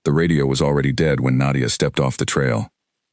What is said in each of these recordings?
The radio was already dead when Nadia stepped off the trail.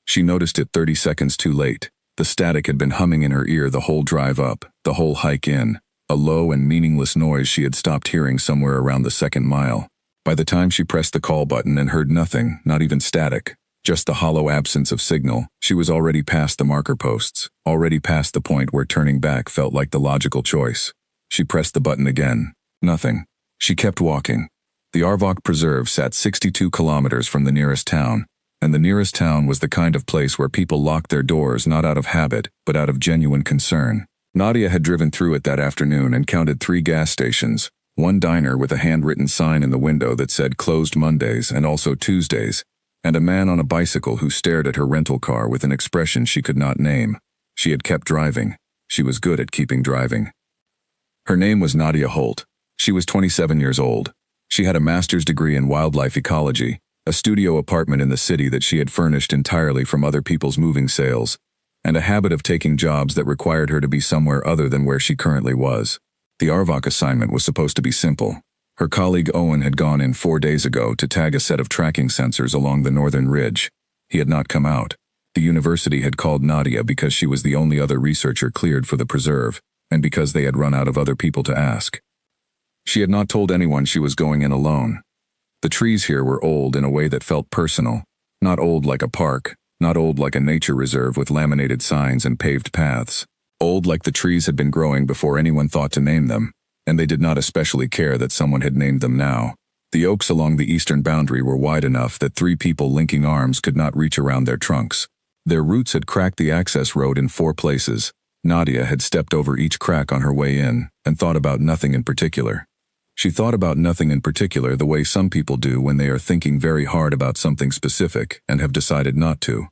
She noticed it 30 seconds too late. The static had been humming in her ear the whole drive up, the whole hike in, a low and meaningless noise she had stopped hearing somewhere around the second mile. By the time she pressed the call button and heard nothing, not even static, just the hollow absence of signal, she was already past the marker posts, already past the point where turning back felt like the logical choice. She pressed the button again. Nothing. She kept walking. The Arvok Preserve sat 62 kilometers from the nearest town, and the nearest town was the kind of place where people locked their doors not out of habit, but out of genuine concern. Nadia had driven through it that afternoon and counted 3 gas stations, 1 diner with a handwritten sign in the window that said closed Mondays and also Tuesdays, and a man on a bicycle who stared at her rental car with an expression she could not name. She had kept driving. She was good at keeping driving. Her name was Nadia Holt. She was 27 years old. She had a master's degree in wildlife ecology, a studio apartment in the city that she had furnished entirely from other people's moving sales, and a habit of taking jobs that required her to be somewhere other than where she currently was. The Arvok assignment was supposed to be simple. Her colleague Owen had gone in 4 days ago to tag a set of tracking sensors along the northern ridge. He had not come out. The university had called Nadia because she was the only other researcher cleared for the preserve, and because they had run out of other people to ask. She had not told anyone she was going in alone. The trees here were old in a way that felt personal, not old like a park, not old like a nature reserve with laminated signs and paved paths. Old like the trees had been growing before anyone thought to name them, and they did not especially care that someone had named them now. The oaks along the eastern boundary were wide enough that 3 people linking arms could not reach around their trunks. Their roots had cracked the access road in 4 places. Nadia had stepped over each crack on her way in and thought about nothing in particular. She thought about nothing in particular the way some people do when they are thinking very hard about something specific and have decided not to.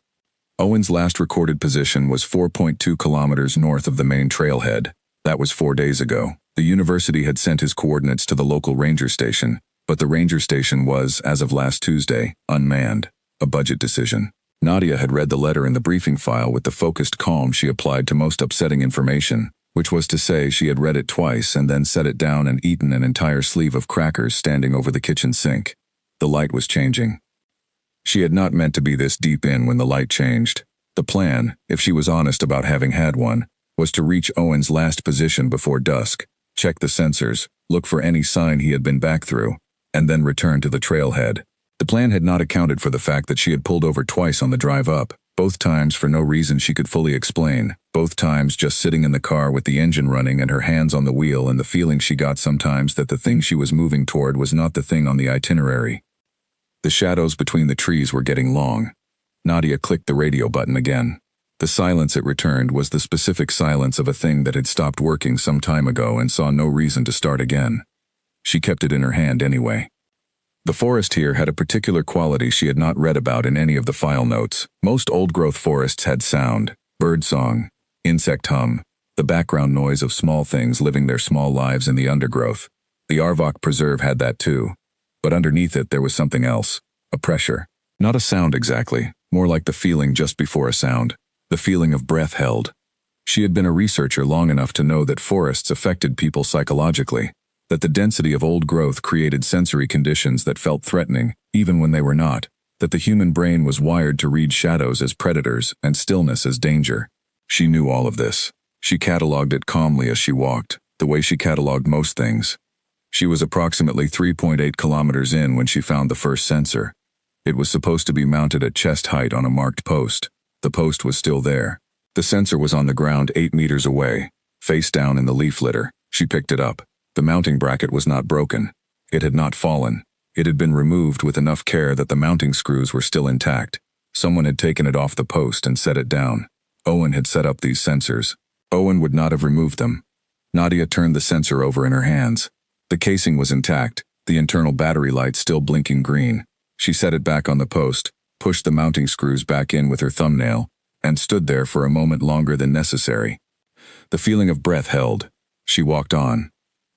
Owen's last recorded position was 4.2 kilometers north of the main trailhead. That was 4 days ago. The university had sent his coordinates to the local ranger station, but the ranger station was, as of last Tuesday, unmanned, a budget decision. Nadia had read the letter in the briefing file with the focused calm she applied to most upsetting information, which was to say she had read it twice and then set it down and eaten an entire sleeve of crackers standing over the kitchen sink. The light was changing. She had not meant to be this deep in when the light changed. The plan, if she was honest about having had one, was to reach Owen's last position before dusk, check the sensors, look for any sign he had been back through, and then return to the trailhead. The plan had not accounted for the fact that she had pulled over twice on the drive up, both times for no reason she could fully explain, both times just sitting in the car with the engine running and her hands on the wheel and the feeling she got sometimes that the thing she was moving toward was not the thing on the itinerary. The shadows between the trees were getting long. Nadia clicked the radio button again. The silence it returned was the specific silence of a thing that had stopped working some time ago and saw no reason to start again. She kept it in her hand anyway. The forest here had a particular quality she had not read about in any of the file notes. Most old-growth forests had sound, bird song, insect hum, the background noise of small things living their small lives in the undergrowth. The Arvok Preserve had that too. But underneath it there was something else, a pressure. Not a sound exactly, more like the feeling just before a sound, the feeling of breath held. She had been a researcher long enough to know that forests affected people psychologically, that the density of old growth created sensory conditions that felt threatening, even when they were not, that the human brain was wired to read shadows as predators and stillness as danger. She knew all of this. She catalogued it calmly as she walked, the way she catalogued most things. She was approximately 3.8 kilometers in when she found the first sensor. It was supposed to be mounted at chest height on a marked post. The post was still there. The sensor was on the ground 8 meters away, face down in the leaf litter. She picked it up. The mounting bracket was not broken. It had not fallen. It had been removed with enough care that the mounting screws were still intact. Someone had taken it off the post and set it down. Owen had set up these sensors. Owen would not have removed them. Nadia turned the sensor over in her hands. The casing was intact, the internal battery light still blinking green. She set it back on the post, pushed the mounting screws back in with her thumbnail, and stood there for a moment longer than necessary. The feeling of breath held. She walked on.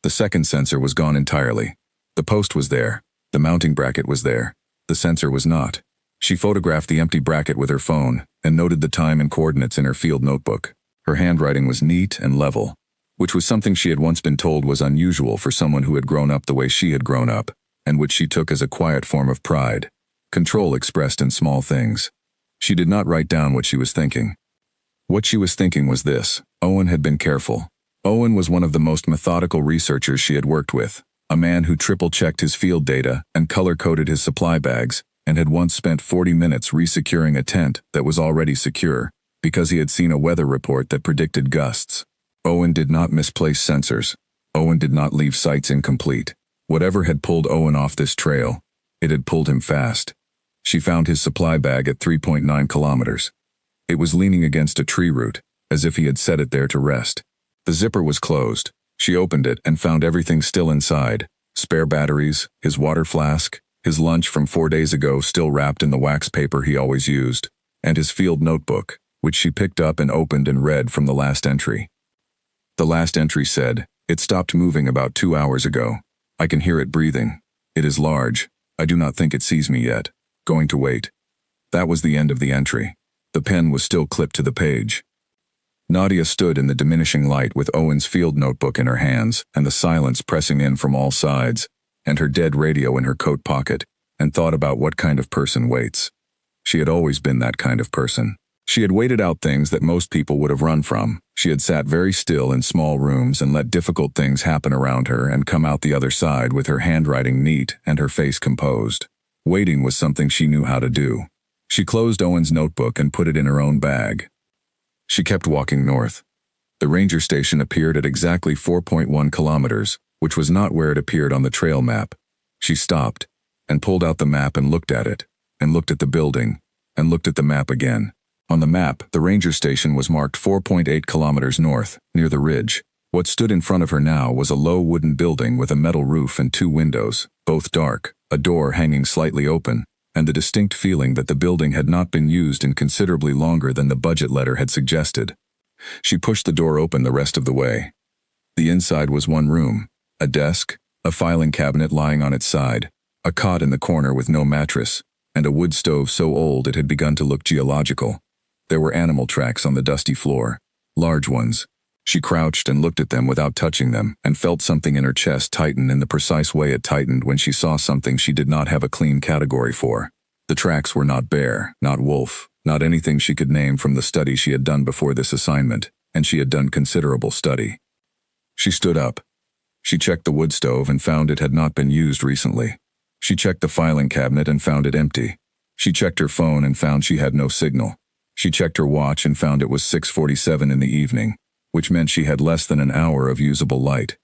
The second sensor was gone entirely. The post was there. The mounting bracket was there. The sensor was not. She photographed the empty bracket with her phone and noted the time and coordinates in her field notebook. Her handwriting was neat and level, which was something she had once been told was unusual for someone who had grown up the way she had grown up, and which she took as a quiet form of pride. control expressed in small things. She did not write down what she was thinking. What she was thinking was this: Owen had been careful. Owen was one of the most methodical researchers she had worked with, a man who triple-checked his field data and color-coded his supply bags, and had once spent 40 minutes resecuring a tent that was already secure, because he had seen a weather report that predicted gusts. Owen did not misplace sensors. Owen did not leave sites incomplete. Whatever had pulled Owen off this trail, it had pulled him fast. She found his supply bag at 3.9 kilometers. It was leaning against a tree root, as if he had set it there to rest. The zipper was closed. She opened it and found everything still inside: spare batteries, his water flask, his lunch from 4 days ago still wrapped in the wax paper he always used, and his field notebook, which she picked up and opened and read from the last entry. The last entry said, "It stopped moving about 2 hours ago. I can hear it breathing. It is large. I do not think it sees me yet. Going to wait." That was the end of the entry. The pen was still clipped to the page. Nadia stood in the diminishing light with Owen's field notebook in her hands and the silence pressing in from all sides, and her dead radio in her coat pocket, and thought about what kind of person waits. She had always been that kind of person. She had waited out things that most people would have run from. She had sat very still in small rooms and let difficult things happen around her and come out the other side with her handwriting neat and her face composed. Waiting was something she knew how to do. She closed Owen's notebook and put it in her own bag. She kept walking north. The ranger station appeared at exactly 4.1 kilometers, which was not where it appeared on the trail map. She stopped, and pulled out the map and looked at it, and looked at the building, and looked at the map again. On the map, the ranger station was marked 4.8 kilometers north, near the ridge. What stood in front of her now was a low wooden building with a metal roof and 2 windows, both dark, a door hanging slightly open, and the distinct feeling that the building had not been used in considerably longer than the budget letter had suggested. She pushed the door open the rest of the way. The inside was one room: a desk, a filing cabinet lying on its side, a cot in the corner with no mattress, and a wood stove so old it had begun to look geological. There were animal tracks on the dusty floor, large ones. She crouched and looked at them without touching them, and felt something in her chest tighten in the precise way it tightened when she saw something she did not have a clean category for. The tracks were not bear, not wolf, not anything she could name from the study she had done before this assignment, and she had done considerable study. She stood up. She checked the wood stove and found it had not been used recently. She checked the filing cabinet and found it empty. She checked her phone and found she had no signal. She checked her watch and found it was 6:47 in the evening, which meant she had less than an hour of usable light.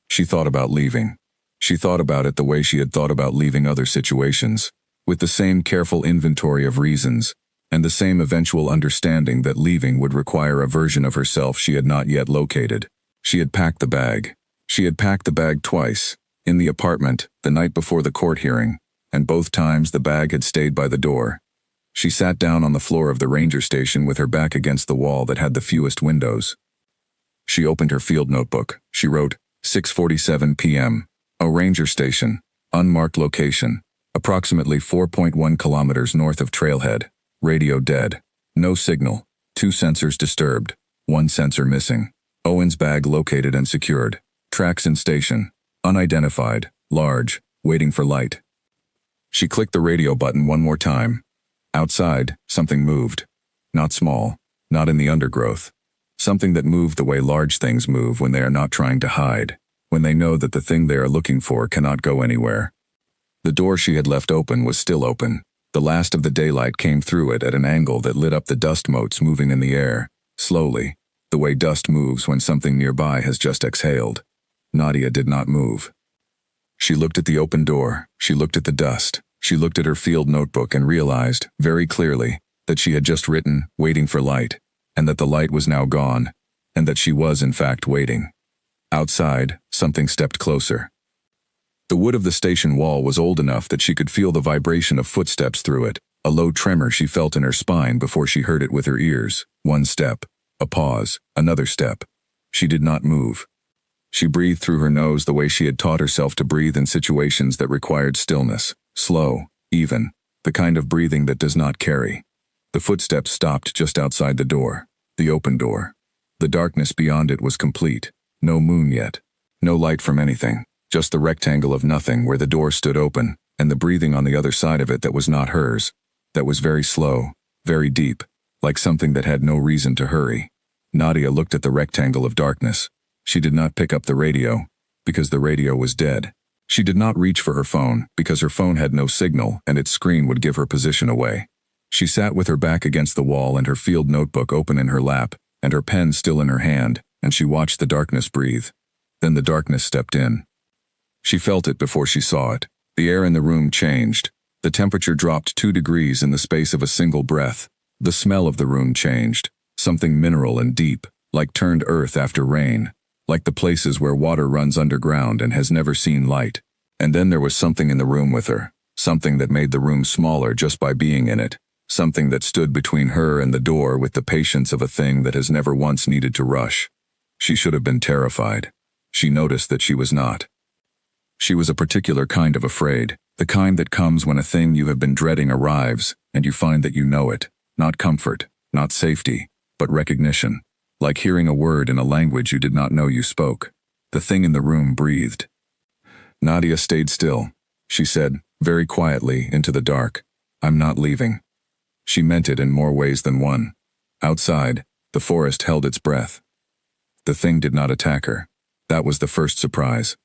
She thought about leaving. She thought about it the way she had thought about leaving other situations, with the same careful inventory of reasons, and the same eventual understanding that leaving would require a version of herself she had not yet located. She had packed the bag. She had packed the bag twice, in the apartment, the night before the court hearing, and both times the bag had stayed by the door. She sat down on the floor of the ranger station with her back against the wall that had the fewest windows. She opened her field notebook. She wrote, 6:47 p.m. A ranger station, unmarked location, approximately 4.1 kilometers north of Trailhead. Radio dead. No signal. 2 sensors disturbed. 1 sensor missing. Owen's bag located and secured. Tracks in station. Unidentified. Large. Waiting for light. She clicked the radio button one more time. Outside, something moved. Not small. Not in the undergrowth. Something that moved the way large things move when they are not trying to hide, when they know that the thing they are looking for cannot go anywhere. The door she had left open was still open. The last of the daylight came through it at an angle that lit up the dust motes moving in the air, slowly, the way dust moves when something nearby has just exhaled. Nadia did not move. She looked at the open door. She looked at the dust. She looked at her field notebook and realized, very clearly, that she had just written, waiting for light, and that the light was now gone, and that she was in fact waiting. Outside, something stepped closer. The wood of the station wall was old enough that she could feel the vibration of footsteps through it, a low tremor she felt in her spine before she heard it with her ears. 1 step, a pause, another step. She did not move. She breathed through her nose the way she had taught herself to breathe in situations that required stillness, slow, even, the kind of breathing that does not carry. The footsteps stopped just outside the door, the open door. The darkness beyond it was complete. No moon yet. No light from anything. Just the rectangle of nothing where the door stood open, and the breathing on the other side of it that was not hers, that was very slow, very deep, like something that had no reason to hurry. Nadia looked at the rectangle of darkness. She did not pick up the radio, because the radio was dead. She did not reach for her phone, because her phone had no signal and its screen would give her position away. She sat with her back against the wall and her field notebook open in her lap, and her pen still in her hand, and she watched the darkness breathe. Then the darkness stepped in. She felt it before she saw it. The air in the room changed. The temperature dropped 2 degrees in the space of a single breath. The smell of the room changed. Something mineral and deep, like turned earth after rain, like the places where water runs underground and has never seen light. And then there was something in the room with her, something that made the room smaller just by being in it, something that stood between her and the door with the patience of a thing that has never once needed to rush. She should have been terrified. She noticed that she was not. She was a particular kind of afraid, the kind that comes when a thing you have been dreading arrives, and you find that you know it. Not comfort, not safety, but recognition. Like hearing a word in a language you did not know you spoke. The thing in the room breathed. Nadia stayed still. She said, very quietly, into the dark, "I'm not leaving." She meant it in more ways than one. Outside, the forest held its breath. The thing did not attack her. That was the first surprise.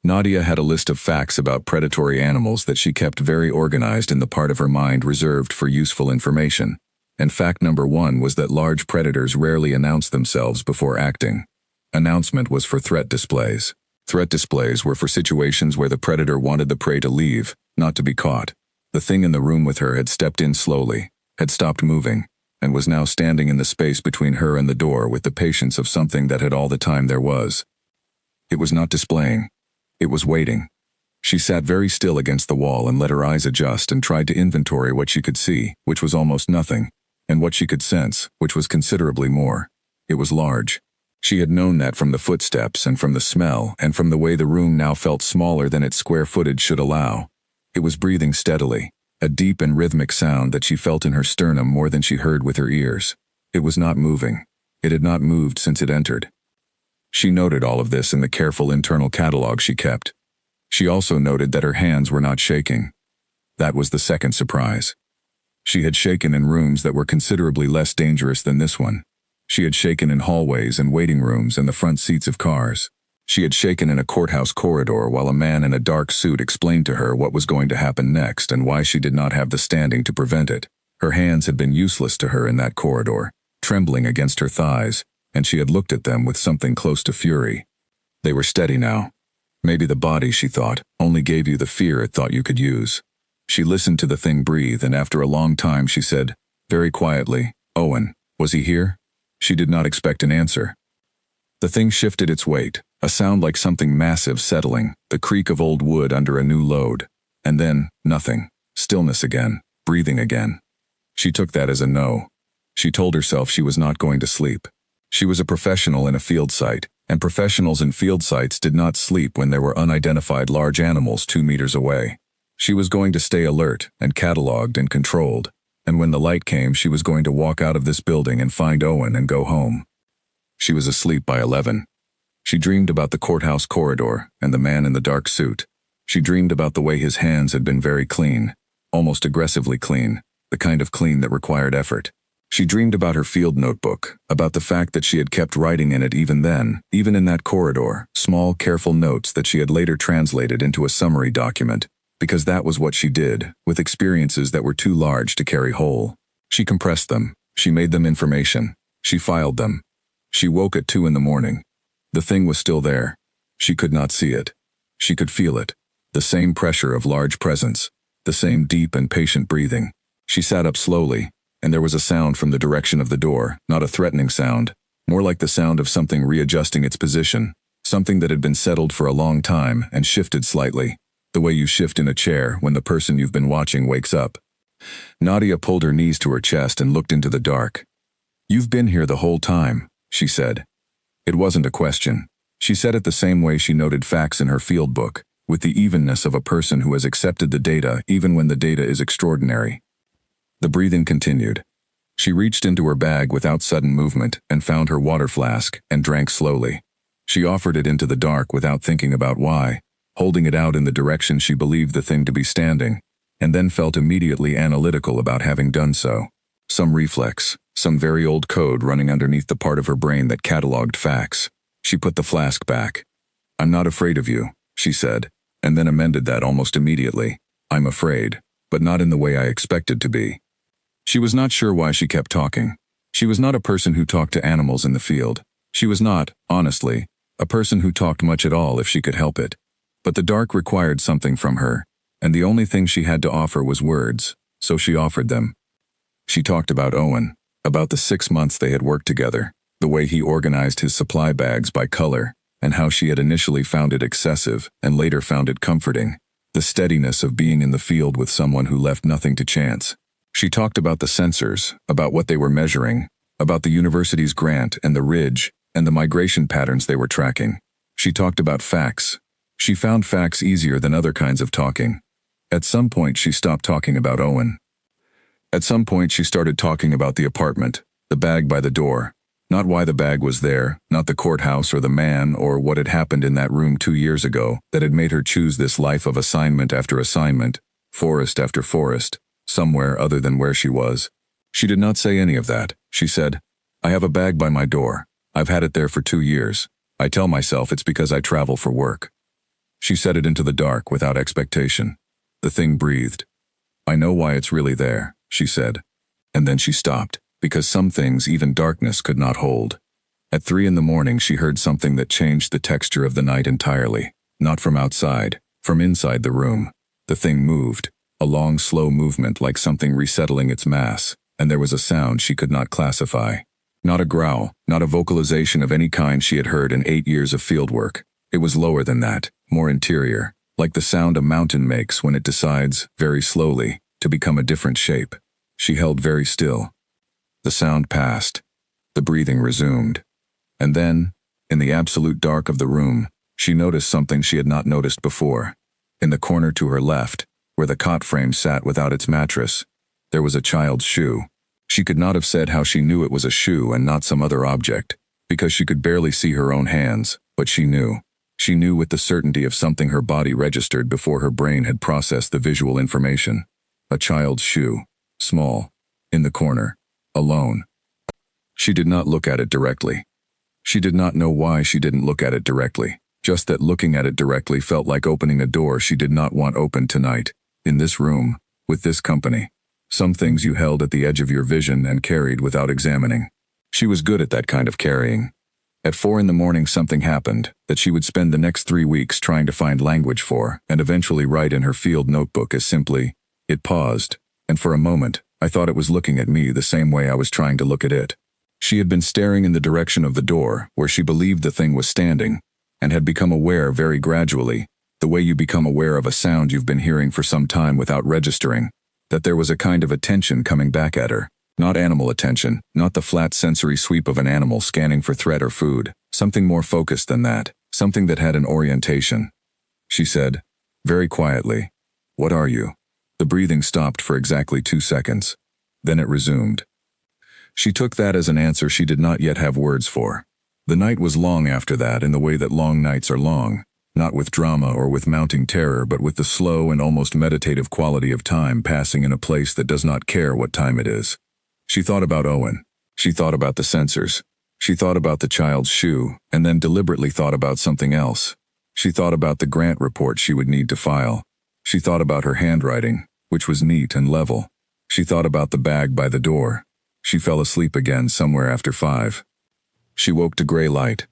Nadia had a list of facts about predatory animals that she kept very organized in the part of her mind reserved for useful information. And fact number 1 was that large predators rarely announce themselves before acting. Announcement was for threat displays. Threat displays were for situations where the predator wanted the prey to leave, not to be caught. The thing in the room with her had stepped in slowly, had stopped moving, and was now standing in the space between her and the door with the patience of something that had all the time there was. It was not displaying. It was waiting. She sat very still against the wall and let her eyes adjust and tried to inventory what she could see, which was almost nothing, and what she could sense, which was considerably more. It was large. She had known that from the footsteps and from the smell and from the way the room now felt smaller than its square footage should allow. It was breathing steadily, a deep and rhythmic sound that she felt in her sternum more than she heard with her ears. It was not moving. It had not moved since it entered. She noted all of this in the careful internal catalog she kept. She also noted that her hands were not shaking. That was the second surprise. She had shaken in rooms that were considerably less dangerous than this one. She had shaken in hallways and waiting rooms and the front seats of cars. She had shaken in a courthouse corridor while a man in a dark suit explained to her what was going to happen next and why she did not have the standing to prevent it. Her hands had been useless to her in that corridor, trembling against her thighs, and she had looked at them with something close to fury. They were steady now. Maybe the body, she thought, only gave you the fear it thought you could use. She listened to the thing breathe, and after a long time she said, very quietly, "Owen, was he here?" She did not expect an answer. The thing shifted its weight, a sound like something massive settling, the creak of old wood under a new load. And then, nothing. Stillness again, breathing again. She took that as a no. She told herself she was not going to sleep. She was a professional in a field site, and professionals in field sites did not sleep when there were unidentified large animals 2 meters away. She was going to stay alert and cataloged and controlled, and when the light came she was going to walk out of this building and find Owen and go home. She was asleep by 11. She dreamed about the courthouse corridor and the man in the dark suit. She dreamed about the way his hands had been very clean, almost aggressively clean, the kind of clean that required effort. She dreamed about her field notebook, about the fact that she had kept writing in it even then, even in that corridor, small, careful notes that she had later translated into a summary document, because that was what she did, with experiences that were too large to carry whole. She compressed them. She made them information. She filed them. She woke at 2 in the morning. The thing was still there. She could not see it. She could feel it. The same pressure of large presence. The same deep and patient breathing. She sat up slowly, and there was a sound from the direction of the door, not a threatening sound, more like the sound of something readjusting its position, something that had been settled for a long time and shifted slightly, the way you shift in a chair when the person you've been watching wakes up. Nadia pulled her knees to her chest and looked into the dark. "You've been here the whole time," she said. It wasn't a question. She said it the same way she noted facts in her field book, with the evenness of a person who has accepted the data even when the data is extraordinary. The breathing continued. She reached into her bag without sudden movement and found her water flask and drank slowly. She offered it into the dark without thinking about why. holding it out in the direction she believed the thing to be standing, and then felt immediately analytical about having done so. Some reflex, some very old code running underneath the part of her brain that catalogued facts. She put the flask back. "I'm not afraid of you," she said, and then amended that almost immediately. "I'm afraid, but not in the way I expected to be." She was not sure why she kept talking. She was not a person who talked to animals in the field. She was not, honestly, a person who talked much at all if she could help it. But the dark required something from her, and the only thing she had to offer was words, so she offered them. She talked about Owen, about the 6 months they had worked together, the way he organized his supply bags by color, and how she had initially found it excessive and later found it comforting, the steadiness of being in the field with someone who left nothing to chance. She talked about the sensors, about what they were measuring, about the university's grant and the ridge, and the migration patterns they were tracking. She talked about facts. She found facts easier than other kinds of talking. At some point she stopped talking about Owen. At some point she started talking about the apartment, the bag by the door. Not why the bag was there, not the courthouse or the man or what had happened in that room 2 years ago that had made her choose this life of assignment after assignment, forest after forest, somewhere other than where she was. She did not say any of that. She said, "I have a bag by my door. I've had it there for 2 years. I tell myself it's because I travel for work." She said it into the dark without expectation. The thing breathed. "I know why it's really there," she said. And then she stopped, because some things even darkness could not hold. At 3 in the morning she heard something that changed the texture of the night entirely. Not from outside, from inside the room. The thing moved, a long slow movement like something resettling its mass, and there was a sound she could not classify. Not a growl, not a vocalization of any kind she had heard in 8 years of fieldwork. It was lower than that, more interior, like the sound a mountain makes when it decides, very slowly, to become a different shape. She held very still. The sound passed. The breathing resumed. And then, in the absolute dark of the room, she noticed something she had not noticed before. In the corner to her left, where the cot frame sat without its mattress, there was a child's shoe. She could not have said how she knew it was a shoe and not some other object, because she could barely see her own hands, but she knew. She knew with the certainty of something her body registered before her brain had processed the visual information. A child's shoe, small, in the corner, alone. She did not look at it directly. She did not know why she didn't look at it directly, just that looking at it directly felt like opening a door she did not want opened tonight, in this room, with this company. Some things you held at the edge of your vision and carried without examining. She was good at that kind of carrying. At 4 in the morning something happened that she would spend the next 3 weeks trying to find language for and eventually write in her field notebook as simply, "It paused, and for a moment, I thought it was looking at me the same way I was trying to look at it." She had been staring in the direction of the door where she believed the thing was standing, and had become aware very gradually, the way you become aware of a sound you've been hearing for some time without registering, that there was a kind of attention coming back at her. Not animal attention, not the flat sensory sweep of an animal scanning for threat or food, something more focused than that, something that had an orientation. She said, very quietly, "What are you?" The breathing stopped for exactly 2 seconds. Then it resumed. She took that as an answer she did not yet have words for. The night was long after that in the way that long nights are long, not with drama or with mounting terror but with the slow and almost meditative quality of time passing in a place that does not care what time it is. She thought about Owen. She thought about the sensors. She thought about the child's shoe, and then deliberately thought about something else. She thought about the grant report she would need to file. She thought about her handwriting, which was neat and level. She thought about the bag by the door. She fell asleep again somewhere after 5. She woke to gray light.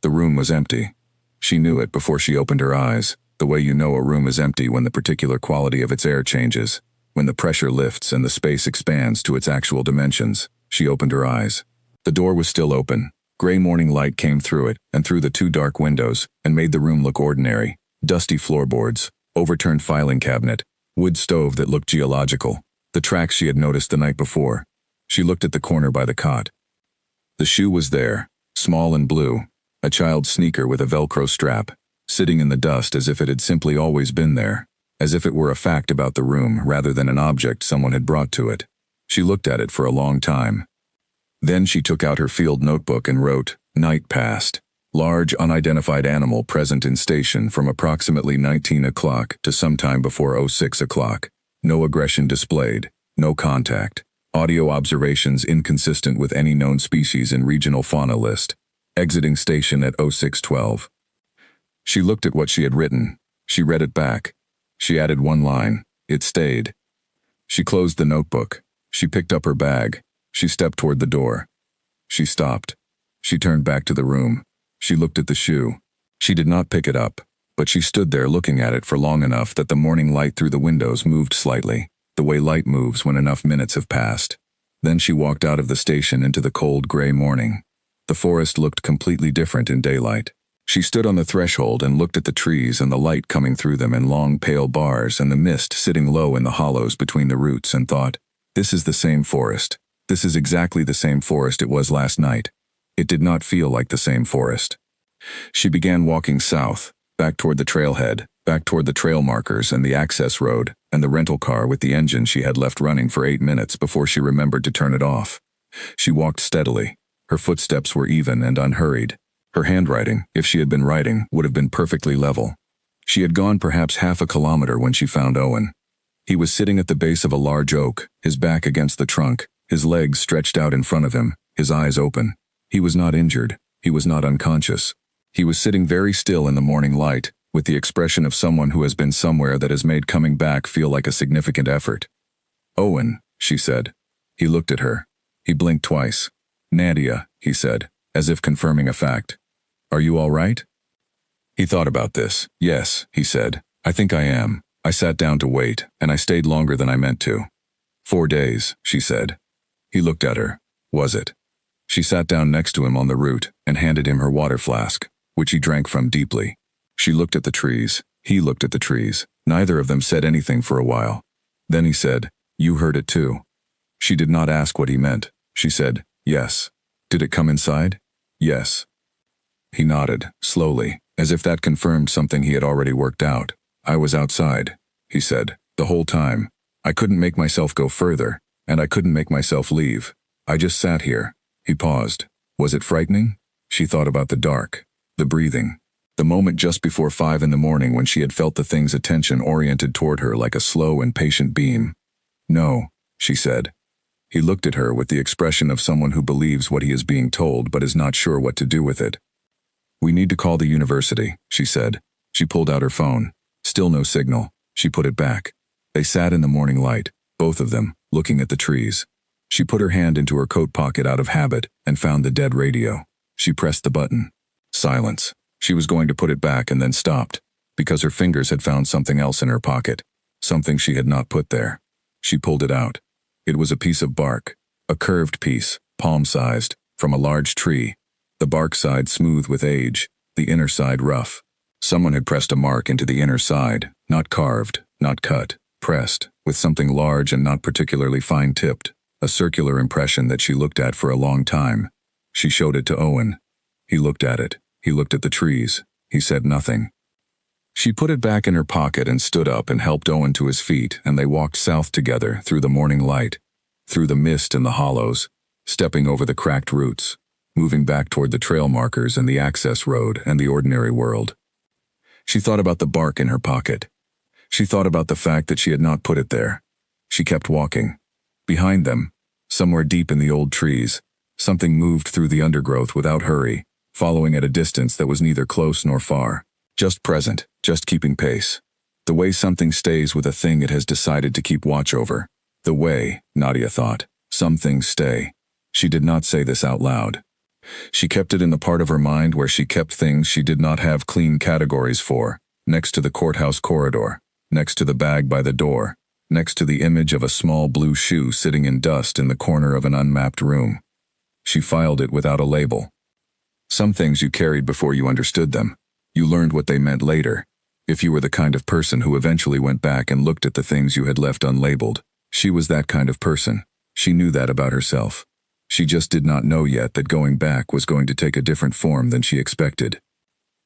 The room was empty. She knew it before she opened her eyes, the way you know a room is empty when the particular quality of its air changes. When the pressure lifts and the space expands to its actual dimensions, she opened her eyes. The door was still open. Gray morning light came through it and through the 2 dark windows and made the room look ordinary. Dusty floorboards, overturned filing cabinet, wood stove that looked geological, the tracks she had noticed the night before. She looked at the corner by the cot. The shoe was there, small and blue, a child's sneaker with a Velcro strap, sitting in the dust as if it had simply always been there. As if it were a fact about the room rather than an object someone had brought to it. She looked at it for a long time. Then she took out her field notebook and wrote, "Night passed." Large, unidentified animal present in station from approximately 19 o'clock to sometime before 06 o'clock. No aggression displayed. No contact. Audio observations inconsistent with any known species in regional fauna list. Exiting station at 06:12. She looked at what she had written. She read it back. She added one line. It stayed. She closed the notebook. She picked up her bag. She stepped toward the door. She stopped. She turned back to the room. She looked at the shoe. She did not pick it up, but she stood there looking at it for long enough that the morning light through the windows moved slightly, the way light moves when enough minutes have passed. Then she walked out of the station into the cold gray morning. The forest looked completely different in daylight. She stood on the threshold and looked at the trees and the light coming through them in long pale bars and the mist sitting low in the hollows between the roots and thought, this is the same forest. This is exactly the same forest it was last night. It did not feel like the same forest. She began walking south, back toward the trailhead, back toward the trail markers and the access road, and the rental car with the engine she had left running for 8 minutes before she remembered to turn it off. She walked steadily. Her footsteps were even and unhurried. Her handwriting, if she had been writing, would have been perfectly level. She had gone perhaps half a kilometer when she found Owen. He was sitting at the base of a large oak, his back against the trunk, his legs stretched out in front of him, his eyes open. He was not injured. He was not unconscious. He was sitting very still in the morning light, with the expression of someone who has been somewhere that has made coming back feel like a significant effort. Owen, she said. He looked at her. He blinked twice. Nadia, he said, as if confirming a fact. Are you all right? He thought about this. Yes, he said. I think I am. I sat down to wait, and I stayed longer than I meant to. 4 days, she said. He looked at her. Was it? She sat down next to him on the root and handed him her water flask, which he drank from deeply. She looked at the trees. He looked at the trees. Neither of them said anything for a while. Then he said, You heard it too. She did not ask what he meant. She said, Yes. Did it come inside? Yes. He nodded, slowly, as if that confirmed something he had already worked out. I was outside, he said, the whole time. I couldn't make myself go further, and I couldn't make myself leave. I just sat here. He paused. Was it frightening? She thought about the dark, the breathing, the moment just before 5 in the morning when she had felt the thing's attention oriented toward her like a slow and patient beam. No, she said. He looked at her with the expression of someone who believes what he is being told but is not sure what to do with it. We need to call the university, she said. She pulled out her phone. Still no signal. She put it back. They sat in the morning light, both of them, looking at the trees. She put her hand into her coat pocket out of habit and found the dead radio. She pressed the button. Silence. She was going to put it back and then stopped, because her fingers had found something else in her pocket, something she had not put there. She pulled it out. It was a piece of bark, a curved piece, palm-sized, from a large tree. The bark side smooth with age, the inner side rough. Someone had pressed a mark into the inner side, not carved, not cut, pressed, with something large and not particularly fine-tipped, a circular impression that she looked at for a long time. She showed it to Owen. He looked at it. He looked at the trees. He said nothing. She put it back in her pocket and stood up and helped Owen to his feet, and they walked south together through the morning light, through the mist and the hollows, stepping over the cracked roots, moving back toward the trail markers and the access road and the ordinary world. She thought about the bark in her pocket. She thought about the fact that she had not put it there. She kept walking. Behind them, somewhere deep in the old trees, something moved through the undergrowth without hurry, following at a distance that was neither close nor far, just present, just keeping pace. The way something stays with a thing it has decided to keep watch over. The way, Nadia thought, some things stay. She did not say this out loud. She kept it in the part of her mind where she kept things she did not have clean categories for, next to the courthouse corridor, next to the bag by the door, next to the image of a small blue shoe sitting in dust in the corner of an unmapped room. She filed it without a label. Some things you carried before you understood them. You learned what they meant later. If you were the kind of person who eventually went back and looked at the things you had left unlabeled, she was that kind of person. She knew that about herself. She just did not know yet that going back was going to take a different form than she expected.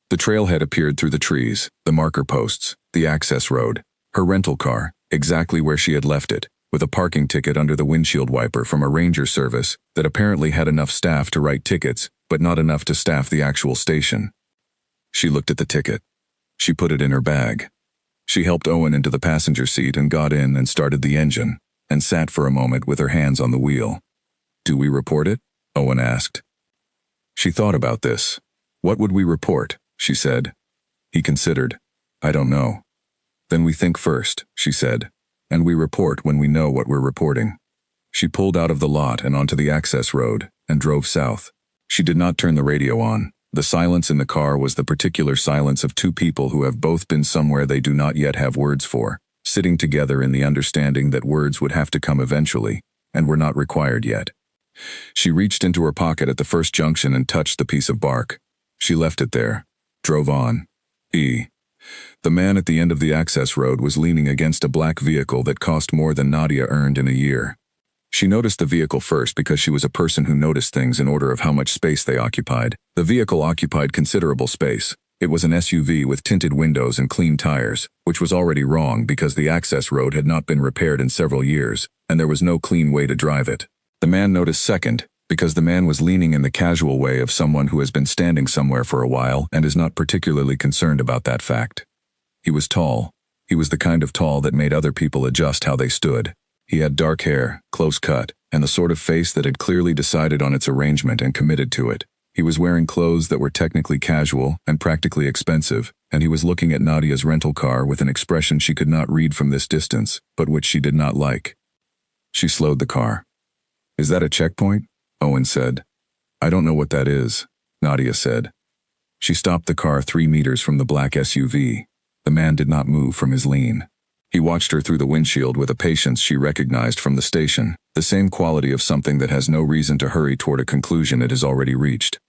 The trailhead appeared through the trees, the marker posts, the access road, her rental car, exactly where she had left it, with a parking ticket under the windshield wiper from a ranger service that apparently had enough staff to write tickets, but not enough to staff the actual station. She looked at the ticket. She put it in her bag. She helped Owen into the passenger seat and got in and started the engine, and sat for a moment with her hands on the wheel. "Do we report it?" Owen asked. She thought about this. "What would we report?" she said. He considered. "I don't know." "Then we think first," she said, "and we report when we know what we're reporting." She pulled out of the lot and onto the access road, and drove south. She did not turn the radio on. The silence in the car was the particular silence of two people who have both been somewhere they do not yet have words for, sitting together in the understanding that words would have to come eventually, and were not required yet. She reached into her pocket at the first junction and touched the piece of bark. She left it there, drove on. The man at the end of the access road was leaning against a black vehicle that cost more than Nadia earned in a year. She noticed the vehicle first because she was a person who noticed things in order of how much space they occupied. The vehicle occupied considerable space. It was an SUV with tinted windows and clean tires, which was already wrong because the access road had not been repaired in several years, and there was no clean way to drive it. The man noticed second, because the man was leaning in the casual way of someone who has been standing somewhere for a while and is not particularly concerned about that fact. He was tall. He was the kind of tall that made other people adjust how they stood. He had dark hair, close cut, and the sort of face that had clearly decided on its arrangement and committed to it. He was wearing clothes that were technically casual and practically expensive, and he was looking at Nadia's rental car with an expression she could not read from this distance, but which she did not like. She slowed the car. "Is that a checkpoint?" Owen said. "I don't know what that is," Nadia said. She stopped the car 3 meters from the black SUV. The man did not move from his lean. He watched her through the windshield with a patience she recognized from the station, the same quality of something that has no reason to hurry toward a conclusion it has already reached.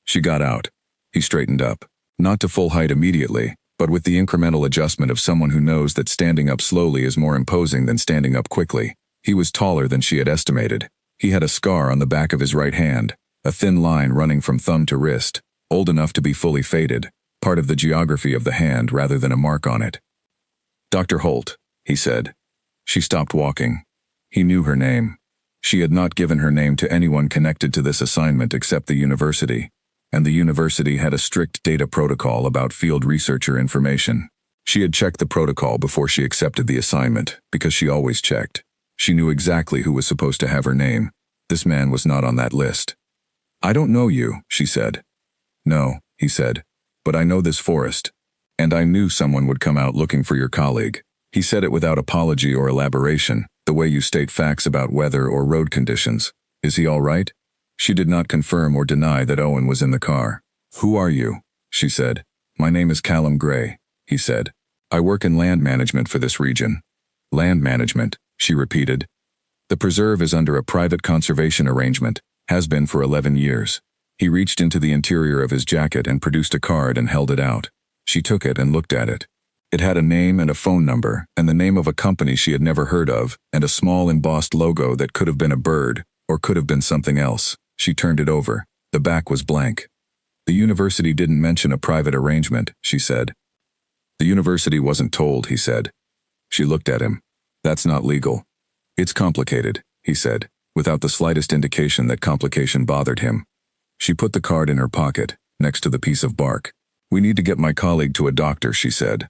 She got out. He straightened up, not to full height immediately, but with the incremental adjustment of someone who knows that standing up slowly is more imposing than standing up quickly. He was taller than she had estimated. He had a scar on the back of his right hand, a thin line running from thumb to wrist, old enough to be fully faded, part of the geography of the hand rather than a mark on it. "Dr. Holt," he said. She stopped walking. He knew her name. She had not given her name to anyone connected to this assignment except the university, and the university had a strict data protocol about field researcher information. She had checked the protocol before she accepted the assignment, because she always checked. She knew exactly who was supposed to have her name. This man was not on that list. "I don't know you," she said. "No," he said, "but I know this forest. And I knew someone would come out looking for your colleague." He said it without apology or elaboration, the way you state facts about weather or road conditions. "Is he all right?" She did not confirm or deny that Owen was in the car. "Who are you?" she said. "My name is Callum Gray," he said. "I work in land management for this region." "Land management," she repeated. "The preserve is under a private conservation arrangement, has been for 11 years. He reached into the interior of his jacket and produced a card and held it out. She took it and looked at it. It had a name and a phone number, and the name of a company she had never heard of, and a small embossed logo that could have been a bird, or could have been something else. She turned it over. The back was blank. "The university didn't mention a private arrangement," she said. "The university wasn't told," he said. She looked at him. "That's not legal." "It's complicated," he said, without the slightest indication that complication bothered him. She put the card in her pocket, next to the piece of bark. "We need to get my colleague to a doctor," she said.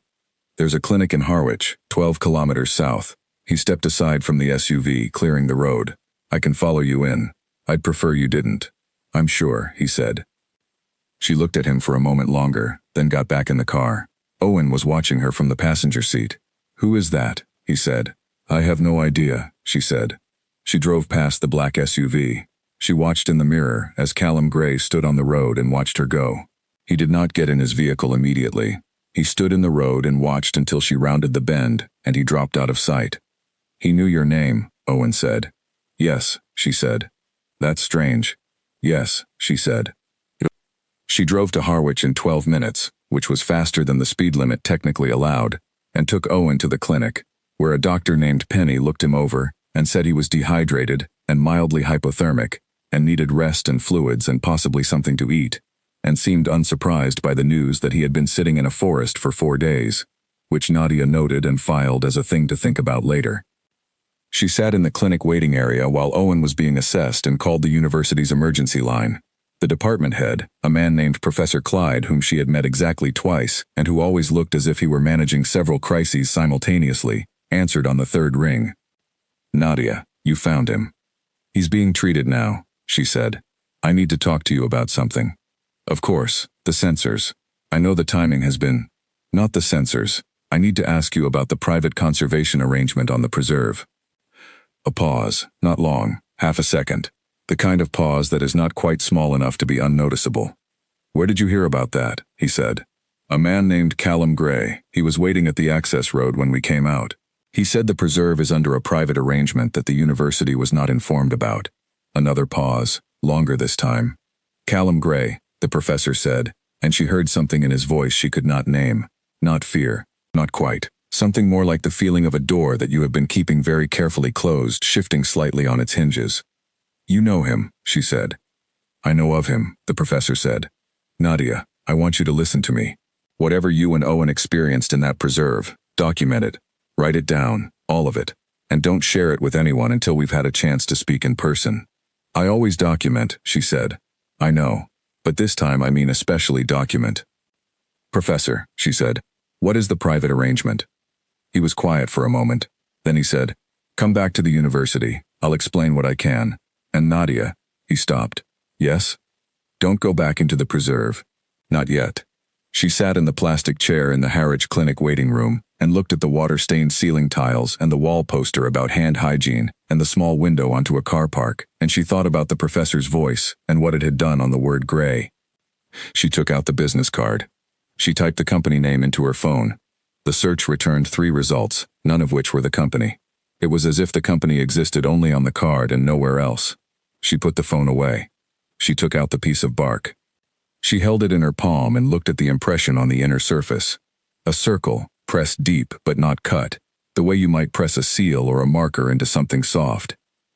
"There's a clinic in Harwich, 12 kilometers south." He stepped aside from the SUV, clearing the road. "I can follow you in. I'd prefer you didn't." "I'm sure," he said. She looked at him for a moment longer, then got back in the car. Owen was watching her from the passenger seat. "Who is that?" he said. "I have no idea," she said. She drove past the black SUV. She watched in the mirror as Callum Gray stood on the road and watched her go. He did not get in his vehicle immediately. He stood in the road and watched until she rounded the bend, and he dropped out of sight. "He knew your name," Owen said. "Yes," she said. "That's strange." "Yes," she said. She drove to Harwich in 12 minutes, which was faster than the speed limit technically allowed, and took Owen to the clinic, where a doctor named Penny looked him over and said he was dehydrated and mildly hypothermic and needed rest and fluids and possibly something to eat, and seemed unsurprised by the news that he had been sitting in a forest for 4 days, which Nadia noted and filed as a thing to think about later. She sat in the clinic waiting area while Owen was being assessed and called the university's emergency line. The department head, a man named Professor Clyde whom she had met exactly twice and who always looked as if he were managing several crises simultaneously, answered on the third ring. "Nadia, you found him. He's being treated now," she said. "I need to talk to you about something." "Of course, the sensors. I know the timing has been—" "Not the sensors. I need to ask you about the private conservation arrangement on the preserve." A pause, not long, half a second. The kind of pause that is not quite small enough to be unnoticeable. "Where did you hear about that?" he said. "A man named Callum Gray. He was waiting at the access road when we came out. He said the preserve is under a private arrangement that the university was not informed about." Another pause, longer this time. "Callum Gray," the professor said, and she heard something in his voice she could not name. Not fear. Not quite. Something more like the feeling of a door that you have been keeping very carefully closed, shifting slightly on its hinges. "You know him," she said. "I know of him," the professor said. "Nadia, I want you to listen to me. Whatever you and Owen experienced in that preserve, document it. Write it down, all of it. And don't share it with anyone until we've had a chance to speak in person." "I always document," she said. "I know. But this time I mean especially document." "Professor," she said, "what is the private arrangement?" He was quiet for a moment. Then he said, "Come back to the university. I'll explain what I can. And Nadia," he stopped. "Yes? Don't go back into the preserve. Not yet." She sat in the plastic chair in the Harwich Clinic waiting room and looked at the water-stained ceiling tiles and the wall poster about hand hygiene and the small window onto a car park, and she thought about the professor's voice and what it had done on the word Gray. She took out the business card. She typed the company name into her phone. The search returned 3 results, none of which were the company. It was as if the company existed only on the card and nowhere else. She put the phone away. She took out the piece of bark. She held it in her palm and looked at the impression on the inner surface. A circle, pressed deep but not cut, the way you might press a seal or a marker into something soft.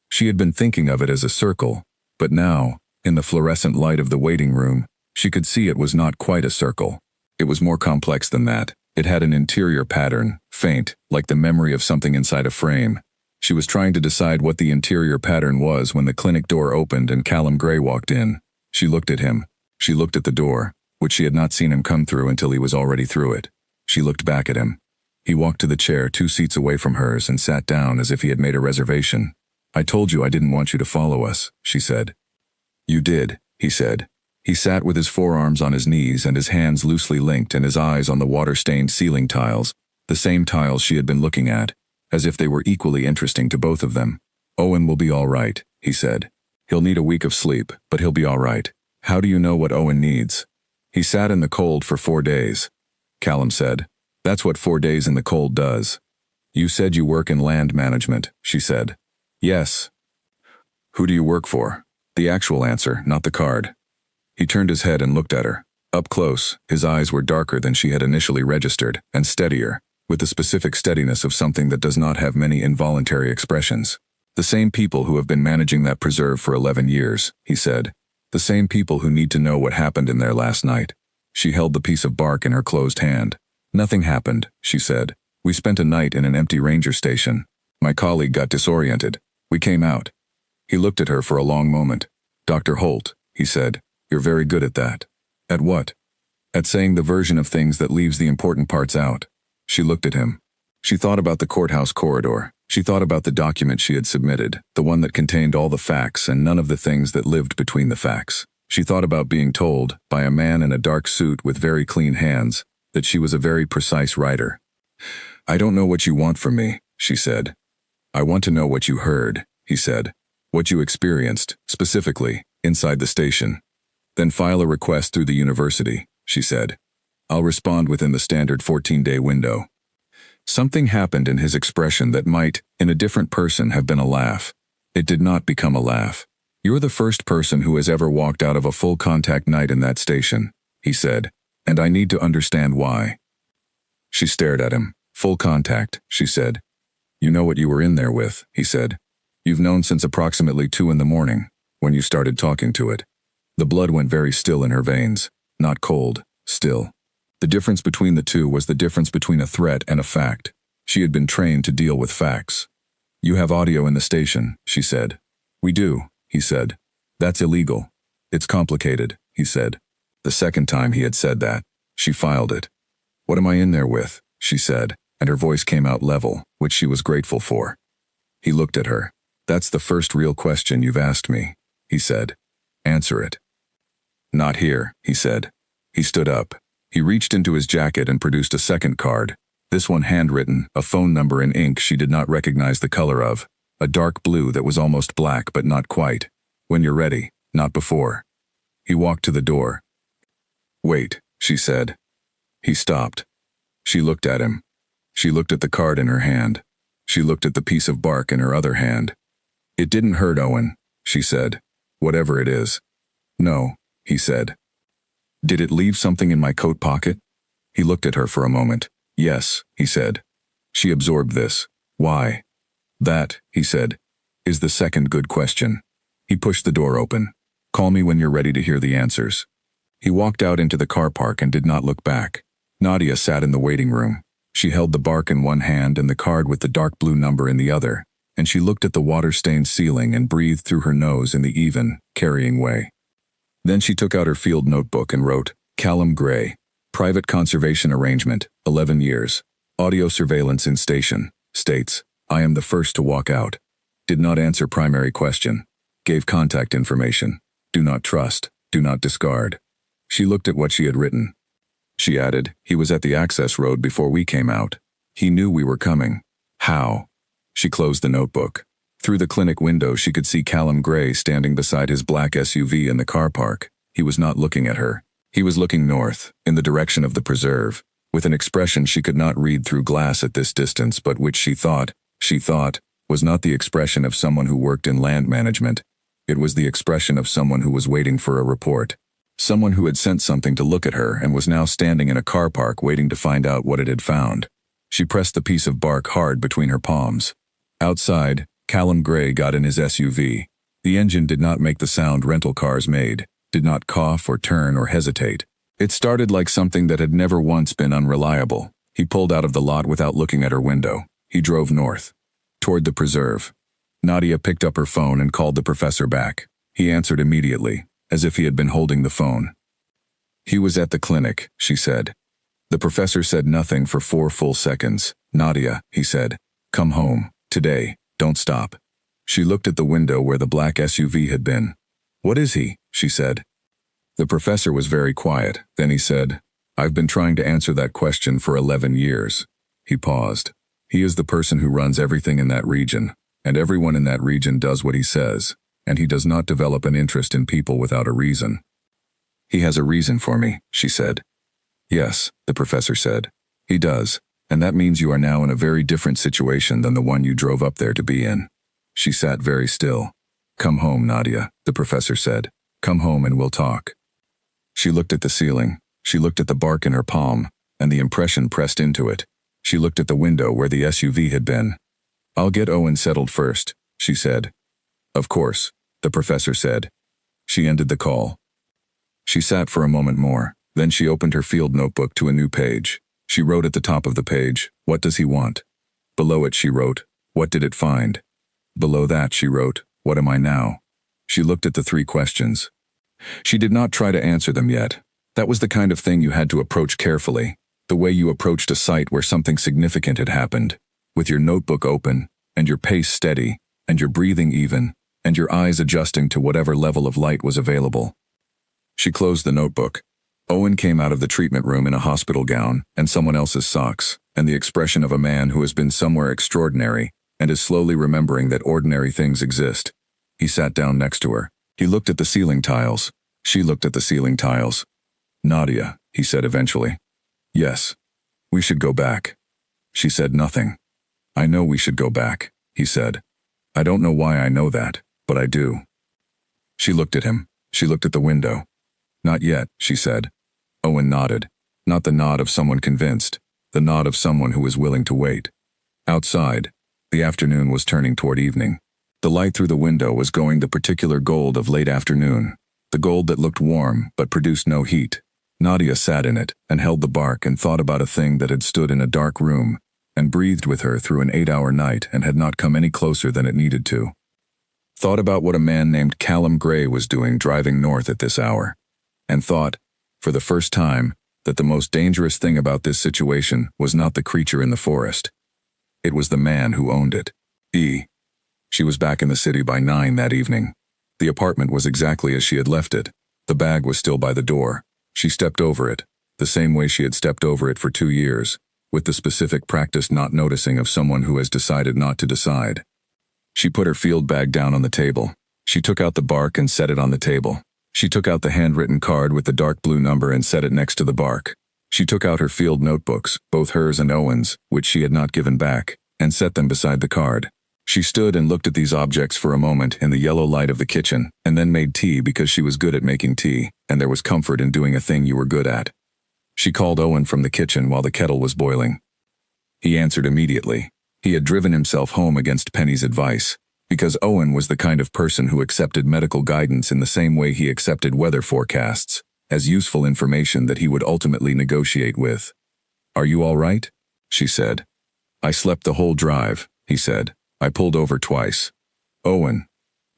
She had been thinking of it as a circle, but now, in the fluorescent light of the waiting room, she could see it was not quite a circle. It was more complex than that. It had an interior pattern, faint, like the memory of something inside a frame. She was trying to decide what the interior pattern was when the clinic door opened and Callum Gray walked in. She looked at him. She looked at the door, which she had not seen him come through until he was already through it. She looked back at him. He walked to the chair 2 seats away from hers and sat down as if he had made a reservation. "I told you I didn't want you to follow us," she said. "You did," he said. He sat with his forearms on his knees and his hands loosely linked and his eyes on the water-stained ceiling tiles, the same tiles she had been looking at, as if they were equally interesting to both of them. "Owen will be all right," he said. "He'll need a week of sleep, but he'll be all right." "How do you know what Owen needs?" "He sat in the cold for 4 days. Callum said. "That's what 4 days in the cold does." "You said you work in land management," she said. "Yes." "Who do you work for?" The actual answer, not the card. He turned his head and looked at her. Up close, his eyes were darker than she had initially registered, and steadier, with the specific steadiness of something that does not have many involuntary expressions. "The same people who have been managing that preserve for 11 years, he said. "The same people who need to know what happened in there last night." She held the piece of bark in her closed hand. "Nothing happened," she said. "We spent a night in an empty ranger station. My colleague got disoriented. We came out." He looked at her for a long moment. "Dr. Holt," he said, "you're very good at that." "At what?" "At saying the version of things that leaves the important parts out." She looked at him. She thought about the courthouse corridor. She thought about the document she had submitted, the one that contained all the facts and none of the things that lived between the facts. She thought about being told, by a man in a dark suit with very clean hands, that she was a very precise writer. "I don't know what you want from me," she said. "I want to know what you heard," he said. "What you experienced, specifically, inside the station. Then file a request through the university," she said. "I'll respond within the standard 14-day window." Something happened in his expression that might, in a different person, have been a laugh. It did not become a laugh. "You're the first person who has ever walked out of a full-contact night in that station," he said, "and I need to understand why." She stared at him. "Full contact," she said. "You know what you were in there with," he said. "You've known since approximately 2 in the morning, when you started talking to it." The blood went very still in her veins. Not cold, still. The difference between the two was the difference between a threat and a fact. She had been trained to deal with facts. "You have audio in the station," she said. "We do," he said. "That's illegal." It's complicated, he said. The second time he had said that, she filed it. What am I in there with? She said, and her voice came out level, which she was grateful for. He looked at her. That's the first real question you've asked me, he said. Answer it. Not here, he said. He stood up. He reached into his jacket and produced a second card. This one handwritten, a phone number in ink she did not recognize the color of, a dark blue that was almost black but not quite. When you're ready, not before. He walked to the door. Wait, she said. He stopped. She looked at him. She looked at the card in her hand. She looked at the piece of bark in her other hand. It didn't hurt, Owen, she said. Whatever it is. No, he said. Did it leave something in my coat pocket? He looked at her for a moment. Yes, he said. She absorbed this. Why? That, he said, is the second good question. He pushed the door open. Call me when you're ready to hear the answers. He walked out into the car park and did not look back. Nadia sat in the waiting room. She held the bark in one hand and the card with the dark blue number in the other, and she looked at the water-stained ceiling and breathed through her nose in the even, carrying way. Then she took out her field notebook and wrote, Callum Gray, Private Conservation Arrangement, 11 years. Audio surveillance in station. States, I am the first to walk out. Did not answer primary question. Gave contact information. Do not trust. Do not discard. She looked at what she had written. She added, he was at the access road before we came out. He knew we were coming. How? She closed the notebook. Through the clinic window she could see Callum Gray standing beside his black SUV in the car park. He was not looking at her. He was looking north, in the direction of the preserve, with an expression she could not read through glass at this distance but which she thought, was not the expression of someone who worked in land management. It was the expression of someone who was waiting for a report. Someone who had sent something to look at her and was now standing in a car park waiting to find out what it had found. She pressed the piece of bark hard between her palms. Outside, Callum Gray got in his SUV. The engine did not make the sound rental cars made, did not cough or turn or hesitate. It started like something that had never once been unreliable. He pulled out of the lot without looking at her window. He drove north, toward the preserve. Nadia picked up her phone and called the professor back. He answered immediately, as if he had been holding the phone. He was at the clinic, she said. The professor said nothing for 4 full seconds. Nadia, he said, come home, today, don't stop. She looked at the window where the black SUV had been. What is he? She said. The professor was very quiet. Then he said, I've been trying to answer that question for 11 years. He paused. He is the person who runs everything in that region, and everyone in that region does what he says, and he does not develop an interest in people without a reason. He has a reason for me, she said. Yes, the professor said. He does, and that means you are now in a very different situation than the one you drove up there to be in. She sat very still. Come home, Nadia, the professor said. Come home and we'll talk. She looked at the ceiling. She looked at the bark in her palm, and the impression pressed into it. She looked at the window where the SUV had been. I'll get Owen settled first, she said. Of course, the professor said. She ended the call. She sat for a moment more. Then she opened her field notebook to a new page. She wrote at the top of the page, what does he want? Below it she wrote, what did it find? Below that she wrote, what am I now? She looked at the 3 questions. She did not try to answer them yet. That was the kind of thing you had to approach carefully, the way you approached a site where something significant had happened, with your notebook open, and your pace steady, and your breathing even, and your eyes adjusting to whatever level of light was available. She closed the notebook. Owen came out of the treatment room in a hospital gown and someone else's socks, and the expression of a man who has been somewhere extraordinary and is slowly remembering that ordinary things exist. He sat down next to her. He looked at the ceiling tiles. She looked at the ceiling tiles. Nadia, he said eventually. Yes. We should go back. She said nothing. I know we should go back, he said. I don't know why I know that, but I do. She looked at him. She looked at the window. Not yet, she said. Owen nodded. Not the nod of someone convinced, the nod of someone who was willing to wait. Outside, the afternoon was turning toward evening. The light through the window was going the particular gold of late afternoon, the gold that looked warm but produced no heat. Nadia sat in it and held the bark and thought about a thing that had stood in a dark room and breathed with her through an 8-hour night and had not come any closer than it needed to. Thought about what a man named Callum Gray was doing driving north at this hour. And thought, for the first time, that the most dangerous thing about this situation was not the creature in the forest. It was the man who owned it. She was back in the city by 9 that evening. The apartment was exactly as she had left it. The bag was still by the door. She stepped over it, the same way she had stepped over it for 2 years, with the specific practiced not noticing of someone who has decided not to decide. She put her field bag down on the table. She took out the bark and set it on the table. She took out the handwritten card with the dark blue number and set it next to the bark. She took out her field notebooks, both hers and Owen's, which she had not given back, and set them beside the card. She stood and looked at these objects for a moment in the yellow light of the kitchen, and then made tea because she was good at making tea, and there was comfort in doing a thing you were good at. She called Owen from the kitchen while the kettle was boiling. He answered immediately. He had driven himself home against Penny's advice, because Owen was the kind of person who accepted medical guidance in the same way he accepted weather forecasts, as useful information that he would ultimately negotiate with. "Are you all right?" she said. "I slept the whole drive," he said. "I pulled over twice." "Owen."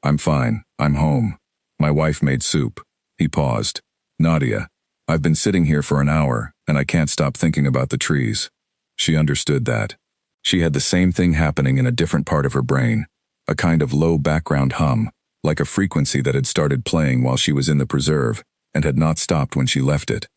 "I'm fine. I'm home. My wife made soup." He paused. "Nadia, I've been sitting here for an hour, and I can't stop thinking about the trees." She understood that. She had the same thing happening in a different part of her brain, a kind of low background hum, like a frequency that had started playing while she was in the preserve, and had not stopped when she left it.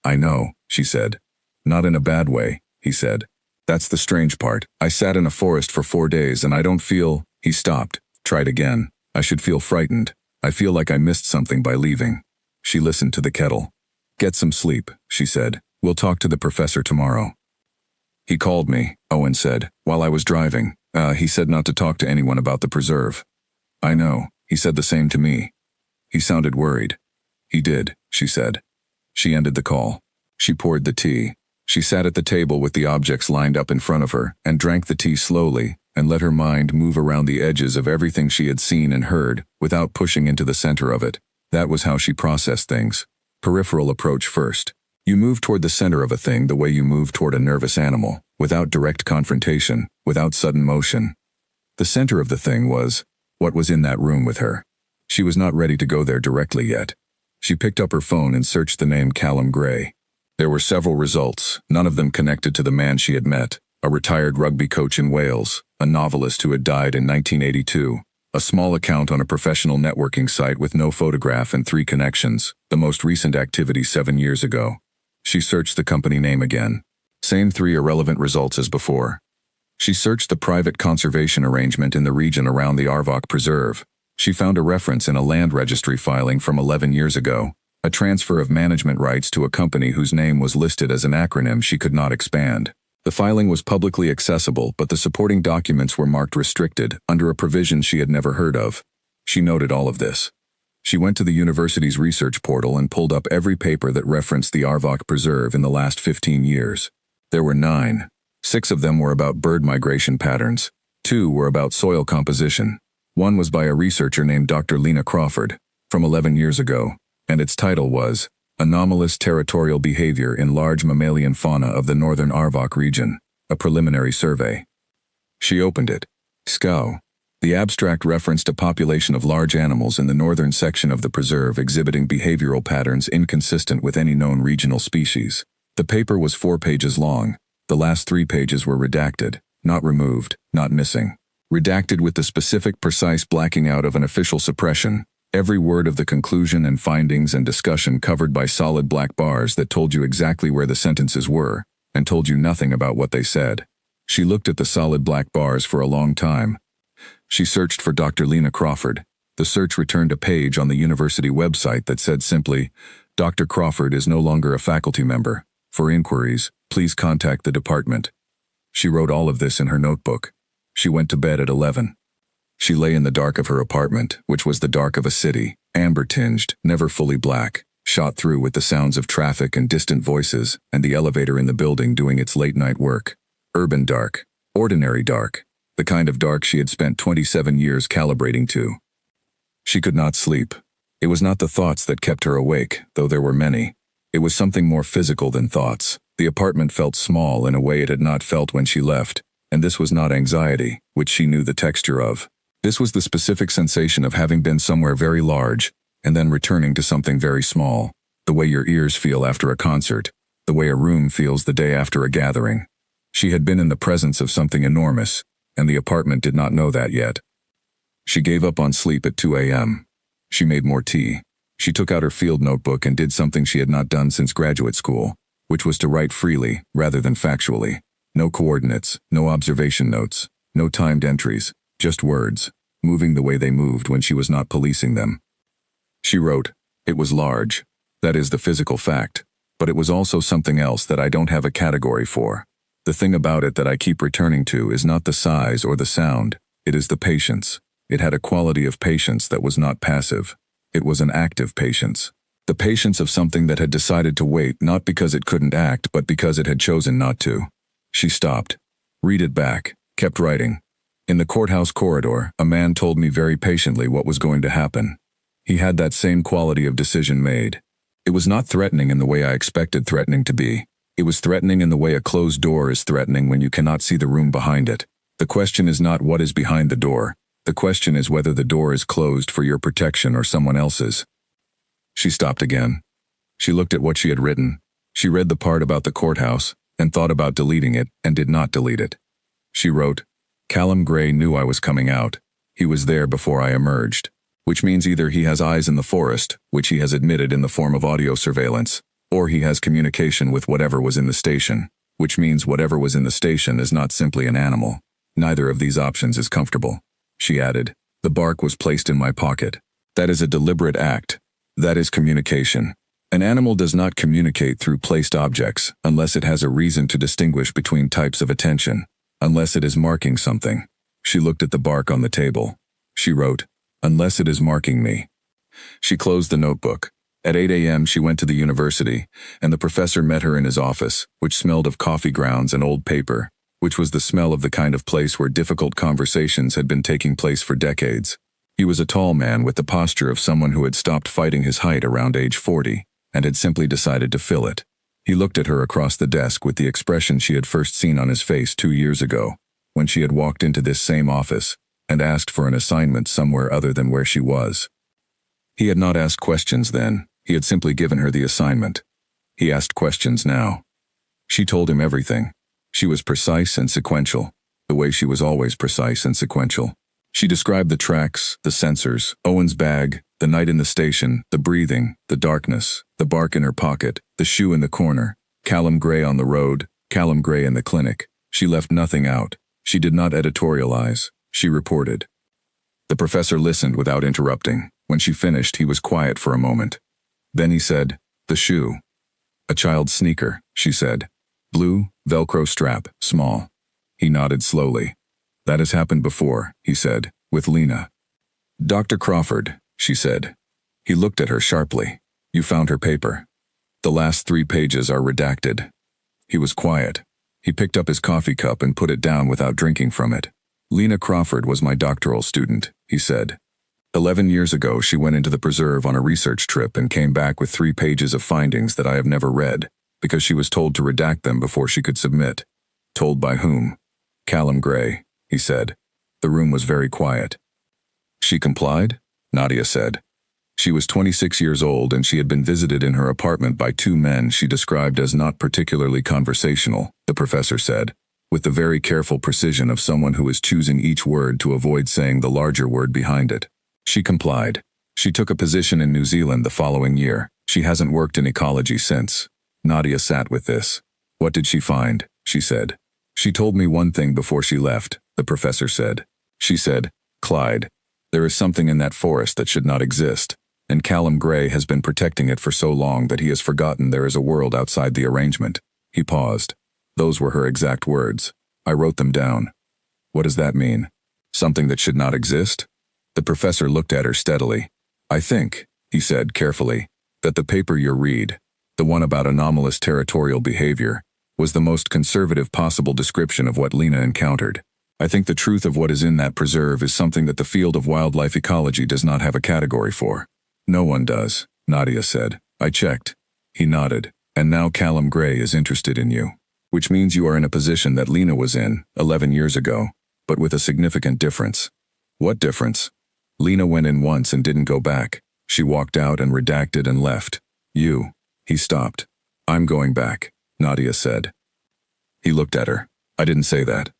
"I know," she said. "Not in a bad way," he said. "That's the strange part. I sat in a forest for 4 days and I don't feel—" He stopped, tried again. "I should feel frightened. I feel like I missed something by leaving." She listened to the kettle. "Get some sleep," she said. "We'll talk to the professor tomorrow." "He called me," Owen said, "while I was driving. He said not to talk to anyone about the preserve." "I know. He said the same to me." He sounded worried. "He did," she said. She ended the call. She poured the tea. She sat at the table with the objects lined up in front of her and drank the tea slowly and let her mind move around the edges of everything she had seen and heard without pushing into the center of it. That was how she processed things. Peripheral approach first. You move toward the center of a thing the way you move toward a nervous animal, without direct confrontation, without sudden motion. The center of the thing was what was in that room with her. She was not ready to go there directly yet. She picked up her phone and searched the name Callum Gray. There were several results, none of them connected to the man she had met, a retired rugby coach in Wales, a novelist who had died in 1982, a small account on a professional networking site with no photograph and 3 connections, the most recent activity 7 years ago. She searched the company name again. Same 3 irrelevant results as before. She searched the private conservation arrangement in the region around the Arvok Preserve. She found a reference in a land registry filing from 11 years ago, a transfer of management rights to a company whose name was listed as an acronym she could not expand. The filing was publicly accessible, but the supporting documents were marked restricted, under a provision she had never heard of. She noted all of this. She went to the university's research portal and pulled up every paper that referenced the Arvok Preserve in the last 15 years. There were 9. 6 of them were about bird migration patterns. 2 were about soil composition. One was by a researcher named Dr. Lena Crawford, from 11 years ago, and its title was Anomalous Territorial Behavior in Large Mammalian Fauna of the Northern Arvok Region, a Preliminary Survey. She opened it. SCOW. The abstract referenced a population of large animals in the northern section of the preserve exhibiting behavioral patterns inconsistent with any known regional species. The paper was 4 pages long. The last 3 pages were redacted, not removed, not missing. Redacted with the specific precise blacking out of an official suppression. Every word of the conclusion and findings and discussion covered by solid black bars that told you exactly where the sentences were, and told you nothing about what they said. She looked at the solid black bars for a long time. She searched for Dr. Lena Crawford. The search returned a page on the university website that said simply, "Dr. Crawford is no longer a faculty member. For inquiries, please contact the department." She wrote all of this in her notebook. She went to bed at 11. She lay in the dark of her apartment, which was the dark of a city, amber-tinged, never fully black, shot through with the sounds of traffic and distant voices, and the elevator in the building doing its late-night work. Urban dark. Ordinary dark. The kind of dark she had spent 27 years calibrating to. She could not sleep. It was not the thoughts that kept her awake, though there were many. It was something more physical than thoughts. The apartment felt small in a way it had not felt when she left, and this was not anxiety, which she knew the texture of. This was the specific sensation of having been somewhere very large, and then returning to something very small, the way your ears feel after a concert, the way a room feels the day after a gathering. She had been in the presence of something enormous, and the apartment did not know that yet. She gave up on sleep at 2 a.m. She made more tea. She took out her field notebook and did something she had not done since graduate school, which was to write freely, rather than factually. No coordinates, no observation notes, no timed entries, just words, moving the way they moved when she was not policing them. She wrote, "It was large. That is the physical fact. But it was also something else that I don't have a category for. The thing about it that I keep returning to is not the size or the sound, it is the patience. It had a quality of patience that was not passive. It was an active patience. The patience of something that had decided to wait not because it couldn't act but because it had chosen not to." She stopped. Read it back. Kept writing. "In the courthouse corridor, a man told me very patiently what was going to happen. He had that same quality of decision made. It was not threatening in the way I expected threatening to be. It was threatening in the way a closed door is threatening when you cannot see the room behind it. The question is not what is behind the door. The question is whether the door is closed for your protection or someone else's." She stopped again. She looked at what she had written. She read the part about the courthouse, and thought about deleting it, and did not delete it. She wrote, "Callum Gray knew I was coming out. He was there before I emerged. Which means either he has eyes in the forest, which he has admitted in the form of audio surveillance, or he has communication with whatever was in the station, which means whatever was in the station is not simply an animal. Neither of these options is comfortable." She added, "The bark was placed in my pocket. That is a deliberate act. That is communication. An animal does not communicate through placed objects unless it has a reason to distinguish between types of attention, unless it is marking something." She looked at the bark on the table. She wrote, "Unless it is marking me." She closed the notebook. At 8 a.m. she went to the university, and the professor met her in his office, which smelled of coffee grounds and old paper, which was the smell of the kind of place where difficult conversations had been taking place for decades. He was a tall man with the posture of someone who had stopped fighting his height around age 40, and had simply decided to fill it. He looked at her across the desk with the expression she had first seen on his face 2 years ago, when she had walked into this same office, and asked for an assignment somewhere other than where she was. He had not asked questions then, he had simply given her the assignment. He asked questions now. She told him everything. She was precise and sequential, the way she was always precise and sequential. She described the tracks, the sensors, Owen's bag, the night in the station, the breathing, the darkness, the bark in her pocket, the shoe in the corner, Callum Gray on the road, Callum Gray in the clinic. She left nothing out. She did not editorialize. She reported. The professor listened without interrupting. When she finished, he was quiet for a moment. Then he said, "The shoe." "A child's sneaker," she said. "Blue, Velcro strap, small." He nodded slowly. "That has happened before," he said, "with Lena." "Dr. Crawford," she said. He looked at her sharply. "You found her paper. The last 3 pages are redacted." He was quiet. He picked up his coffee cup and put it down without drinking from it. "Lena Crawford was my doctoral student," he said. 11 years ago she went into the preserve on a research trip and came back with 3 pages of findings that I have never read, because she was told to redact them before she could submit. Told by whom? Callum Gray, he said. The room was very quiet. "She complied?" Nadia said. She was 26 years old and she had been visited in her apartment by 2 men she described as not particularly conversational, the professor said, with the very careful precision of someone who is choosing each word to avoid saying the larger word behind it. She complied. She took a position in New Zealand the following year. She hasn't worked in ecology since. Nadia sat with this. "What did she find?" she said. "She told me one thing before she left," the professor said. She said, "Clyde, there is something in that forest that should not exist, and Callum Gray has been protecting it for so long that he has forgotten there is a world outside the arrangement." He paused. "Those were her exact words. I wrote them down." "What does that mean? Something that should not exist?" The professor looked at her steadily. "I think," he said carefully, "that the paper you read, the one about anomalous territorial behavior, was the most conservative possible description of what Lena encountered. I think the truth of what is in that preserve is something that the field of wildlife ecology does not have a category for." "No one does," Nadia said. "I checked." He nodded. "And now Callum Gray is interested in you. Which means you are in a position that Lena was in, 11 years ago, but with a significant difference. What difference? Lena went in once and didn't go back. She walked out and redacted and left. You. He stopped. I'm going back, Nadia said. He looked at her. I didn't say that.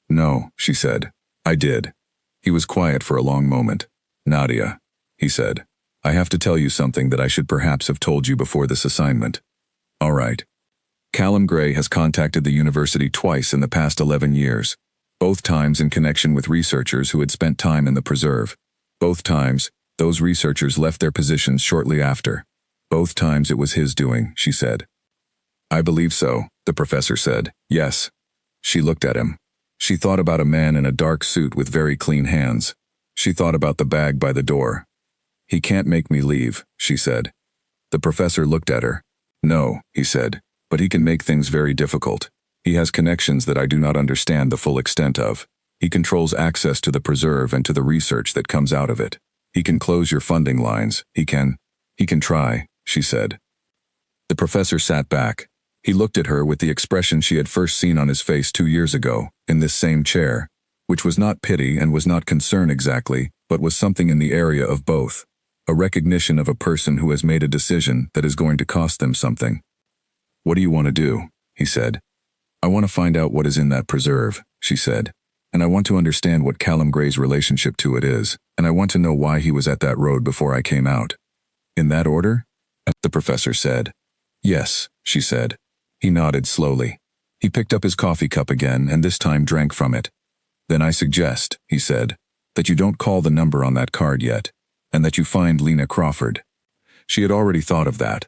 No, she said. I did. He was quiet for a long moment. Nadia, he said. I have to tell you something that I should perhaps have told you before this assignment. All right. Callum Gray has contacted the university twice in the past 11 years. Both times in connection with researchers who had spent time in the preserve. Both times, those researchers left their positions shortly after. Both times it was his doing, she said. I believe so, the professor said. Yes. She looked at him. She thought about a man in a dark suit with very clean hands. She thought about the bag by the door. He can't make me leave, she said. The professor looked at her. No, he said, but he can make things very difficult. He has connections that I do not understand the full extent of. He controls access to the preserve and to the research that comes out of it. He can close your funding lines. He can try, she said. The professor sat back. He looked at her with the expression she had first seen on his face 2 years ago, in this same chair, which was not pity and was not concern exactly, but was something in the area of both. A recognition of a person who has made a decision that is going to cost them something. What do you want to do? He said. I want to find out what is in that preserve, she said. And I want to understand what Callum Gray's relationship to it is, and I want to know why he was at that road before I came out. In that order? The professor said. Yes, she said. He nodded slowly. He picked up his coffee cup again and this time drank from it. Then I suggest, he said, that you don't call the number on that card yet, and that you find Lena Crawford. She had already thought of that.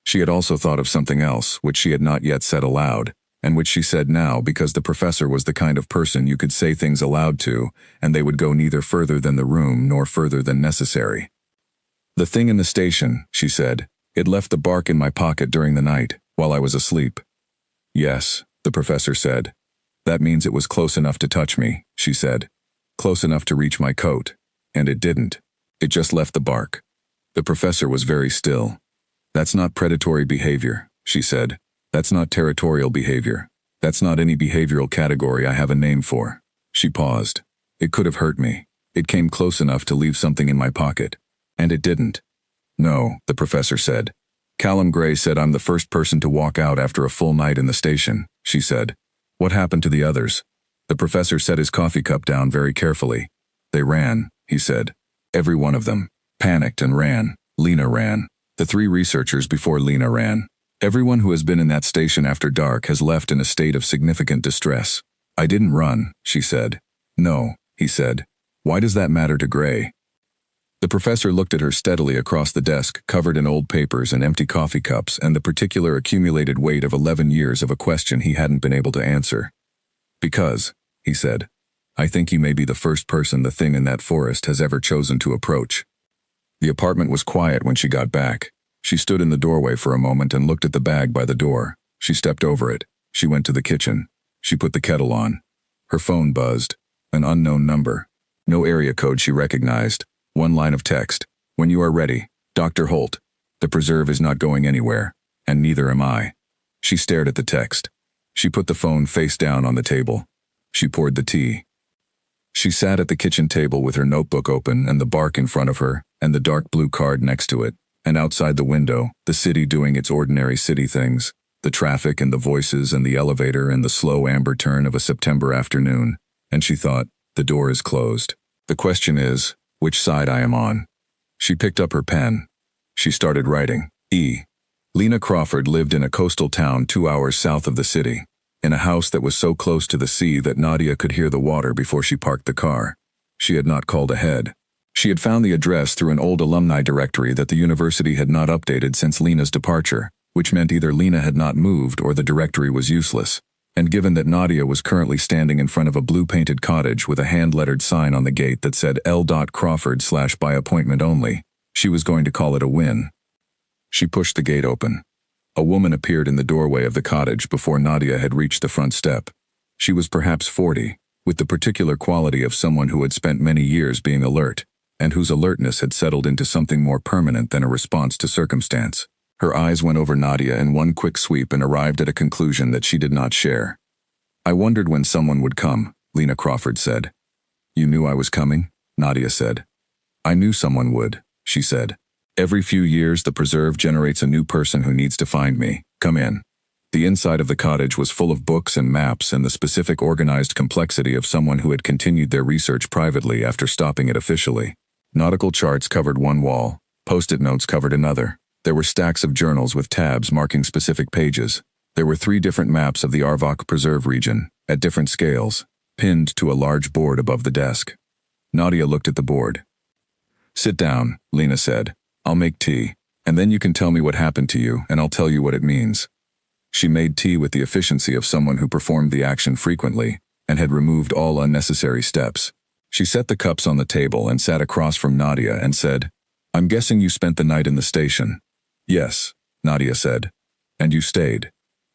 She had also thought of something else, which she had not yet said aloud, and which she said now because the professor was the kind of person you could say things aloud to, and they would go neither further than the room nor further than necessary. The thing in the station, she said. It left the bark in my pocket during the night, while I was asleep. Yes, the professor said. That means it was close enough to touch me, she said. Close enough to reach my coat. And it didn't. It just left the bark. The professor was very still. That's not predatory behavior, she said. That's not territorial behavior. That's not any behavioral category I have a name for. She paused. It could have hurt me. It came close enough to leave something in my pocket. And it didn't. No, the professor said. Callum Gray said I'm the first person to walk out after a full night in the station, she said. What happened to the others? The professor set his coffee cup down very carefully. They ran, he said. Every one of them. Panicked and ran. Lena ran. The 3 researchers before Lena ran. Everyone who has been in that station after dark has left in a state of significant distress. I didn't run, she said. No, he said. Why does that matter to Gray? The professor looked at her steadily across the desk covered in old papers and empty coffee cups and the particular accumulated weight of 11 years of a question he hadn't been able to answer. Because, he said, I think you may be the first person the thing in that forest has ever chosen to approach. The apartment was quiet when she got back. She stood in the doorway for a moment and looked at the bag by the door. She stepped over it. She went to the kitchen. She put the kettle on. Her phone buzzed. An unknown number. No area code she recognized. One line of text. When you are ready, Dr. Holt. The preserve is not going anywhere, and neither am I. She stared at the text. She put the phone face down on the table. She poured the tea. She sat at the kitchen table with her notebook open and the bark in front of her, and the dark blue card next to it, and outside the window, the city doing its ordinary city things, the traffic and the voices and the elevator and the slow amber turn of a September afternoon, and she thought, the door is closed. The question is, which side I am on. She picked up her pen. She started writing. Lena Crawford lived in a coastal town 2 hours south of the city, in a house that was so close to the sea that Nadia could hear the water before she parked the car. She had not called ahead. She had found the address through an old alumni directory that the university had not updated since Lena's departure, which meant either Lena had not moved or the directory was useless. And given that Nadia was currently standing in front of a blue-painted cottage with a hand-lettered sign on the gate that said L. Crawford / by appointment only, she was going to call it a win. She pushed the gate open. A woman appeared in the doorway of the cottage before Nadia had reached the front step. She was perhaps 40, with the particular quality of someone who had spent many years being alert, and whose alertness had settled into something more permanent than a response to circumstance. Her eyes went over Nadia in one quick sweep and arrived at a conclusion that she did not share. I wondered when someone would come, Lena Crawford said. You knew I was coming? Nadia said. I knew someone would, she said. Every few years the preserve generates a new person who needs to find me. Come in. The inside of the cottage was full of books and maps and the specific organized complexity of someone who had continued their research privately after stopping it officially. Nautical charts covered one wall, post-it notes covered another. There were stacks of journals with tabs marking specific pages. There were 3 different maps of the Arvok Preserve region, at different scales, pinned to a large board above the desk. Nadia looked at the board. Sit down, Lena said. I'll make tea, and then you can tell me what happened to you, and I'll tell you what it means. She made tea with the efficiency of someone who performed the action frequently and had removed all unnecessary steps. She set the cups on the table and sat across from Nadia and said, I'm guessing you spent the night in the station. Yes, Nadia said. And you stayed.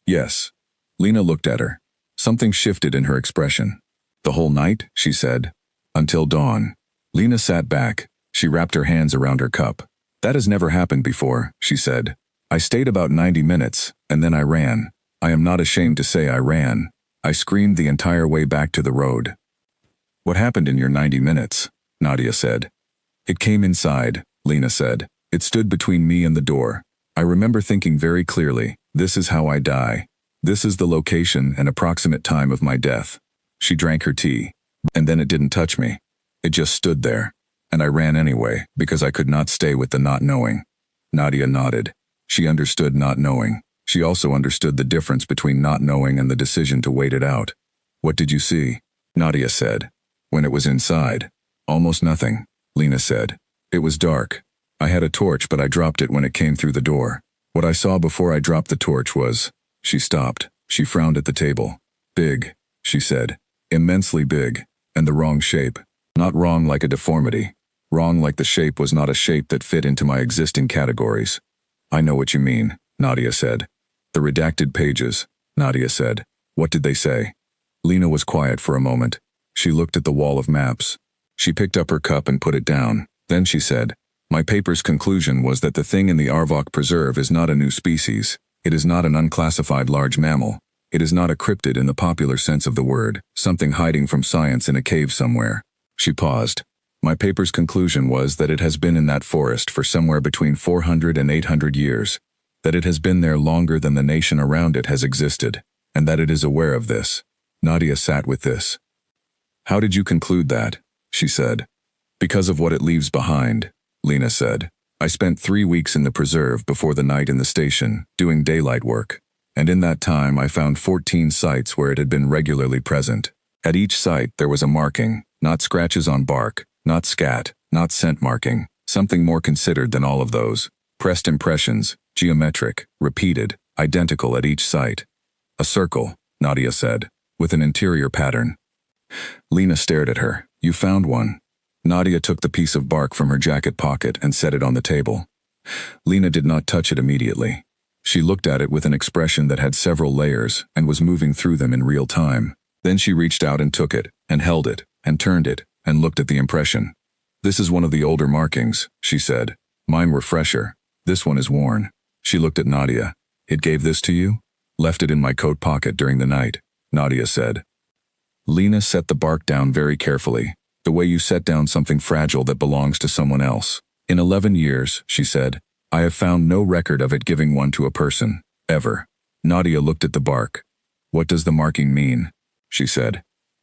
Yes. Lena looked at her. Something shifted in her expression. The whole night, she said. Until dawn. Lena sat back. She wrapped her hands around her cup. That has never happened before, she said. I stayed about 90 minutes, and then I ran. I am not ashamed to say I ran. I screamed the entire way back to the road. What happened in your 90 minutes? Nadia said. It came inside, Lena said. It stood between me and the door. I remember thinking very clearly, this is how I die. This is the location and approximate time of my death. She drank her tea. And then it didn't touch me. It just stood there. And I ran anyway, because I could not stay with the not knowing. Nadia nodded. She understood not knowing. She also understood the difference between not knowing and the decision to wait it out. What did you see? Nadia said. When it was inside. Almost nothing, Lena said. It was dark. I had a torch, but I dropped it when it came through the door. What I saw before I dropped the torch was... She stopped. She frowned at the table. Big, she said. Immensely big. And the wrong shape. Not wrong like a deformity. Wrong like the shape was not a shape that fit into my existing categories. I know what you mean, Nadia said. The redacted pages, Nadia said. What did they say? Lena was quiet for a moment. She looked at the wall of maps. She picked up her cup and put it down. Then she said, my paper's conclusion was that the thing in the Arvok Preserve is not a new species. It is not an unclassified large mammal. It is not a cryptid in the popular sense of the word, something hiding from science in a cave somewhere. She paused. My paper's conclusion was that it has been in that forest for somewhere between 400 and 800 years, that it has been there longer than the nation around it has existed, and that it is aware of this. Nadia sat with this. How did you conclude that? She said. Because of what it leaves behind, Lena said. I spent 3 weeks in the preserve before the night in the station, doing daylight work, and in that time I found 14 sites where it had been regularly present. At each site there was a marking, not scratches on bark, not scat, not scent marking, something more considered than all of those. Pressed impressions, geometric, repeated, identical at each site. A circle, Nadia said, with an interior pattern. Lena stared at her. You found one. Nadia took the piece of bark from her jacket pocket and set it on the table. Lena did not touch it immediately. She looked at it with an expression that had several layers and was moving through them in real time. Then she reached out and took it, and held it, and turned it, and looked at the impression. This is one of the older markings, she said. Mine were fresher. This one is worn. She looked at Nadia. It gave this to you? Left it in my coat pocket during the night, Nadia said. Lena set the bark down very carefully, the way you set down something fragile that belongs to someone else. In 11 years, she said, I have found no record of it giving one to a person, ever. Nadia looked at the bark. What does the marking mean? She said.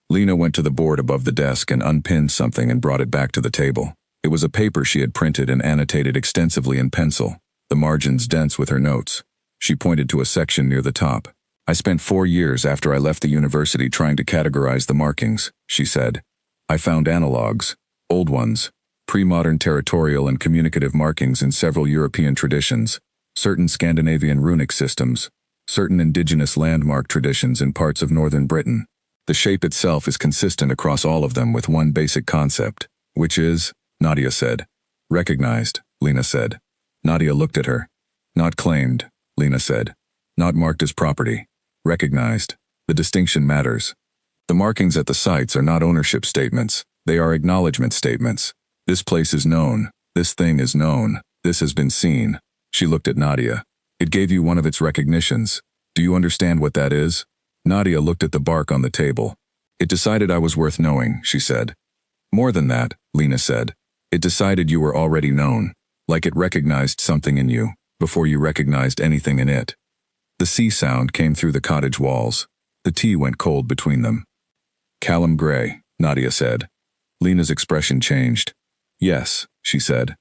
Lena went to the board above the desk and unpinned something and brought it back to the table. It was a paper she had printed and annotated extensively in pencil, the margins dense with her notes. She pointed to a section near the top. I spent 4 years after I left the university trying to categorize the markings, she said. I found analogues, old ones, pre-modern territorial and communicative markings in several European traditions, certain Scandinavian runic systems, certain indigenous landmark traditions in parts of northern Britain. The shape itself is consistent across all of them with one basic concept, which is, Nadia said. Recognized, Lena said. Nadia looked at her. Not claimed, Lena said. Not marked as property. Recognized. The distinction matters. The markings at the sites are not ownership statements. They are acknowledgement statements. This place is known. This thing is known. This has been seen. She looked at Nadia. It gave you one of its recognitions. Do you understand what that is? Nadia looked at the bark on the table. It decided I was worth knowing, she said. More than that, Lena said. It decided you were already known, like it recognized something in you, before you recognized anything in it. The sea sound came through the cottage walls. The tea went cold between them. Callum Gray, Nadia said. Lena's expression changed. Yes, she said.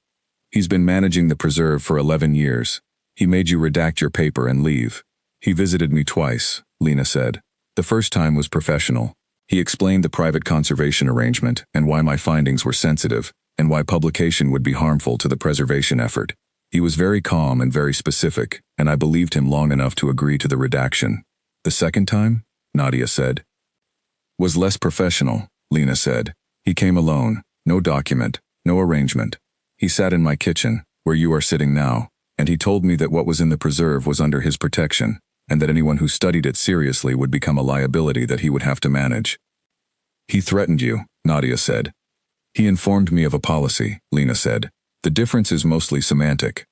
He's been managing the preserve for 11 years. He made you redact your paper and leave. He visited me twice, Lena said. The first time was professional. He explained the private conservation arrangement and why my findings were sensitive, and why publication would be harmful to the preservation effort. He was very calm and very specific, and I believed him long enough to agree to the redaction. The second time, Nadia said, was less professional, Lena said. He came alone, no document, no arrangement. He sat in my kitchen, where you are sitting now, and he told me that what was in the preserve was under his protection, and that anyone who studied it seriously would become a liability that he would have to manage. He threatened you, Nadia said. He informed me of a policy, Lena said. The difference is mostly semantic.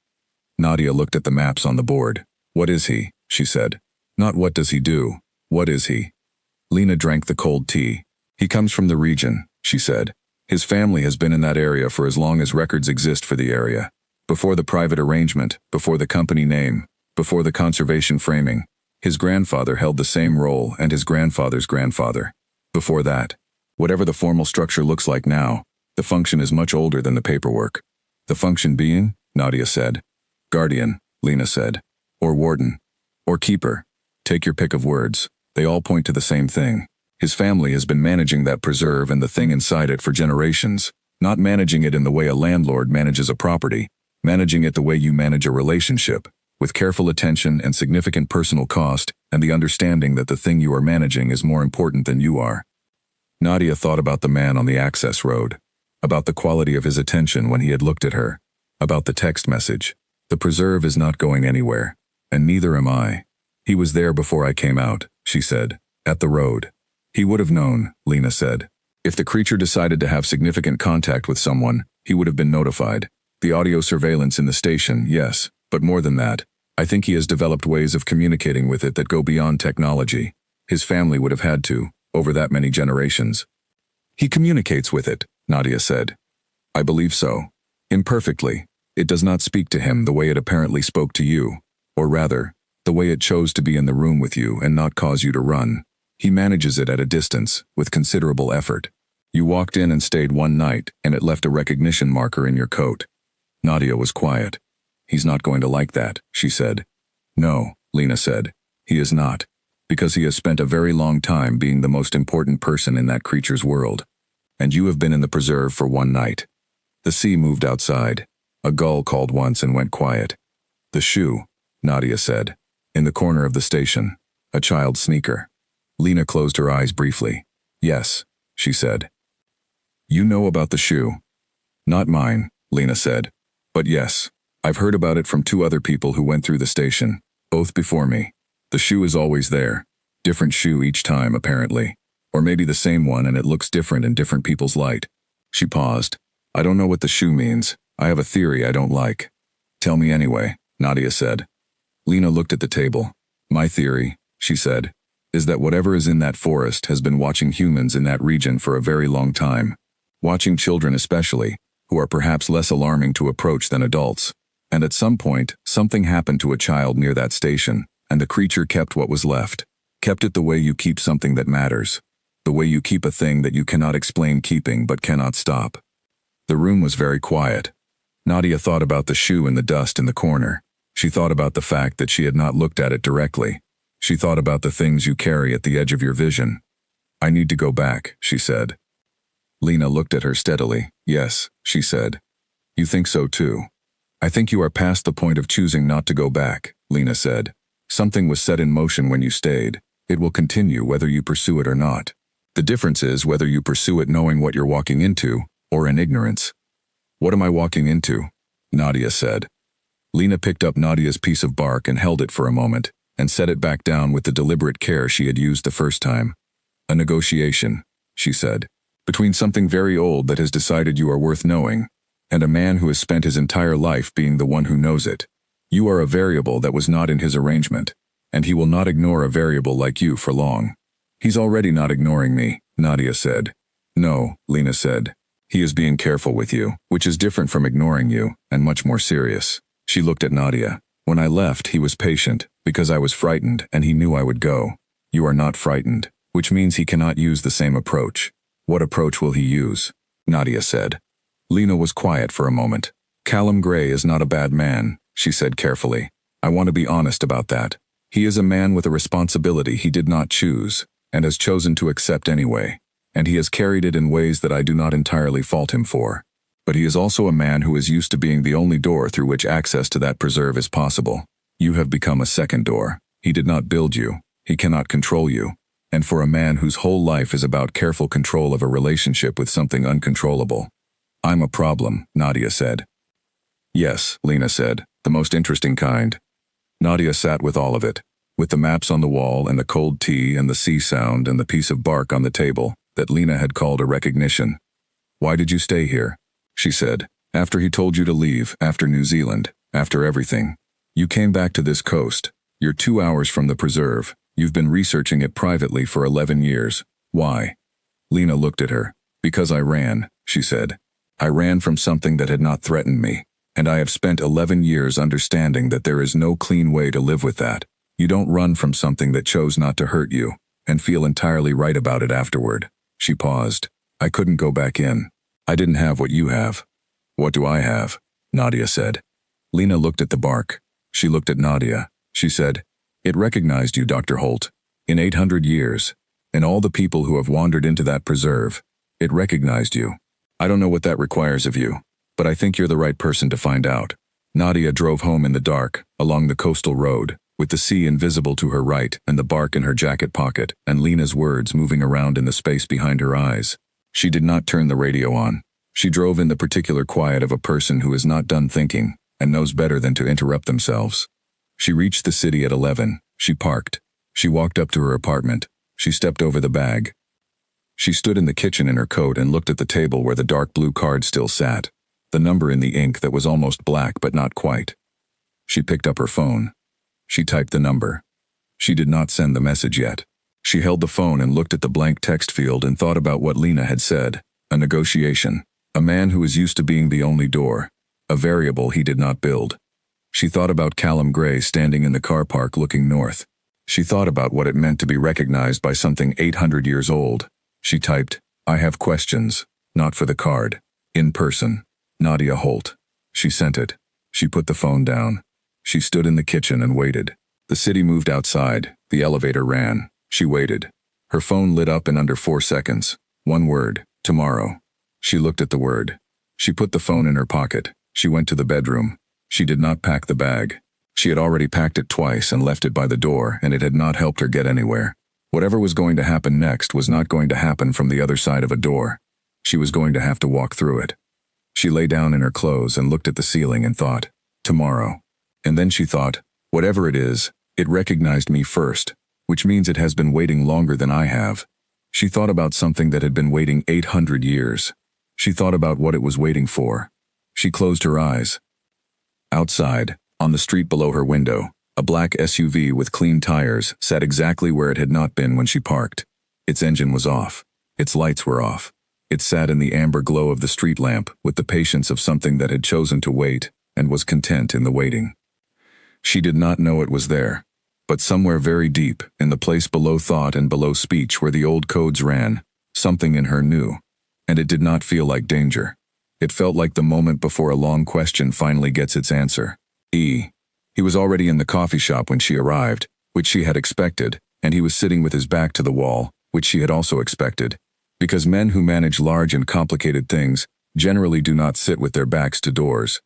Nadia looked at the maps on the board. What is he? She said. Not what does he do. What is he? Lena drank the cold tea. He comes from the region, she said. His family has been in that area for as long as records exist for the area. Before the private arrangement, before the company name, before the conservation framing, his grandfather held the same role and his grandfather's grandfather. Before that, whatever the formal structure looks like now, the function is much older than the paperwork. The function being, Nadia said. Guardian, Lena said. Or warden. Or keeper. Take your pick of words. They all point to the same thing. His family has been managing that preserve and the thing inside it for generations, not managing it in the way a landlord manages a property, managing it the way you manage a relationship, with careful attention and significant personal cost, and the understanding that the thing you are managing is more important than you are. Nadia thought about the man on the access road, about the quality of his attention when he had looked at her, about the text message. The preserve is not going anywhere, and neither am I. He was there before I came out, she said, at the road. He would have known, Lena said. If the creature decided to have significant contact with someone, he would have been notified. The audio surveillance in the station, yes, but more than that, I think he has developed ways of communicating with it that go beyond technology. His family would have had to, over that many generations. He communicates with it, Nadia said. I believe so. Imperfectly. It does not speak to him the way it apparently spoke to you, or rather, the way it chose to be in the room with you and not cause you to run. He manages it at a distance, with considerable effort. You walked in and stayed one night, and it left a recognition marker in your coat. Nadia was quiet. He's not going to like that, she said. No, Lena said. He is not. Because he has spent a very long time being the most important person in that creature's world. And you have been in the preserve for one night. The sea moved outside. A gull called once and went quiet. The shoe, Nadia said. In the corner of the station. A child's sneaker. Lena closed her eyes briefly. Yes, she said. You know about the shoe. Not mine, Lena said. But yes, I've heard about it from 2 other people who went through the station, both before me. The shoe is always there. Different shoe each time, apparently. Or maybe the same one and it looks different in different people's light. She paused. I don't know what the shoe means. I have a theory I don't like. Tell me anyway, Nadia said. Lena looked at the table. My theory, she said, is that whatever is in that forest has been watching humans in that region for a very long time. Watching children especially, who are perhaps less alarming to approach than adults. And at some point, something happened to a child near that station, and the creature kept what was left. Kept it the way you keep something that matters. The way you keep a thing that you cannot explain keeping but cannot stop. The room was very quiet. Nadia thought about the shoe in the dust in the corner. She thought about the fact that she had not looked at it directly. She thought about the things you carry at the edge of your vision. I need to go back, she said. Lena looked at her steadily. Yes, she said. You think so too. I think you are past the point of choosing not to go back, Lena said. Something was set in motion when you stayed. It will continue whether you pursue it or not. The difference is whether you pursue it knowing what you're walking into, or in ignorance. What am I walking into? Nadia said. Lena picked up Nadia's piece of bark and held it for a moment, and set it back down with the deliberate care she had used the first time. A negotiation, she said, between something very old that has decided you are worth knowing, and a man who has spent his entire life being the one who knows it. You are a variable that was not in his arrangement, and he will not ignore a variable like you for long. He's already not ignoring me, Nadia said. No, Lena said. He is being careful with you, which is different from ignoring you, and much more serious. She looked at Nadia. When I left, he was patient, because I was frightened and he knew I would go. You are not frightened, which means he cannot use the same approach. What approach will he use? Nadia said. Lena was quiet for a moment. Callum Gray is not a bad man, she said carefully. I want to be honest about that. He is a man with a responsibility he did not choose, and has chosen to accept anyway. And he has carried it in ways that I do not entirely fault him for. But he is also a man who is used to being the only door through which access to that preserve is possible. You have become a second door. He did not build you. He cannot control you. And for a man whose whole life is about careful control of a relationship with something uncontrollable. I'm a problem, Nadia said. Yes, Lena said, the most interesting kind. Nadia sat with all of it, with the maps on the wall and the cold tea and the sea sound and the piece of bark on the table that Lena had called a recognition. Why did you stay here? She said, after he told you to leave, after New Zealand, after everything. You came back to this coast. You're 2 hours from the preserve. You've been researching it privately for 11 years. Why? Lena looked at her. Because I ran, she said. I ran from something that had not threatened me. And I have spent 11 years understanding that there is no clean way to live with that. You don't run from something that chose not to hurt you, and feel entirely right about it afterward. She paused. I couldn't go back in. I didn't have what you have. What do I have? Nadia said. Lena looked at the bark. She looked at Nadia. She said, It recognized you, Dr. Holt. In 800 years, and all the people who have wandered into that preserve, it recognized you. I don't know what that requires of you, but I think you're the right person to find out. Nadia drove home in the dark, along the coastal road, with the sea invisible to her right and the bark in her jacket pocket, and Lena's words moving around in the space behind her eyes. She did not turn the radio on. She drove in the particular quiet of a person who is not done thinking, and knows better than to interrupt themselves. She reached the city at 11. She parked. She walked up to her apartment. She stepped over the bag. She stood in the kitchen in her coat and looked at the table where the dark blue card still sat, the number in the ink that was almost black but not quite. She picked up her phone. She typed the number. She did not send the message yet. She held the phone and looked at the blank text field and thought about what Lena had said. A negotiation. A man who is used to being the only door. A variable he did not build. She thought about Callum Gray standing in the car park looking north. She thought about what it meant to be recognized by something 800 years old. She typed, I have questions, not for the card. In person. Nadia Holt. She sent it. She put the phone down. She stood in the kitchen and waited. The city moved outside. The elevator ran. She waited. Her phone lit up in under 4 seconds. One word, tomorrow. She looked at the word. She put the phone in her pocket. She went to the bedroom. She did not pack the bag. She had already packed it twice and left it by the door, and it had not helped her get anywhere. Whatever was going to happen next was not going to happen from the other side of a door. She was going to have to walk through it. She lay down in her clothes and looked at the ceiling and thought, tomorrow. And then she thought, whatever it is, it recognized me first, which means it has been waiting longer than I have. She thought about something that had been waiting 800 years. She thought about what it was waiting for. She closed her eyes. Outside, on the street below her window, a black SUV with clean tires sat exactly where it had not been when she parked. Its engine was off. Its lights were off. It sat in the amber glow of the street lamp with the patience of something that had chosen to wait and was content in the waiting. She did not know it was there, but somewhere very deep, in the place below thought and below speech where the old codes ran, something in her knew, and it did not feel like danger. It felt like the moment before a long question finally gets its answer. He was already in the coffee shop when she arrived, which she had expected, and he was sitting with his back to the wall, which she had also expected, because men who manage large and complicated things generally do not sit with their backs to doors.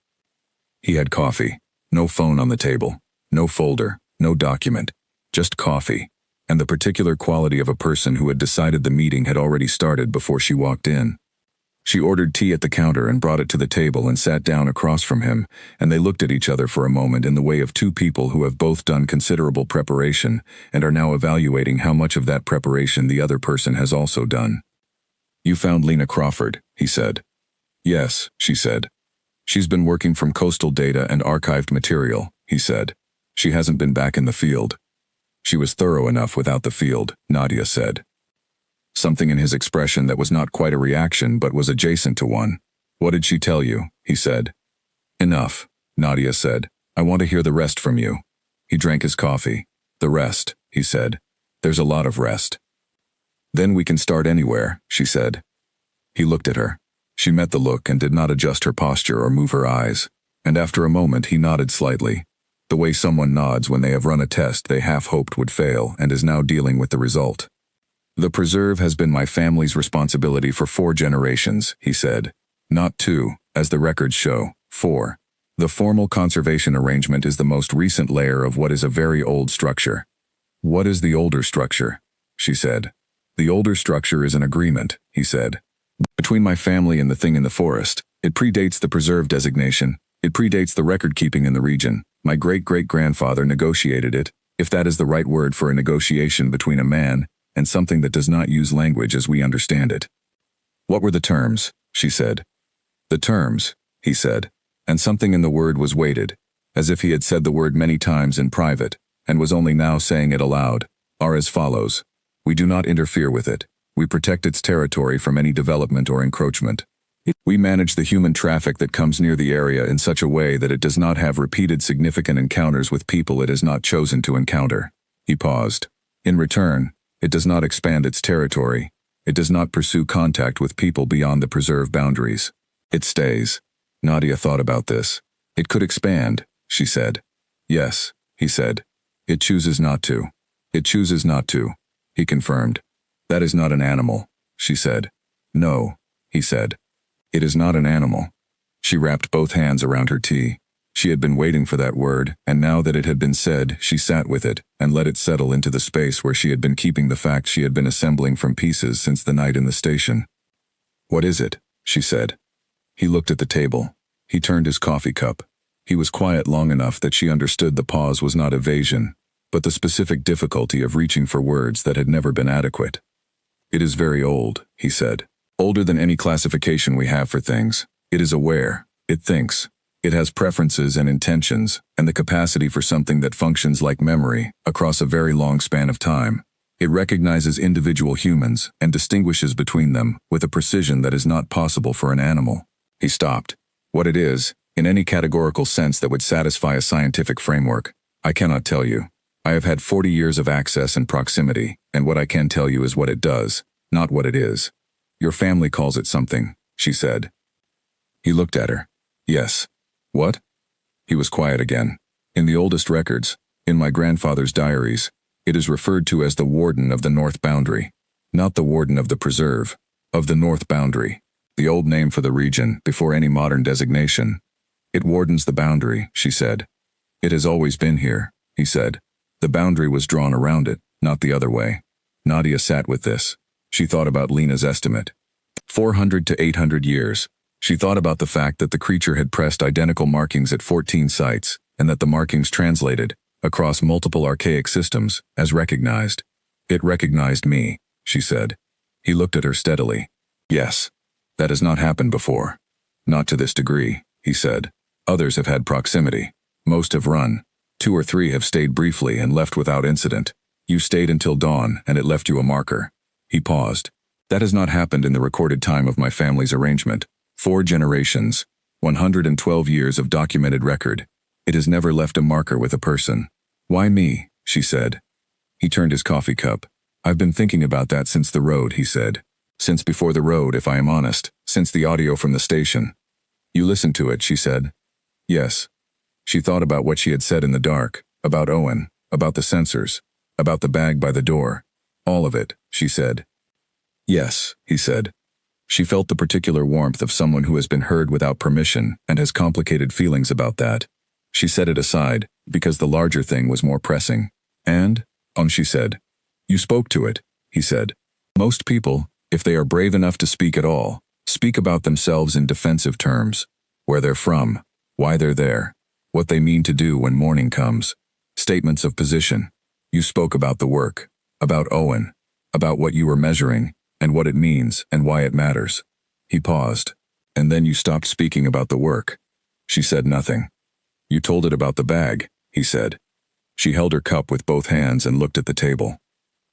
He had coffee, no phone on the table, no folder, no document, just coffee, and the particular quality of a person who had decided the meeting had already started before she walked in. She ordered tea at the counter and brought it to the table and sat down across from him, and they looked at each other for a moment in the way of two people who have both done considerable preparation and are now evaluating how much of that preparation the other person has also done. You found Lena Crawford, he said. Yes, she said. She's been working from coastal data and archived material, he said. She hasn't been back in the field. She was thorough enough without the field, Nadia said. something in his expression that was not quite a reaction but was adjacent to one. "What did she tell you?" he said. "Enough," Nadia said. "I want to hear the rest from you." He drank his coffee. "The rest," he said. "There's a lot of rest." "Then we can start anywhere," she said. He looked at her. She met the look and did not adjust her posture or move her eyes, and after a moment he nodded slightly, the way someone nods when they have run a test they half-hoped would fail and is now dealing with the result. "The preserve has been my family's responsibility for 4 generations," he said. "Not 2, as the records show, 4. The formal conservation arrangement is the most recent layer of what is a very old structure." "What is the older structure?" she said. "The older structure is an agreement," he said, "between my family and the thing in the forest. It predates the preserve designation. It predates the record-keeping in the region. My great-great-grandfather negotiated it, if that is the right word for a negotiation between a man and something that does not use language as we understand it." "What were the terms?" she said. "The terms," he said, and something in the word was weighted, as if he had said the word many times in private, and was only now saying it aloud, "are as follows. We do not interfere with it. We protect its territory from any development or encroachment. We manage the human traffic that comes near the area in such a way that it does not have repeated significant encounters with people it has not chosen to encounter." He paused. "In return, it does not expand its territory. It does not pursue contact with people beyond the preserve boundaries. It stays." Nadia thought about this. "It could expand," she said. "Yes," he said. "It chooses not to." "It chooses not to," he confirmed. "That is not an animal," she said. "No," he said. "It is not an animal." She wrapped both hands around her tea. She had been waiting for that word, and now that it had been said, she sat with it and let it settle into the space where she had been keeping the fact she had been assembling from pieces since the night in the station. "What is it?" she said. He looked at the table. He turned his coffee cup. He was quiet long enough that she understood the pause was not evasion, but the specific difficulty of reaching for words that had never been adequate. "It is very old," he said. "Older than any classification we have for things. It is aware. It thinks. It has preferences and intentions, and the capacity for something that functions like memory across a very long span of time. It recognizes individual humans and distinguishes between them with a precision that is not possible for an animal." He stopped. "What it is, in any categorical sense that would satisfy a scientific framework, I cannot tell you. I have had 40 years of access and proximity, and what I can tell you is what it does, not what it is. Your family calls it something," she said. He looked at her. "Yes." "What?" He was quiet again. "In the oldest records, in my grandfather's diaries, it is referred to as the warden of the north boundary. Not the warden of the preserve, of the north boundary. The old name for the region, before any modern designation. It wardens the boundary," she said. "It has always been here," he said. "The boundary was drawn around it, not the other way." Nadia sat with this. She thought about Lena's estimate. 400 to 800 years. She thought about the fact that the creature had pressed identical markings at 14 sites, and that the markings translated, across multiple archaic systems, as recognized. "It recognized me," she said. He looked at her steadily. "Yes. That has not happened before. Not to this degree," he said. "Others have had proximity. Most have run. 2 or 3 have stayed briefly and left without incident. You stayed until dawn, and it left you a marker." He paused. "That has not happened in the recorded time of my family's arrangement. 4 generations, 112 years of documented record. It has never left a marker with a person." "Why me?" she said. He turned his coffee cup. "I've been thinking about that since the road," he said. "Since before the road, if I am honest, since the audio from the station." "You listened to it," she said. "Yes." She thought about what she had said in the dark, about Owen, about the sensors, about the bag by the door. "All of it," she said. "Yes," he said. She felt the particular warmth of someone who has been heard without permission and has complicated feelings about that. She set it aside, because the larger thing was more pressing. "And?" She said. "You spoke to it," he said. "Most people, if they are brave enough to speak at all, speak about themselves in defensive terms. Where they're from, why they're there, what they mean to do when morning comes. Statements of position. You spoke about the work, about Owen, about what you were measuring, and what it means and why it matters." He paused. "And then you stopped speaking about the work." She said nothing. "You told it about the bag," he said. She held her cup with both hands and looked at the table.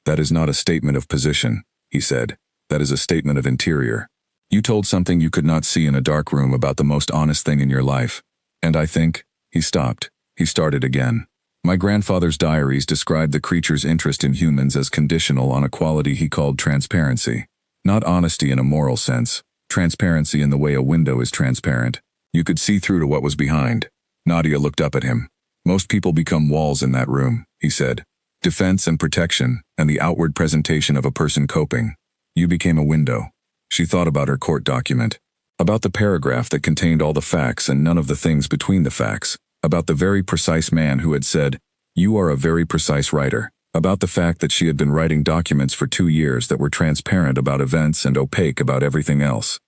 "That is not a statement of position," he said. That is a statement of interior. You told something you could not see in a dark room about the most honest thing in your life. And I think, he stopped. He started again. My grandfather's diaries described the creature's interest in humans as conditional on a quality he called transparency. Not honesty in a moral sense. Transparency in the way a window is transparent. You could see through to what was behind. Nadia looked up at him. Most people become walls in that room, he said. Defense and protection, and the outward presentation of a person coping. You became a window. She thought about her court document. About the paragraph that contained all the facts and none of the things between the facts. About the very precise man who had said, "You are a very precise writer." About the fact that she had been writing documents for 2 years that were transparent about events and opaque about everything else.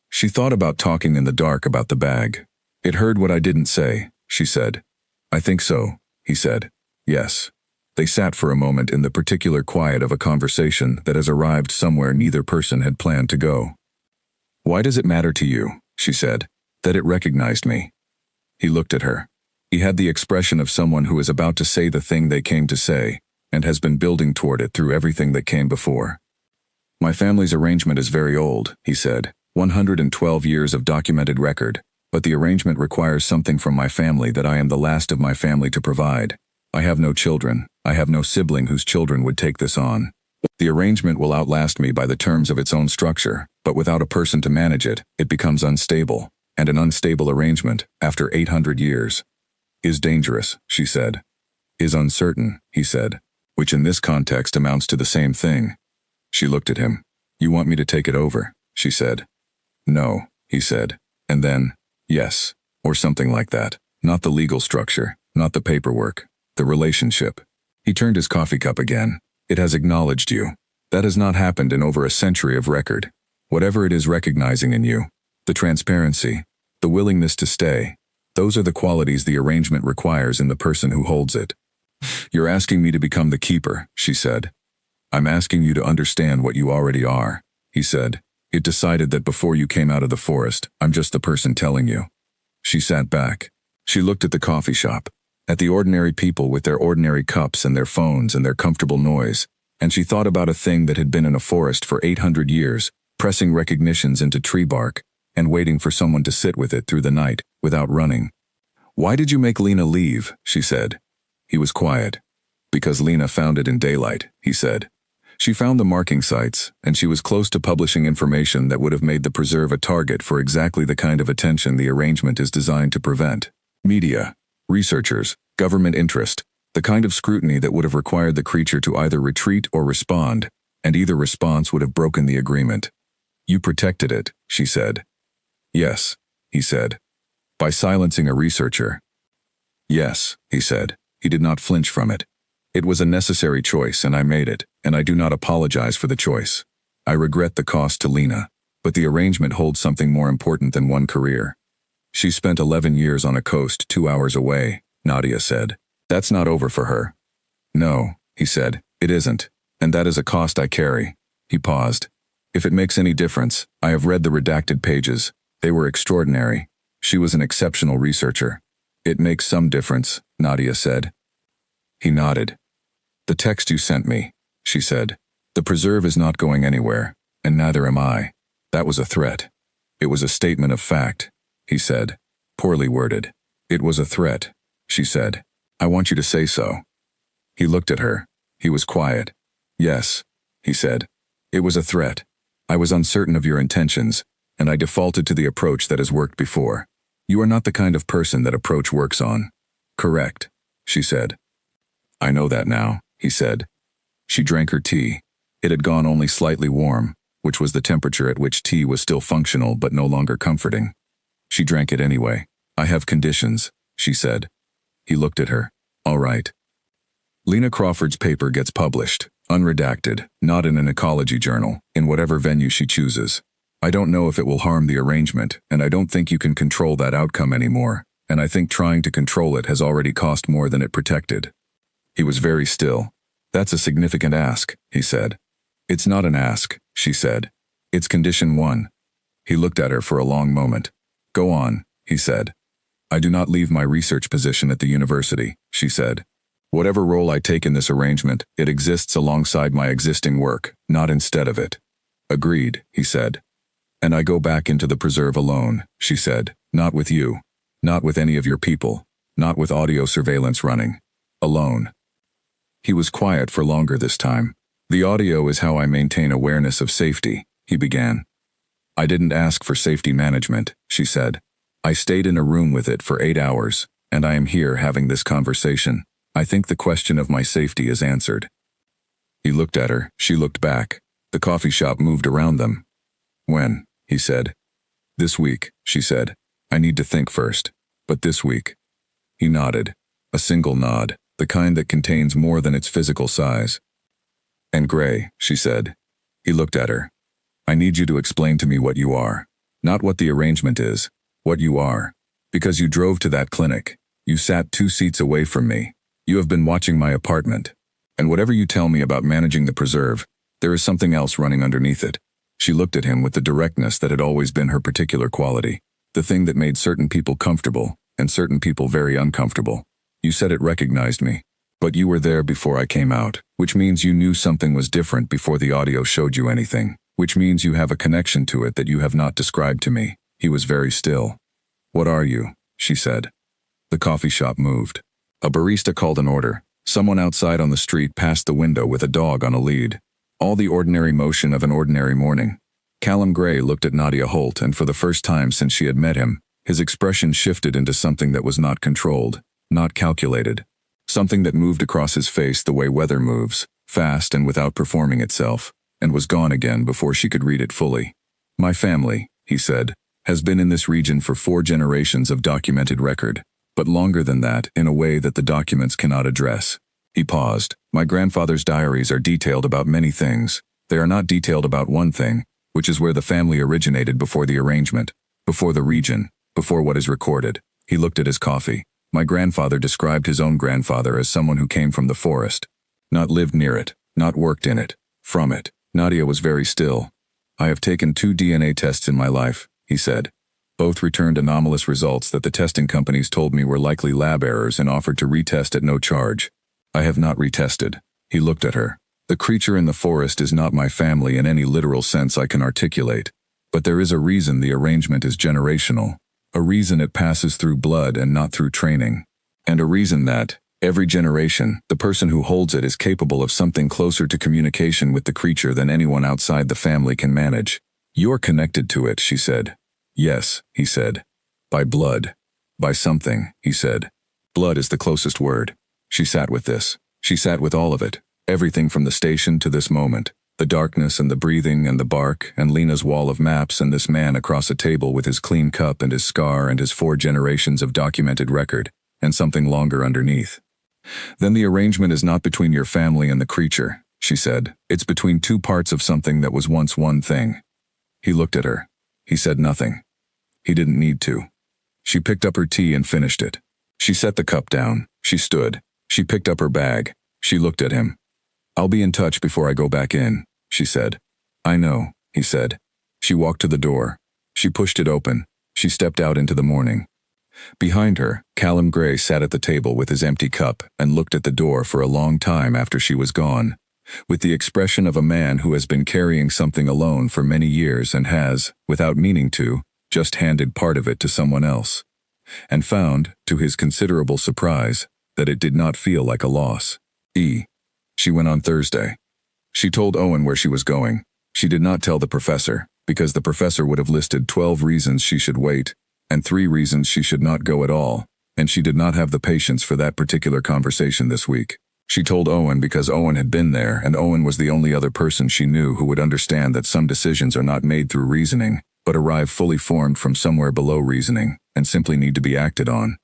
She thought about talking in the dark about the bag. It heard what I didn't say, she said. I think so, he said. Yes. They sat for a moment in the particular quiet of a conversation that has arrived somewhere neither person had planned to go. Why does it matter to you, she said, that it recognized me? He looked at her. He had the expression of someone who is about to say the thing they came to say, and has been building toward it through everything that came before. My family's arrangement is very old, he said, 112 years of documented record, but the arrangement requires something from my family that I am the last of my family to provide. I have no children. I have no sibling whose children would take this on. The arrangement will outlast me by the terms of its own structure, but without a person to manage it, it becomes unstable, and an unstable arrangement, after 800 years, is dangerous, she said. Is uncertain, he said, which in this context amounts to the same thing. She looked at him. You want me to take it over, she said. No, he said, and then, yes, or something like that. Not the legal structure, not the paperwork, the relationship. He turned his coffee cup again. It has acknowledged you. That has not happened in over a century of record. Whatever it is recognizing in you, the transparency, the willingness to stay, those are the qualities the arrangement requires in the person who holds it. You're asking me to become the keeper, she said. I'm asking you to understand what you already are, he said. It decided that before you came out of the forest, I'm just the person telling you. She sat back. She looked at the coffee shop, at the ordinary people with their ordinary cups and their phones and their comfortable noise, and she thought about a thing that had been in a forest for 800 years, pressing recognitions into tree bark, and waiting for someone to sit with it through the night, without running. Why did you make Lena leave, she said. He was quiet. Because Lena found it in daylight, he said. She found the marking sites, and she was close to publishing information that would have made the preserve a target for exactly the kind of attention the arrangement is designed to prevent. Media, researchers, government interest, the kind of scrutiny that would have required the creature to either retreat or respond, and either response would have broken the agreement. You protected it, she said. Yes, he said. By silencing a researcher. Yes, he said. He did not flinch from it. It was a necessary choice, and I made it, and I do not apologize for the choice. I regret the cost to Lena, but the arrangement holds something more important than one career. She spent 11 years on a coast 2 hours away, Nadia said. That's not over for her. No, he said, it isn't, and that is a cost I carry. He paused. If it makes any difference, I have read the redacted pages. They were extraordinary. She was an exceptional researcher. It makes some difference, Nadia said. He nodded. The text you sent me, she said. The preserve is not going anywhere, and neither am I. That was a threat. It was a statement of fact, he said. Poorly worded. It was a threat, she said. I want you to say so. He looked at her. He was quiet. Yes, he said. It was a threat. I was uncertain of your intentions, and I defaulted to the approach that has worked before. You are not the kind of person that approach works on. Correct, she said. I know that now, he said. She drank her tea. It had gone only slightly warm, which was the temperature at which tea was still functional but no longer comforting. She drank it anyway. I have conditions, she said. He looked at her. All right. Lena Crawford's paper gets published, unredacted, not in an ecology journal, in whatever venue she chooses. I don't know if it will harm the arrangement, and I don't think you can control that outcome anymore, and I think trying to control it has already cost more than it protected. He was very still. That's a significant ask, he said. It's not an ask, she said. It's condition 1. He looked at her for a long moment. Go on, he said. I do not leave my research position at the university, she said. Whatever role I take in this arrangement, it exists alongside my existing work, not instead of it. Agreed, he said. And I go back into the preserve alone, she said. Not with you. Not with any of your people. Not with audio surveillance running. Alone. He was quiet for longer this time. The audio is how I maintain awareness of safety, he began. I didn't ask for safety management, she said. I stayed in a room with it for 8 hours, and I am here having this conversation. I think the question of my safety is answered. He looked at her, she looked back. The coffee shop moved around them. When? He said. This week, she said. I need to think first. But this week. He nodded. A single nod, the kind that contains more than its physical size. And Gray, she said. He looked at her. I need you to explain to me what you are. Not what the arrangement is. What you are. Because you drove to that clinic. You sat 2 seats away from me. You have been watching my apartment. And whatever you tell me about managing the preserve, there is something else running underneath it. She looked at him with the directness that had always been her particular quality. The thing that made certain people comfortable, and certain people very uncomfortable. You said it recognized me. But you were there before I came out, which means you knew something was different before the audio showed you anything, which means you have a connection to it that you have not described to me. He was very still. What are you? She said. The coffee shop moved. A barista called an order. Someone outside on the street passed the window with a dog on a lead. All the ordinary motion of an ordinary morning. Callum Gray looked at Nadia Holt, and for the first time since she had met him, his expression shifted into something that was not controlled, not calculated. Something that moved across his face the way weather moves, fast and without performing itself, and was gone again before she could read it fully. My family, he said, has been in this region for 4 generations of documented record, but longer than that in a way that the documents cannot address. He paused. My grandfather's diaries are detailed about many things. They are not detailed about one thing, which is where the family originated before the arrangement, before the region, before what is recorded. He looked at his coffee. My grandfather described his own grandfather as someone who came from the forest. Not lived near it, not worked in it, from it. Nadia was very still. I have taken 2 DNA tests in my life, he said. Both returned anomalous results that the testing companies told me were likely lab errors and offered to retest at no charge. I have not retested. He looked at her. The creature in the forest is not my family in any literal sense I can articulate. But there is a reason the arrangement is generational. A reason it passes through blood and not through training. And a reason that, every generation, the person who holds it is capable of something closer to communication with the creature than anyone outside the family can manage. You're connected to it, she said. Yes, he said. By blood. By something, he said. Blood is the closest word. She sat with this. She sat with all of it. Everything from the station to this moment. The darkness and the breathing and the bark and Lena's wall of maps and this man across a table with his clean cup and his scar and his 4 generations of documented record, and something longer underneath. Then the arrangement is not between your family and the creature, she said. It's between 2 parts of something that was once one thing. He looked at her. He said nothing. He didn't need to. She picked up her tea and finished it. She set the cup down. She stood. She picked up her bag. She looked at him. I'll be in touch before I go back in, she said. I know, he said. She walked to the door. She pushed it open. She stepped out into the morning. Behind her, Callum Gray sat at the table with his empty cup and looked at the door for a long time after she was gone, with the expression of a man who has been carrying something alone for many years and has, without meaning to, just handed part of it to someone else, and found, to his considerable surprise, that it did not feel like a loss. She went on Thursday. She told Owen where she was going. She did not tell the professor, because the professor would have listed 12 reasons she should wait, and 3 reasons she should not go at all, and she did not have the patience for that particular conversation this week. She told Owen because Owen had been there, and Owen was the only other person she knew who would understand that some decisions are not made through reasoning, but arrive fully formed from somewhere below reasoning, and simply need to be acted on.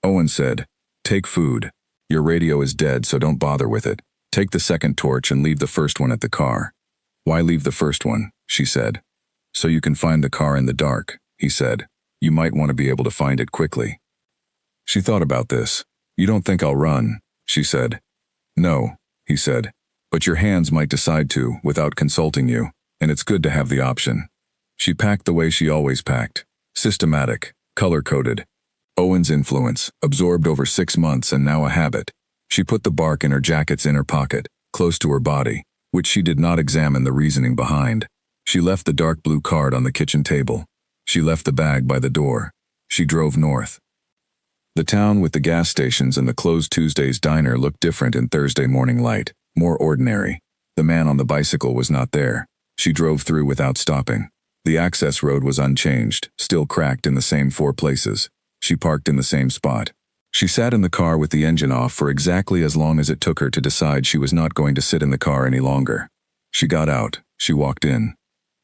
Owen said, "Take food. Your radio is dead, so don't bother with it. Take the second torch and leave the first one at the car." "Why leave the first one?" she said. "So you can find the car in the dark," he said. "You might want to be able to find it quickly." She thought about this. "You don't think I'll run?" she said. "No," he said. "But your hands might decide to, without consulting you, and it's good to have the option." She packed the way she always packed. Systematic, color-coded. Owen's influence, absorbed over 6 months and now a habit. She put the bark in her jacket's inner pocket, close to her body, which she did not examine the reasoning behind. She left the dark blue card on the kitchen table. She left the bag by the door. She drove north. The town with the gas stations and the closed Tuesday's diner looked different in Thursday morning light, more ordinary. The man on the bicycle was not there. She drove through without stopping. The access road was unchanged, still cracked in the same 4 places. She parked in the same spot. She sat in the car with the engine off for exactly as long as it took her to decide she was not going to sit in the car any longer. She got out. She walked in.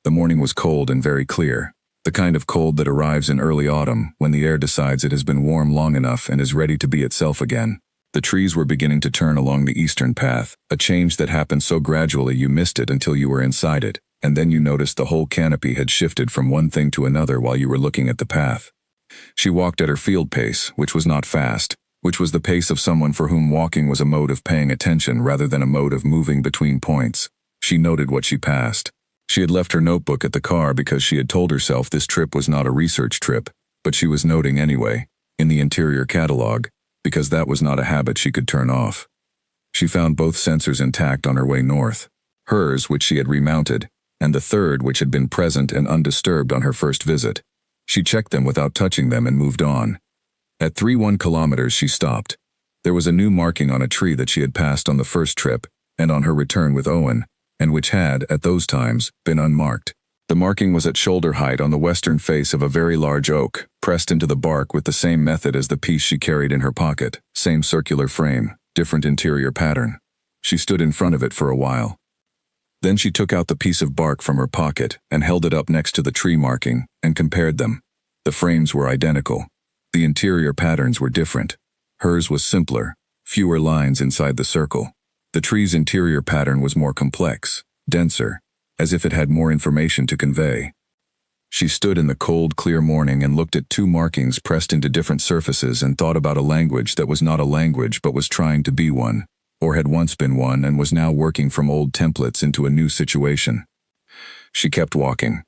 The morning was cold and very clear. The kind of cold that arrives in early autumn when the air decides it has been warm long enough and is ready to be itself again. The trees were beginning to turn along the eastern path, a change that happened so gradually you missed it until you were inside it, and then you noticed the whole canopy had shifted from one thing to another while you were looking at the path. She walked at her field pace, which was not fast, which was the pace of someone for whom walking was a mode of paying attention rather than a mode of moving between points. She noted what she passed. She had left her notebook at the car because she had told herself this trip was not a research trip, but she was noting anyway, in the interior catalog, because that was not a habit she could turn off. She found both sensors intact on her way north, hers which she had remounted, and the third which had been present and undisturbed on her first visit. She checked them without touching them and moved on. At 3.1 kilometers she stopped. There was a new marking on a tree that she had passed on the first trip, and on her return with Owen, and which had, at those times, been unmarked. The marking was at shoulder height on the western face of a very large oak, pressed into the bark with the same method as the piece she carried in her pocket, same circular frame, different interior pattern. She stood in front of it for a while. Then she took out the piece of bark from her pocket and held it up next to the tree marking and compared them. The frames were identical. The interior patterns were different. Hers was simpler, fewer lines inside the circle. The tree's interior pattern was more complex, denser, as if it had more information to convey. She stood in the cold, clear morning and looked at 2 markings pressed into different surfaces and thought about a language that was not a language but was trying to be one, or had once been one and was now working from old templates into a new situation. She kept walking.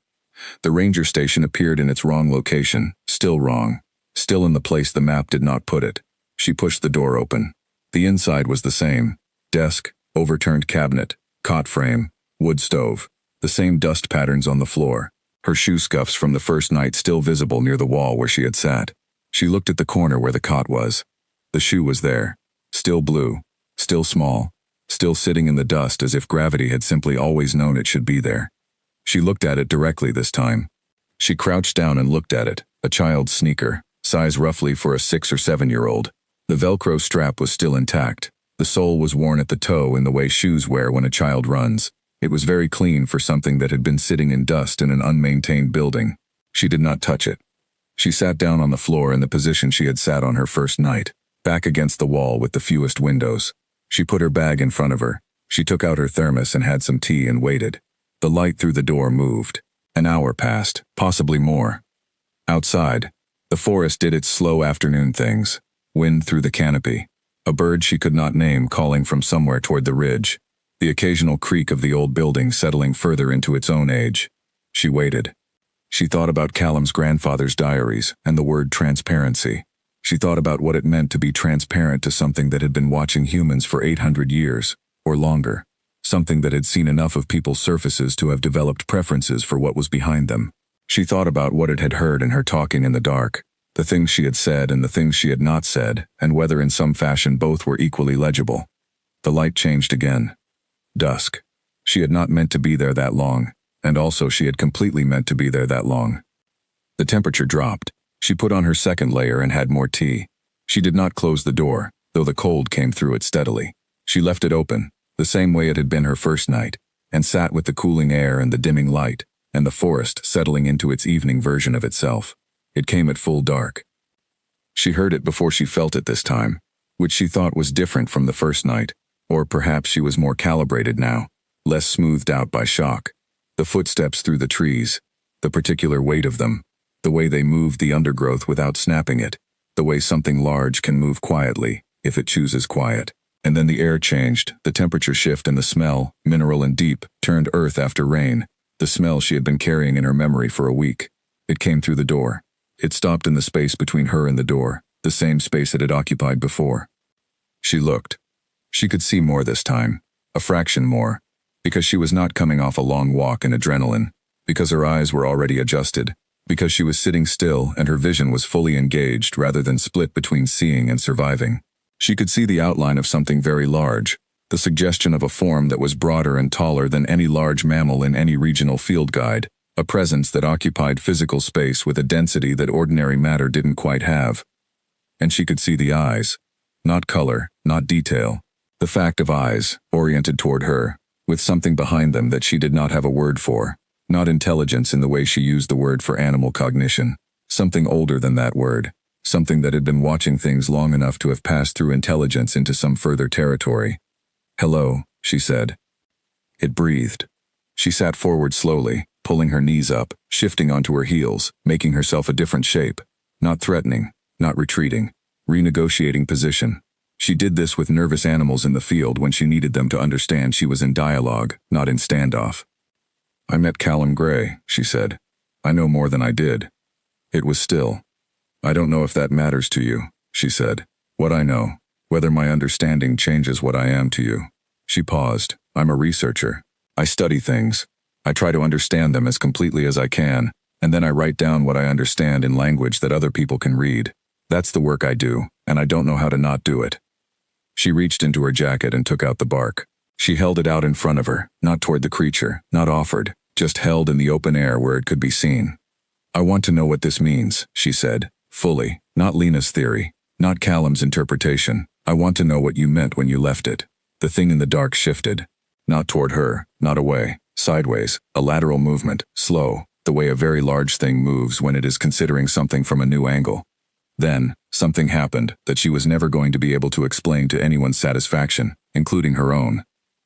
The ranger station appeared in its wrong location, still wrong, still in the place the map did not put it. She pushed the door open. The inside was the same. Desk, overturned cabinet, cot frame, wood stove, the same dust patterns on the floor, her shoe scuffs from the first night still visible near the wall where she had sat. She looked at the corner where the cot was. The shoe was there, still blue, still small, still sitting in the dust as if gravity had simply always known it should be there. She looked at it directly this time. She crouched down and looked at it, a child's sneaker, size roughly for a 6 or 7-year-old. The Velcro strap was still intact. The sole was worn at the toe in the way shoes wear when a child runs. It was very clean for something that had been sitting in dust in an unmaintained building. She did not touch it. She sat down on the floor in the position she had sat on her first night, back against the wall with the fewest windows. She put her bag in front of her. She took out her thermos and had some tea and waited. The light through the door moved. An hour passed, possibly more. Outside, the forest did its slow afternoon things. Wind through the canopy. A bird she could not name calling from somewhere toward the ridge. The occasional creak of the old building settling further into its own age. She waited. She thought about Callum's grandfather's diaries and the word transparency. She thought about what it meant to be transparent to something that had been watching humans for 800 years, or longer. Something that had seen enough of people's surfaces to have developed preferences for what was behind them. She thought about what it had heard in her talking in the dark, the things she had said and the things she had not said, and whether in some fashion both were equally legible. The light changed again. Dusk. She had not meant to be there that long, and also she had completely meant to be there that long. The temperature dropped. She put on her second layer and had more tea. She did not close the door, though the cold came through it steadily. She left it open, the same way it had been her first night, and sat with the cooling air and the dimming light, and the forest settling into its evening version of itself. It came at full dark. She heard it before she felt it this time, which she thought was different from the first night, or perhaps she was more calibrated now, less smoothed out by shock. The footsteps through the trees, the particular weight of them, the way they moved the undergrowth without snapping it, the way something large can move quietly, if it chooses quiet. And then the air changed, the temperature shift and the smell, mineral and deep, turned earth after rain, the smell she had been carrying in her memory for a week. It came through the door. It stopped in the space between her and the door, the same space it had occupied before. She looked. She could see more this time, a fraction more, because she was not coming off a long walk in adrenaline, because her eyes were already adjusted, because she was sitting still and her vision was fully engaged rather than split between seeing and surviving. She could see the outline of something very large, the suggestion of a form that was broader and taller than any large mammal in any regional field guide, a presence that occupied physical space with a density that ordinary matter didn't quite have. And she could see the eyes. Not color, not detail. The fact of eyes, oriented toward her, with something behind them that she did not have a word for. Not intelligence in the way she used the word for animal cognition. Something older than that word. Something that had been watching things long enough to have passed through intelligence into some further territory. "Hello," she said. It breathed. She sat forward slowly, pulling her knees up, shifting onto her heels, making herself a different shape. Not threatening, not retreating, renegotiating position. She did this with nervous animals in the field when she needed them to understand she was in dialogue, not in standoff. "I met Callum Gray," she said. "I know more than I did." It was still. "I don't know if that matters to you," she said. "What I know, whether my understanding changes what I am to you." She paused. "I'm a researcher. I study things. I try to understand them as completely as I can, and then I write down what I understand in language that other people can read. That's the work I do, and I don't know how to not do it." She reached into her jacket and took out the bark. She held it out in front of her, not toward the creature, not offered, just held in the open air where it could be seen. "I want to know what this means," she said, fully, not Lena's theory, not Callum's interpretation. "I want to know what you meant when you left it." The thing in the dark shifted. Not toward her, not away, sideways, a lateral movement, slow, the way a very large thing moves when it is considering something from a new angle. Then, something happened that she was never going to be able to explain to anyone's satisfaction, including her own.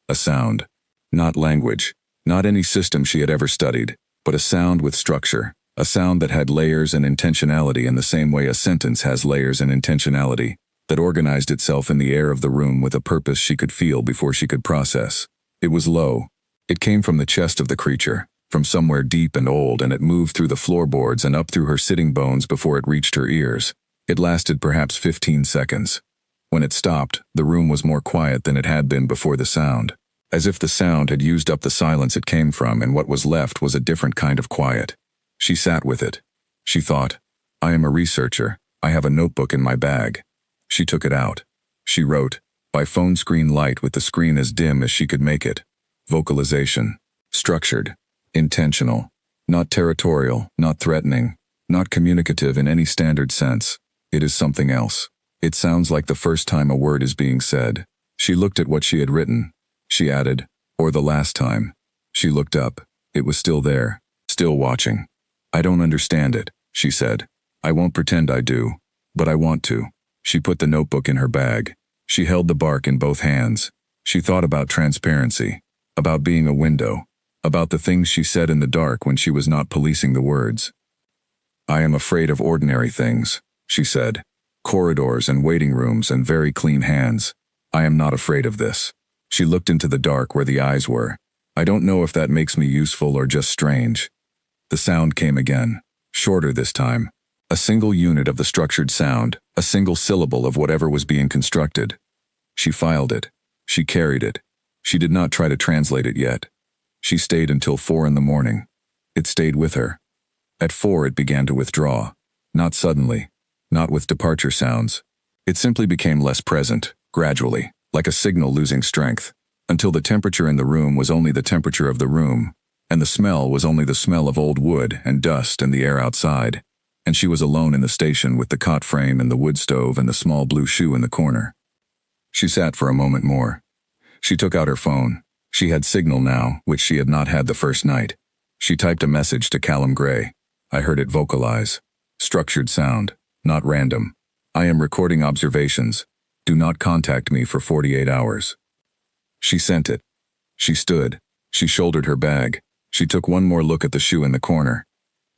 A sound. Not language, not any system she had ever studied, but a sound with structure, a sound that had layers and intentionality in the same way a sentence has layers and intentionality, that organized itself in the air of the room with a purpose she could feel before she could process. It was low. It came from the chest of the creature, from somewhere deep and old, and it moved through the floorboards and up through her sitting bones before it reached her ears. It lasted perhaps 15 seconds. When it stopped, the room was more quiet than it had been before the sound. As if the sound had used up the silence it came from, and what was left was a different kind of quiet. She sat with it. She thought, "I am a researcher. I have a notebook in my bag." She took it out. She wrote, by phone screen light with the screen as dim as she could make it. Vocalization. Structured. Intentional. Not territorial, not threatening, not communicative in any standard sense. It is something else. It sounds like the first time a word is being said. She looked at what she had written. She added, "or the last time." She looked up. It was still there, still watching. "I don't understand it," she said. "I won't pretend I do. But I want to." She put the notebook in her bag. She held the bark in both hands. She thought about transparency, about being a window, about the things she said in the dark when she was not policing the words. "I am afraid of ordinary things," she said. "Corridors and waiting rooms and very clean hands. I am not afraid of this." She looked into the dark where the eyes were. "I don't know if that makes me useful or just strange." The sound came again, shorter this time. A single unit of the structured sound, a single syllable of whatever was being constructed. She filed it. She carried it. She did not try to translate it yet. She stayed until 4 in the morning. It stayed with her. At 4 it began to withdraw. Not suddenly. Not with departure sounds. It simply became less present, gradually, like a signal losing strength, until the temperature in the room was only the temperature of the room, and the smell was only the smell of old wood and dust and the air outside, and she was alone in the station with the cot frame and the wood stove and the small blue shoe in the corner. She sat for a moment more. She took out her phone. She had Signal now, which she had not had the first night. She typed a message to Callum Gray. I heard it vocalize. Structured sound, not random. "I am recording observations. Do not contact me for 48 hours. She sent it. She stood. She shouldered her bag. She took one more look at the shoe in the corner.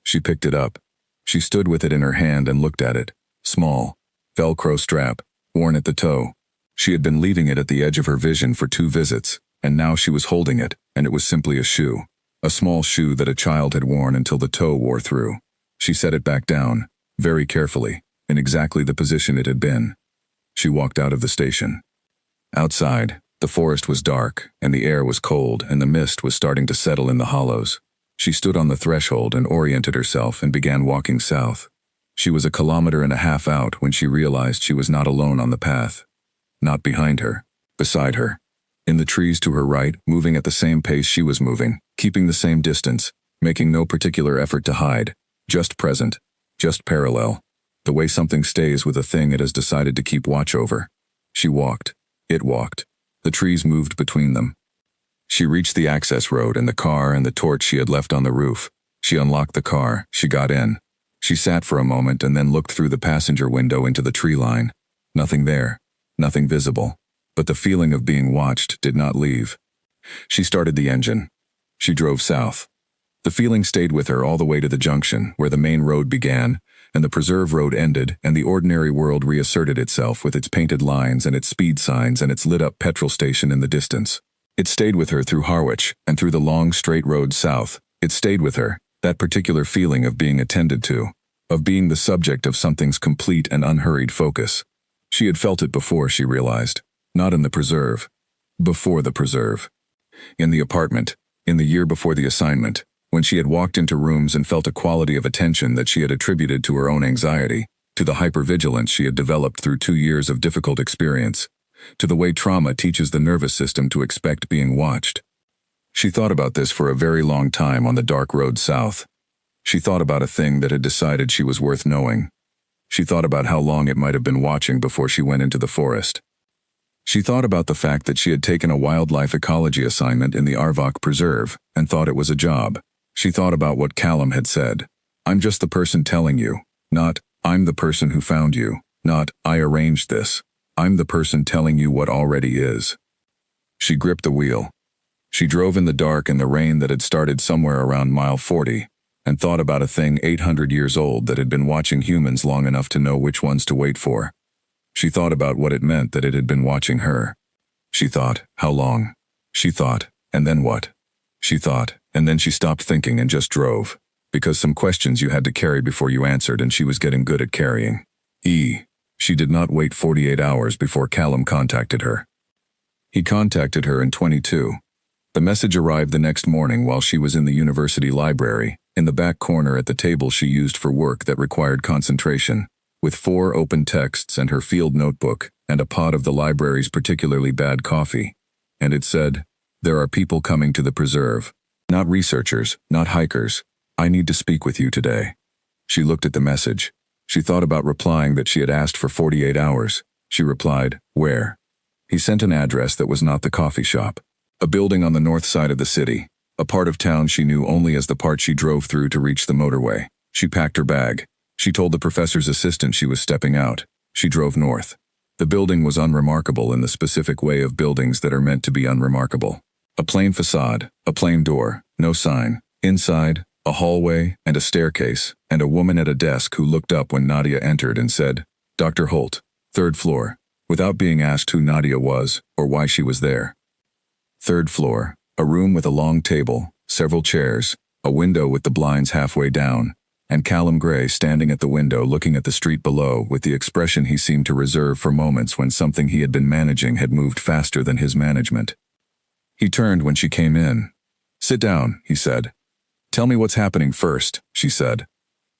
She picked it up. She stood with it in her hand and looked at it. Small. Velcro strap. Worn at the toe. She had been leaving it at the edge of her vision for 2 visits, and now she was holding it, and it was simply a shoe. A small shoe that a child had worn until the toe wore through. She set it back down, very carefully, in exactly the position it had been. She walked out of the station. Outside, the forest was dark, and the air was cold, and the mist was starting to settle in the hollows. She stood on the threshold and oriented herself and began walking south. She was 1.5 kilometers out when she realized she was not alone on the path. Not behind her, beside her. In the trees to her right, moving at the same pace she was moving, keeping the same distance, making no particular effort to hide, just present, just parallel. The way something stays with a thing it has decided to keep watch over. She walked. It walked. The trees moved between them. She reached the access road and the car and the torch she had left on the roof. She unlocked the car. She got in. She sat for a moment and then looked through the passenger window into the tree line. Nothing there. Nothing visible. But the feeling of being watched did not leave. She started the engine. She drove south. The feeling stayed with her all the way to the junction, where the main road began, and the preserve road ended, and the ordinary world reasserted itself with its painted lines and its speed signs and its lit-up petrol station in the distance. It stayed with her through Harwich, and through the long, straight road south. It stayed with her, that particular feeling of being attended to, of being the subject of something's complete and unhurried focus. She had felt it before, she realized. Not in the preserve. Before the preserve. In the apartment. In the year before the assignment. When she had walked into rooms and felt a quality of attention that she had attributed to her own anxiety, to the hypervigilance she had developed through 2 years of difficult experience, to the way trauma teaches the nervous system to expect being watched. She thought about this for a very long time on the dark road south. She thought about a thing that had decided she was worth knowing. She thought about how long it might have been watching before she went into the forest. She thought about the fact that she had taken a wildlife ecology assignment in the Arvock Preserve and thought it was a job. She thought about what Callum had said. I'm just the person telling you. Not, I'm the person who found you. Not, I arranged this. I'm the person telling you what already is. She gripped the wheel. She drove in the dark and the rain that had started somewhere around mile 40, and thought about a thing 800 years old that had been watching humans long enough to know which ones to wait for. She thought about what it meant that it had been watching her. She thought, how long? She thought, and then what? She thought, and then she stopped thinking and just drove, because some questions you had to carry before you answered, and she was getting good at carrying. She did not wait 48 hours before Callum contacted her. He contacted her in 22. The message arrived the next morning while she was in the university library, in the back corner at the table she used for work that required concentration, with 4 open texts and her field notebook and a pot of the library's particularly bad coffee. And it said, there are people coming to the preserve. Not researchers, not hikers. I need to speak with you today. She looked at the message. She thought about replying that she had asked for 48 hours. She replied, where? He sent an address that was not the coffee shop. A building on the north side of the city, a part of town she knew only as the part she drove through to reach the motorway. She packed her bag. She told the professor's assistant she was stepping out. She drove north. The building was unremarkable in the specific way of buildings that are meant to be unremarkable. A plain facade, a plain door, no sign. Inside, a hallway and a staircase, and a woman at a desk who looked up when Nadia entered and said, Dr. Holt, 3rd floor, without being asked who Nadia was or why she was there. 3rd floor, a room with a long table, several chairs, a window with the blinds halfway down, and Callum Gray standing at the window looking at the street below with the expression he seemed to reserve for moments when something he had been managing had moved faster than his management. He turned when she came in. Sit down, he said. Tell me what's happening first, she said.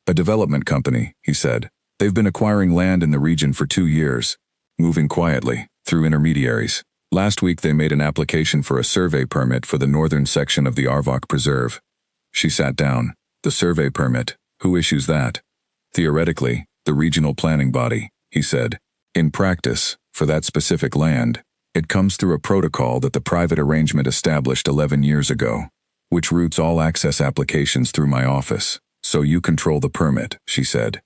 A development company, he said. They've been acquiring land in the region for 2 years, moving quietly, through intermediaries. Last week they made an application for a survey permit for the northern section of the Arvock Preserve. She sat down. The survey permit. Who issues that? Theoretically, the regional planning body, he said. In practice, for that specific land, it comes through a protocol that the private arrangement established 11 years ago, which routes all access applications through my office. So you control the permit, she said.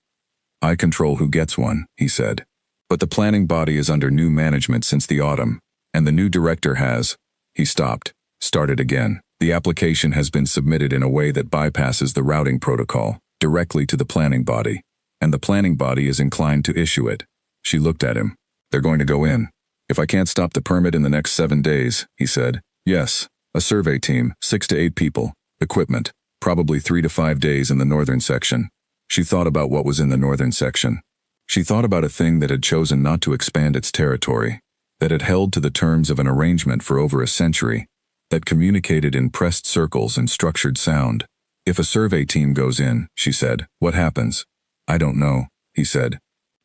I control who gets one, he said. But the planning body is under new management since the autumn, and the new director has. He stopped, started again. The application has been submitted in a way that bypasses the routing protocol, directly to the planning body, and the planning body is inclined to issue it. She looked at him. They're going to go in. If I can't stop the permit in the next 7 days, he said. Yes, a survey team, 6 to 8 people, equipment, probably 3 to 5 days in the northern section. She thought about what was in the northern section. She thought about a thing that had chosen not to expand its territory, that had held to the terms of an arrangement for over a century, that communicated in pressed circles and structured sound. If a survey team goes in, she said, what happens? I don't know, he said.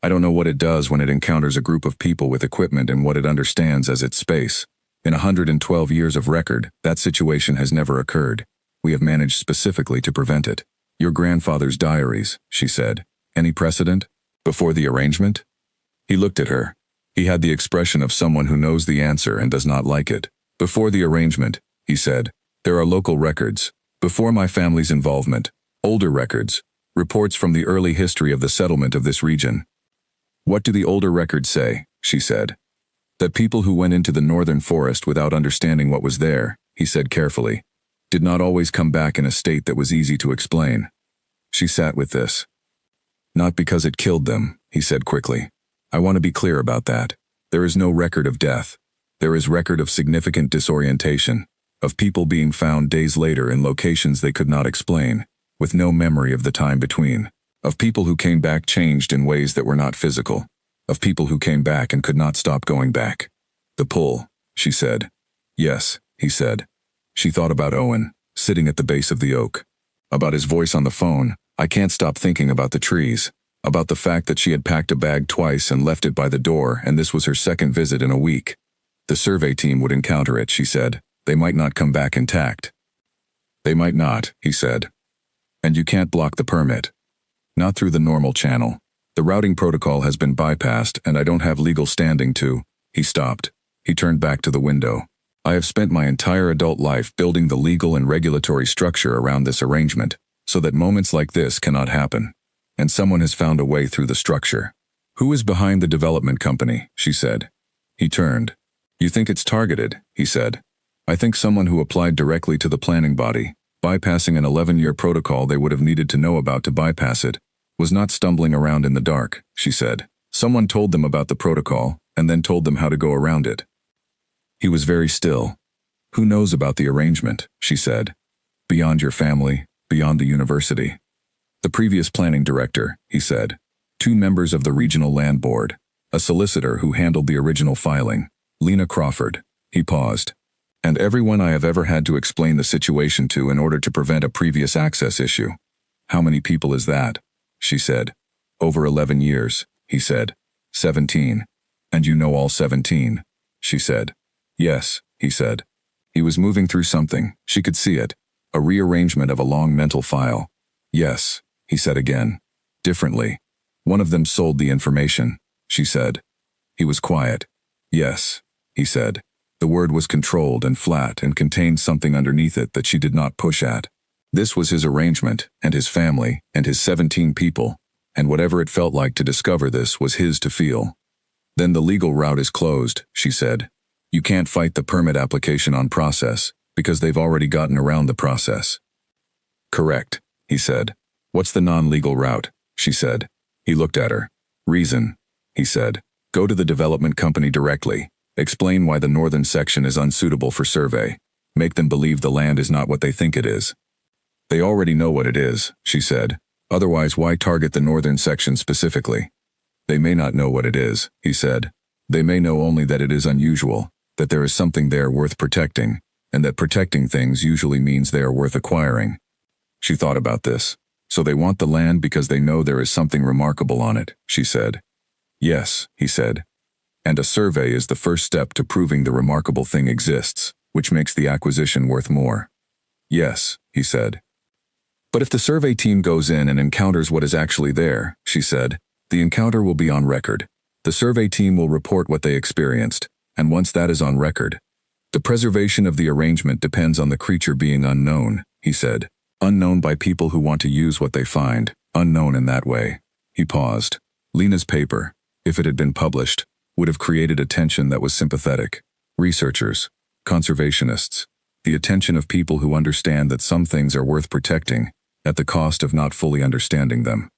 I don't know what it does when it encounters a group of people with equipment and what it understands as its space. In 112 years of record, that situation has never occurred. We have managed specifically to prevent it. Your grandfather's diaries, she said. Any precedent? Before the arrangement? He looked at her. He had the expression of someone who knows the answer and does not like it. Before the arrangement, he said, there are local records. Before my family's involvement, older records, reports from the early history of the settlement of this region. What do the older records say? She said. That people who went into the northern forest without understanding what was there, he said carefully, did not always come back in a state that was easy to explain. She sat with this. Not because it killed them, he said quickly. I want to be clear about that. There is no record of death. There is record of significant disorientation, of people being found days later in locations they could not explain, with no memory of the time between, of people who came back changed in ways that were not physical, of people who came back and could not stop going back. The pull, she said. Yes, he said. She thought about Owen, sitting at the base of the oak. About his voice on the phone. I can't stop thinking about the trees. About the fact that she had packed a bag twice and left it by the door, and this was her second visit in a week. The survey team would encounter it, she said. They might not come back intact. They might not, he said. And you can't block the permit. Not through the normal channel. The routing protocol has been bypassed, and I don't have legal standing to. He stopped. He turned back to the window. I have spent my entire adult life building the legal and regulatory structure around this arrangement, so that moments like this cannot happen. And someone has found a way through the structure. Who is behind the development company? She said. He turned. You think it's targeted, he said. I think someone who applied directly to the planning body, bypassing an 11-year protocol they would have needed to know about to bypass it, was not stumbling around in the dark, she said. Someone told them about the protocol, and then told them how to go around it. He was very still. Who knows about the arrangement, she said. Beyond your family, beyond the university. The previous planning director, he said. 2 members of the regional land board. A solicitor who handled the original filing. Lena Crawford. He paused. And everyone I have ever had to explain the situation to in order to prevent a previous access issue. How many people is that? She said. Over 11 years, he said. 17. And you know all 17, she said. Yes, he said. He was moving through something, she could see it. A rearrangement of a long mental file. Yes, he said again. Differently. One of them sold the information, she said. He was quiet. Yes, he said. The word was controlled and flat and contained something underneath it that she did not push at. This was his arrangement, and his family, and his 17 people, and whatever it felt like to discover this was his to feel. Then the legal route is closed, she said. You can't fight the permit application on process, because they've already gotten around the process. Correct, he said. What's the non-legal route? She said. He looked at her. Reason, he said. Go to the development company directly. Explain why the northern section is unsuitable for survey. Make them believe the land is not what they think it is. They already know what it is, she said. Otherwise, why target the northern section specifically? They may not know what it is, he said. They may know only that it is unusual, that there is something there worth protecting, and that protecting things usually means they are worth acquiring. She thought about this. So they want the land because they know there is something remarkable on it, she said. Yes, he said. And a survey is the first step to proving the remarkable thing exists, which makes the acquisition worth more. Yes, he said. But if the survey team goes in and encounters what is actually there, she said, the encounter will be on record. The survey team will report what they experienced, and once that is on record, the preservation of the arrangement depends on the creature being unknown, he said. Unknown by people who want to use what they find, unknown in that way. He paused. Lena's paper, if it had been published, would have created attention that was sympathetic. Researchers, conservationists, the attention of people who understand that some things are worth protecting, at the cost of not fully understanding them.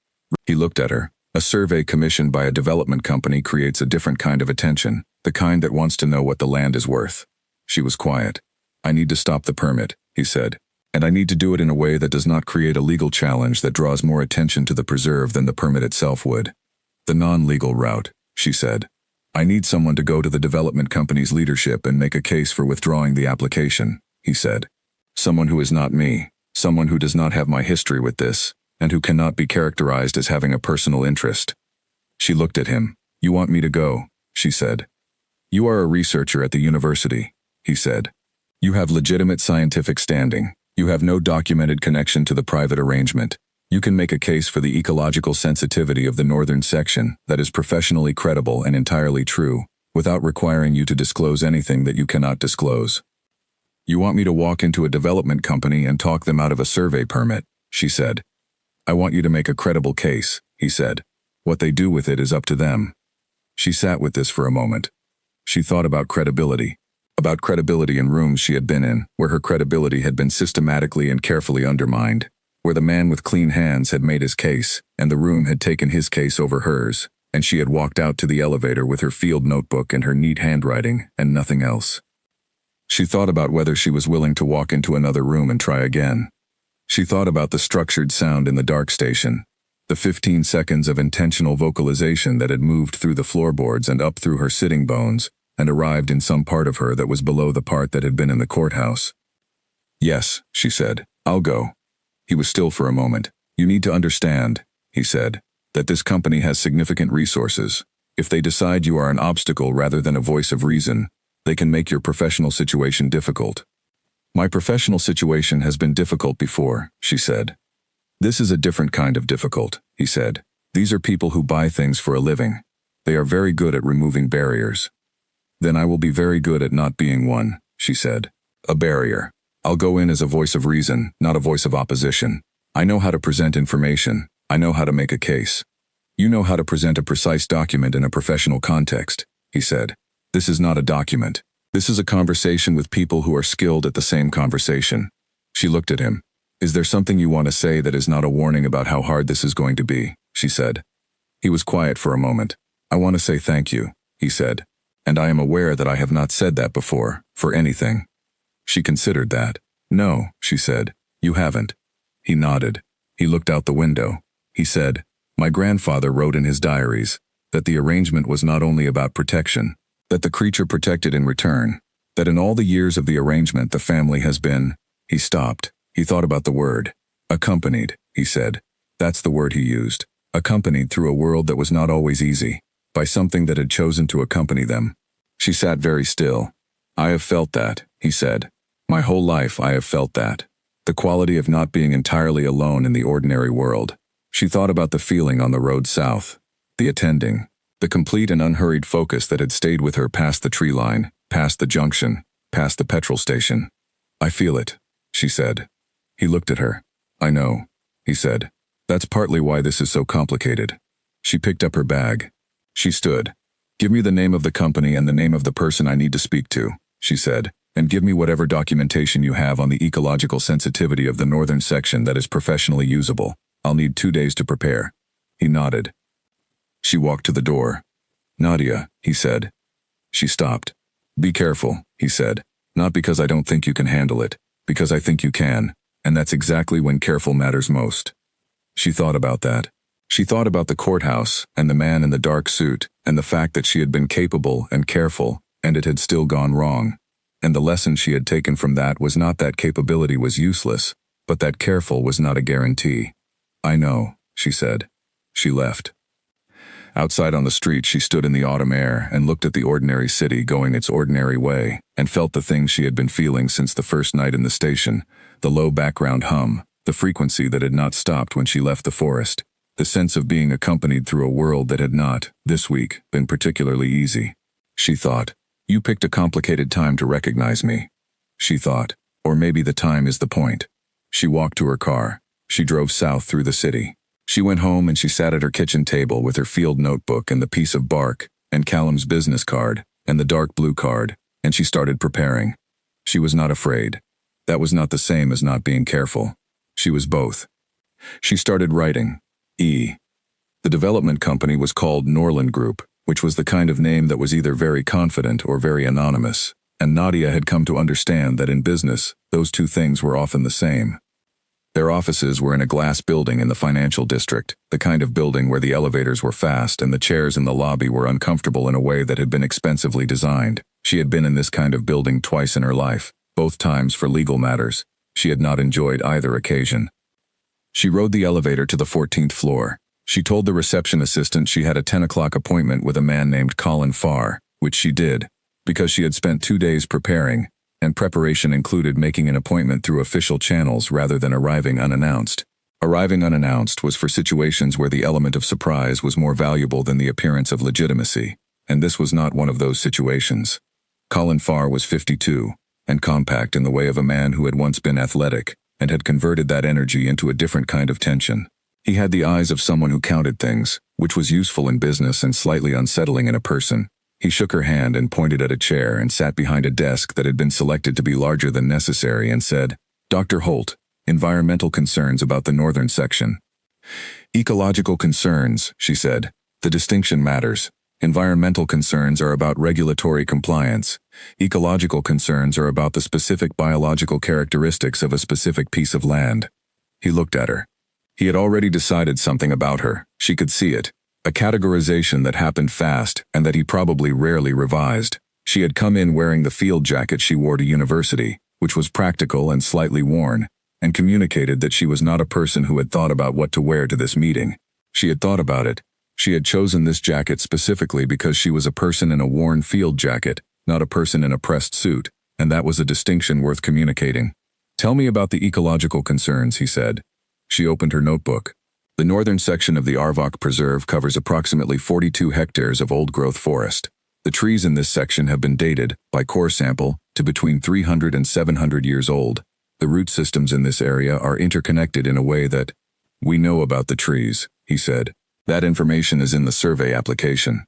He looked at her. A survey commissioned by a development company creates a different kind of attention, the kind that wants to know what the land is worth. She was quiet. I need to stop the permit, he said. And I need to do it in a way that does not create a legal challenge that draws more attention to the preserve than the permit itself would. The non-legal route, she said. I need someone to go to the development company's leadership and make a case for withdrawing the application, he said. Someone who is not me, someone who does not have my history with this, and who cannot be characterized as having a personal interest. She looked at him. You want me to go, she said. You are a researcher at the university, he said. You have legitimate scientific standing. You have no documented connection to the private arrangement. You can make a case for the ecological sensitivity of the northern section that is professionally credible and entirely true, without requiring you to disclose anything that you cannot disclose. You want me to walk into a development company and talk them out of a survey permit, she said. I want you to make a credible case, he said. What they do with it is up to them. She sat with this for a moment. She thought about credibility in rooms she had been in, where her credibility had been systematically and carefully undermined, where the man with clean hands had made his case, and the room had taken his case over hers, and she had walked out to the elevator with her field notebook and her neat handwriting, and nothing else. She thought about whether she was willing to walk into another room and try again. She thought about the structured sound in the dark station, the 15 seconds of intentional vocalization that had moved through the floorboards and up through her sitting bones, and arrived in some part of her that was below the part that had been in the courthouse. Yes, she said, I'll go. He was still for a moment. You need to understand, he said, that this company has significant resources. If they decide you are an obstacle rather than a voice of reason, they can make your professional situation difficult. My professional situation has been difficult before, she said. This is a different kind of difficult, he said. These are people who buy things for a living. They are very good at removing barriers. Then I will be very good at not being one, she said. A barrier. I'll go in as a voice of reason, not a voice of opposition. I know how to present information. I know how to make a case. You know how to present a precise document in a professional context, he said. This is not a document. This is a conversation with people who are skilled at the same conversation. She looked at him. Is there something you want to say that is not a warning about how hard this is going to be, she said. He was quiet for a moment. I want to say thank you, he said. And I am aware that I have not said that before, for anything. She considered that. No, she said. You haven't. He nodded. He looked out the window. He said, my grandfather wrote in his diaries that the arrangement was not only about protection, that the creature protected in return, that in all the years of the arrangement the family has been. He stopped. He thought about the word. Accompanied, he said. That's the word he used. Accompanied through a world that was not always easy, by something that had chosen to accompany them. She sat very still. I have felt that, he said. My whole life I have felt that. The quality of not being entirely alone in the ordinary world. She thought about the feeling on the road south, the attending, the complete and unhurried focus that had stayed with her past the tree line, past the junction, past the petrol station. I feel it, she said. He looked at her. I know, he said. That's partly why this is so complicated. She picked up her bag. She stood. Give me the name of the company and the name of the person I need to speak to, she said, and give me whatever documentation you have on the ecological sensitivity of the northern section that is professionally usable. I'll need 2 days to prepare. He nodded. She walked to the door. Nadia, he said. She stopped. Be careful, he said. Not because I don't think you can handle it, because I think you can, and that's exactly when careful matters most. She thought about that. She thought about the courthouse, and the man in the dark suit, and the fact that she had been capable and careful, and it had still gone wrong. And the lesson she had taken from that was not that capability was useless, but that careful was not a guarantee. I know, she said. She left. Outside on the street she stood in the autumn air and looked at the ordinary city going its ordinary way, and felt the things she had been feeling since the first night in the station, the low background hum, the frequency that had not stopped when she left the forest, the sense of being accompanied through a world that had not, this week, been particularly easy. She thought, you picked a complicated time to recognize me. She thought, or maybe the time is the point. She walked to her car. She drove south through the city. She went home and she sat at her kitchen table with her field notebook and the piece of bark, and Callum's business card, and the dark blue card, and she started preparing. She was not afraid. That was not the same as not being careful. She was both. She started writing. The development company was called Norland Group, which was the kind of name that was either very confident or very anonymous, and Nadia had come to understand that in business, those two things were often the same. Their offices were in a glass building in the financial district, the kind of building where the elevators were fast and the chairs in the lobby were uncomfortable in a way that had been expensively designed. She had been in this kind of building twice in her life, both times for legal matters. She had not enjoyed either occasion. She rode the elevator to the 14th floor. She told the reception assistant she had a 10 o'clock appointment with a man named Colin Farr, which she did, because she had spent 2 days preparing, and preparation included making an appointment through official channels rather than arriving unannounced. Arriving unannounced was for situations where the element of surprise was more valuable than the appearance of legitimacy, and this was not one of those situations. Colin Farr was 52, and compact in the way of a man who had once been athletic, and had converted that energy into a different kind of tension. He had the eyes of someone who counted things, which was useful in business and slightly unsettling in a person. He shook her hand and pointed at a chair and sat behind a desk that had been selected to be larger than necessary and said, "Dr. Holt, environmental concerns about the northern section." "Ecological concerns," she said. "The distinction matters. Environmental concerns are about regulatory compliance. Ecological concerns are about the specific biological characteristics of a specific piece of land." He looked at her. He had already decided something about her. She could see it. A categorization that happened fast and that he probably rarely revised. She had come in wearing the field jacket she wore to university, which was practical and slightly worn, and communicated that she was not a person who had thought about what to wear to this meeting. She had thought about it. She had chosen this jacket specifically because she was a person in a worn field jacket, not a person in a pressed suit, and that was a distinction worth communicating. "Tell me about the ecological concerns," he said. She opened her notebook. The northern section of the Arvok Preserve covers approximately 42 hectares of old-growth forest. The trees in this section have been dated, by core sample, to between 300 and 700 years old. The root systems in this area are interconnected in a way that, "We know about the trees," he said. "That information is in the survey application."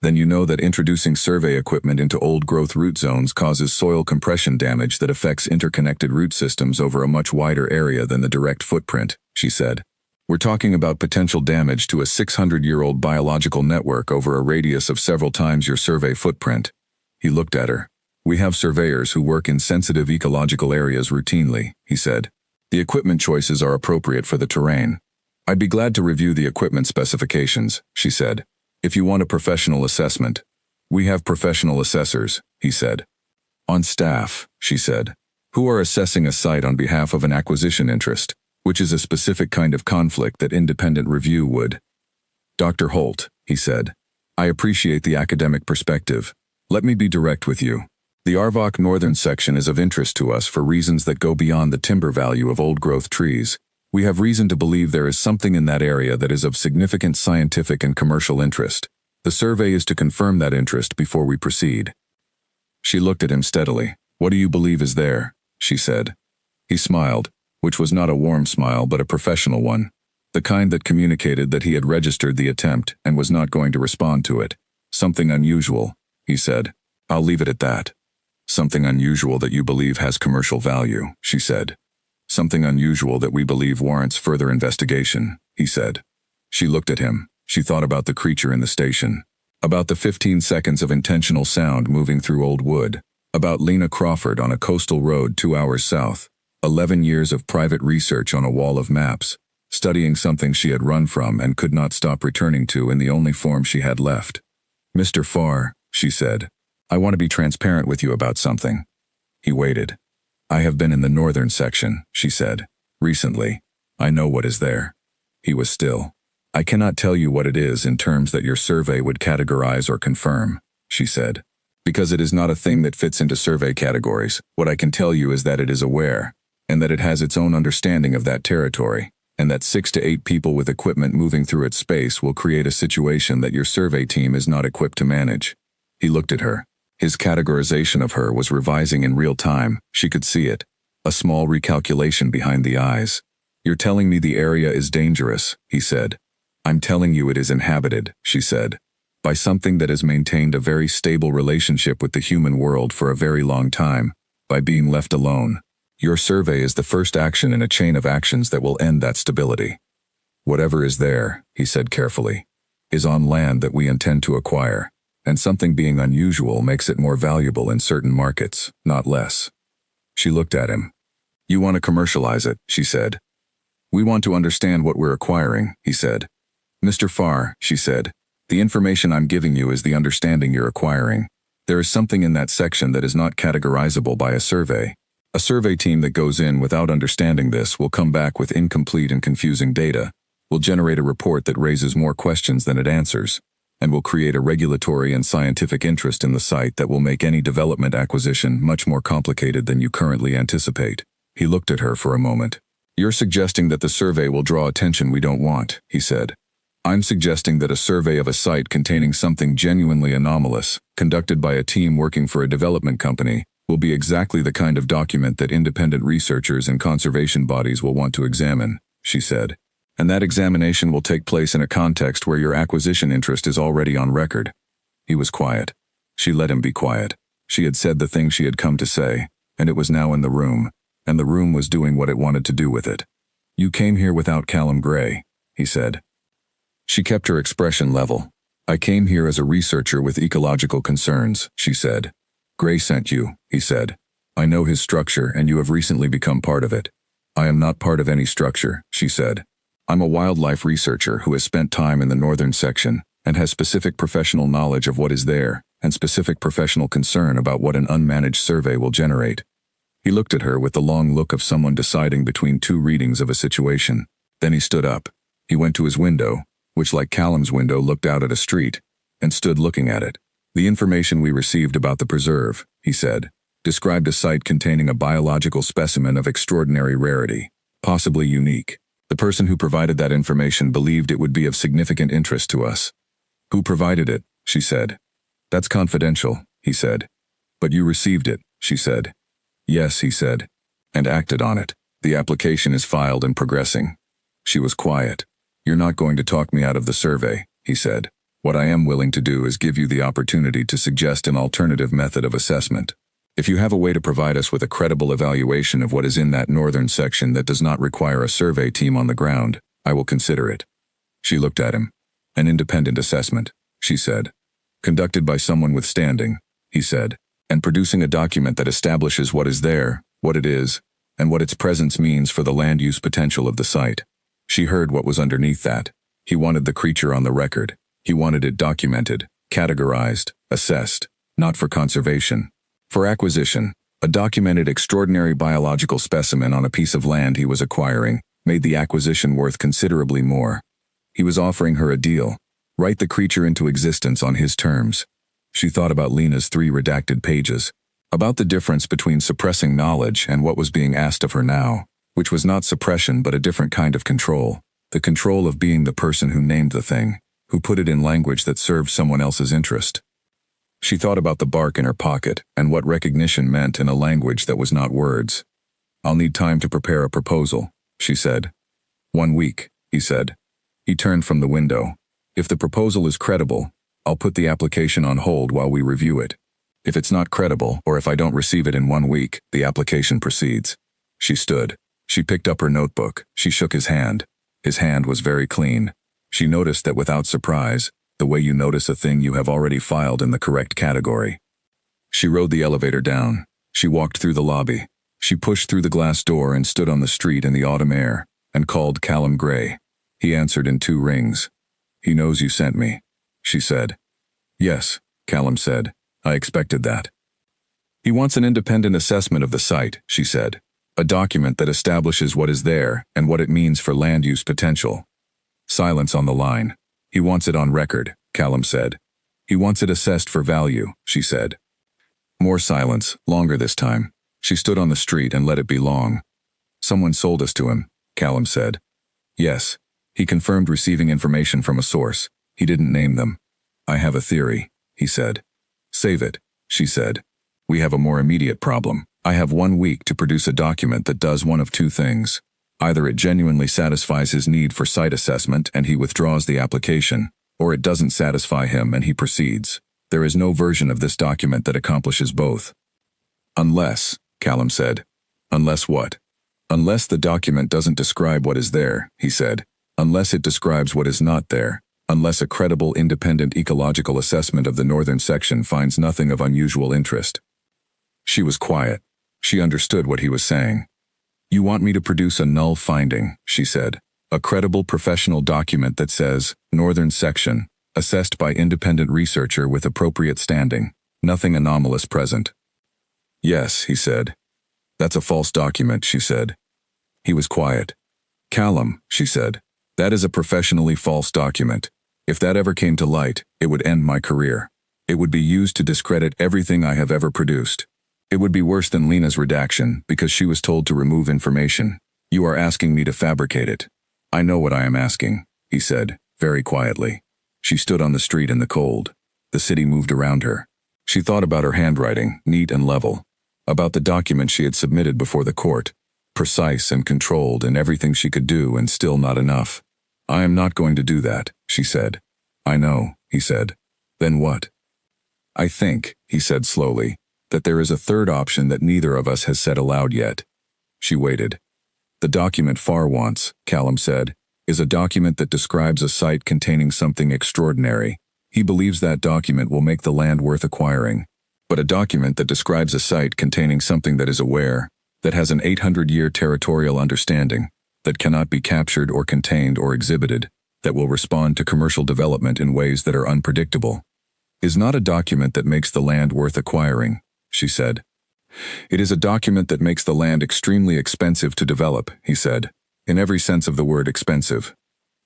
"Then you know that introducing survey equipment into old-growth root zones causes soil compression damage that affects interconnected root systems over a much wider area than the direct footprint," she said. "We're talking about potential damage to a 600-year-old biological network over a radius of several times your survey footprint." He looked at her. "We have surveyors who work in sensitive ecological areas routinely," he said. "The equipment choices are appropriate for the terrain." "I'd be glad to review the equipment specifications," she said. "If you want a professional assessment." "We have professional assessors," he said. "On staff," she said, "who are assessing a site on behalf of an acquisition interest, which is a specific kind of conflict that independent review would." "Dr. Holt," he said, "I appreciate the academic perspective. Let me be direct with you. The Arvok northern section is of interest to us for reasons that go beyond the timber value of old-growth trees. We have reason to believe there is something in that area that is of significant scientific and commercial interest. The survey is to confirm that interest before we proceed." She looked at him steadily. "What do you believe is there?" she said. He smiled, which was not a warm smile but a professional one, the kind that communicated that he had registered the attempt and was not going to respond to it. "Something unusual," he said. "I'll leave it at that." "Something unusual that you believe has commercial value," she said. "Something unusual that we believe warrants further investigation," he said. She looked at him. She thought about the creature in the station, about the 15 seconds of intentional sound moving through old wood, about Lena Crawford on a coastal road 2 hours south, 11 years of private research on a wall of maps, studying something she had run from and could not stop returning to in the only form she had left. "Mr. Farr," she said, "I want to be transparent with you about something." He waited. "I have been in the northern section," she said, "recently. I know what is there." He was still. "I cannot tell you what it is in terms that your survey would categorize or confirm," she said, "because it is not a thing that fits into survey categories. What I can tell you is that it is aware, and that it has its own understanding of that territory, and that 6 to 8 people with equipment moving through its space will create a situation that your survey team is not equipped to manage." He looked at her. His categorization of her was revising in real time. She could see it. A small recalculation behind the eyes. "You're telling me the area is dangerous," he said. "I'm telling you it is inhabited," she said, "by something that has maintained a very stable relationship with the human world for a very long time, by being left alone. Your survey is the first action in a chain of actions that will end that stability. Whatever is there," he said carefully, "is on land that we intend to acquire. And something being unusual makes it more valuable in certain markets, not less." She looked at him. "You want to commercialize it," she said. We want to understand what we're acquiring, he said. Mr. Farr, she said, the information I'm giving you is the understanding you're acquiring. There is something in that section that is not categorizable by a survey. A survey team that goes in without understanding this will come back with incomplete and confusing data, will generate a report that raises more questions than it answers, and will create a regulatory and scientific interest in the site that will make any development acquisition much more complicated than you currently anticipate. He looked at her for a moment. You're suggesting that the survey will draw attention we don't want, he said. I'm suggesting that a survey of a site containing something genuinely anomalous, conducted by a team working for a development company, will be exactly the kind of document that independent researchers and conservation bodies will want to examine, she said. And that examination will take place in a context where your acquisition interest is already on record. He was quiet. She let him be quiet. She had said the thing she had come to say, and it was now in the room, and the room was doing what it wanted to do with it. You came here without Callum Gray, he said. She kept her expression level. I came here as a researcher with ecological concerns, she said. Gray sent you, he said. I know his structure and you have recently become part of it. I am not part of any structure, she said. I'm a wildlife researcher who has spent time in the northern section and has specific professional knowledge of what is there and specific professional concern about what an unmanaged survey will generate. He looked at her with the long look of someone deciding between two readings of a situation. Then he stood up. He went to his window, which like Callum's window looked out at a street, and stood looking at it. The information we received about the preserve, he said, described a site containing a biological specimen of extraordinary rarity, possibly unique. The person who provided that information believed it would be of significant interest to us. Who provided it? She said. That's confidential, he said. But you received it, she said. Yes, he said, and acted on it. The application is filed and progressing. She was quiet. You're not going to talk me out of the survey, he said. What I am willing to do is give you the opportunity to suggest an alternative method of assessment. If you have a way to provide us with a credible evaluation of what is in that northern section that does not require a survey team on the ground, I will consider it. She looked at him. An independent assessment, she said. Conducted by someone with standing, he said, and producing a document that establishes what is there, what it is, and what its presence means for the land use potential of the site. She heard what was underneath that. He wanted the creature on the record. He wanted it documented, categorized, assessed, not for conservation. For acquisition, a documented extraordinary biological specimen on a piece of land he was acquiring made the acquisition worth considerably more. He was offering her a deal. Write the creature into existence on his terms. She thought about Lena's 3 redacted pages, about the difference between suppressing knowledge and what was being asked of her now, which was not suppression but a different kind of control, the control of being the person who named the thing, who put it in language that served someone else's interest. She thought about the bark in her pocket and what recognition meant in a language that was not words. I'll need time to prepare a proposal, she said. 1 week, he said. He turned from the window. If the proposal is credible, I'll put the application on hold while we review it. If it's not credible, or if I don't receive it in 1 week, the application proceeds. She stood. She picked up her notebook. She shook his hand. His hand was very clean. She noticed that without surprise, the way you notice a thing you have already filed in the correct category. She rode the elevator down. She walked through the lobby. She pushed through the glass door and stood on the street in the autumn air, and called Callum Gray. He answered in 2 rings. He knows you sent me, she said. Yes, Callum said. I expected that. He wants an independent assessment of the site, she said. A document that establishes what is there and what it means for land use potential. Silence on the line. He wants it on record, Callum said. He wants it assessed for value, she said. More silence, longer this time. She stood on the street and let it be long. Someone sold us to him, Callum said. Yes. He confirmed receiving information from a source. He didn't name them. I have a theory, he said. Save it, she said. We have a more immediate problem. I have 1 week to produce a document that does one of 2 things. Either it genuinely satisfies his need for site assessment and he withdraws the application, or it doesn't satisfy him and he proceeds. There is no version of this document that accomplishes both. Unless, Callum said. Unless what? Unless the document doesn't describe what is there, he said. Unless it describes what is not there. Unless a credible independent ecological assessment of the northern section finds nothing of unusual interest. She was quiet. She understood what he was saying. You want me to produce a null finding, she said. A credible professional document that says, Northern Section, assessed by independent researcher with appropriate standing. Nothing anomalous present. Yes, he said. That's a false document, she said. He was quiet. Callum, she said. That is a professionally false document. If that ever came to light, it would end my career. It would be used to discredit everything I have ever produced. It would be worse than Lena's redaction, because she was told to remove information. You are asking me to fabricate it. I know what I am asking, he said, very quietly. She stood on the street in the cold. The city moved around her. She thought about her handwriting, neat and level. About the document she had submitted before the court. Precise and controlled and everything she could do, and still not enough. I am not going to do that, she said. I know, he said. Then what? I think, he said slowly, that there is a third option that neither of us has said aloud yet. She waited. The document Farr wants, Callum said, is a document that describes a site containing something extraordinary. He believes that document will make the land worth acquiring. But a document that describes a site containing something that is aware, that has an 800-year territorial understanding, that cannot be captured or contained or exhibited, that will respond to commercial development in ways that are unpredictable, is not a document that makes the land worth acquiring, she said. It is a document that makes the land extremely expensive to develop, he said, in every sense of the word expensive.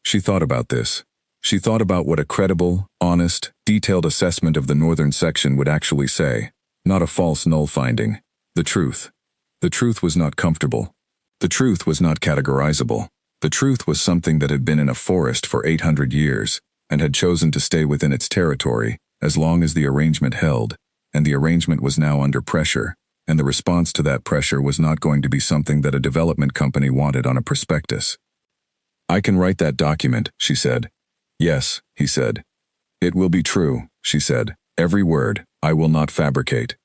She thought about this. She thought about what a credible, honest, detailed assessment of the northern section would actually say, not a false null finding. The truth. The truth was not comfortable. The truth was not categorizable. The truth was something that had been in a forest for 800 years, and had chosen to stay within its territory, as long as the arrangement held, and the arrangement was now under pressure, and the response to that pressure was not going to be something that a development company wanted on a prospectus. I can write that document, she said. Yes, he said. It will be true, she said. Every word, I will not fabricate.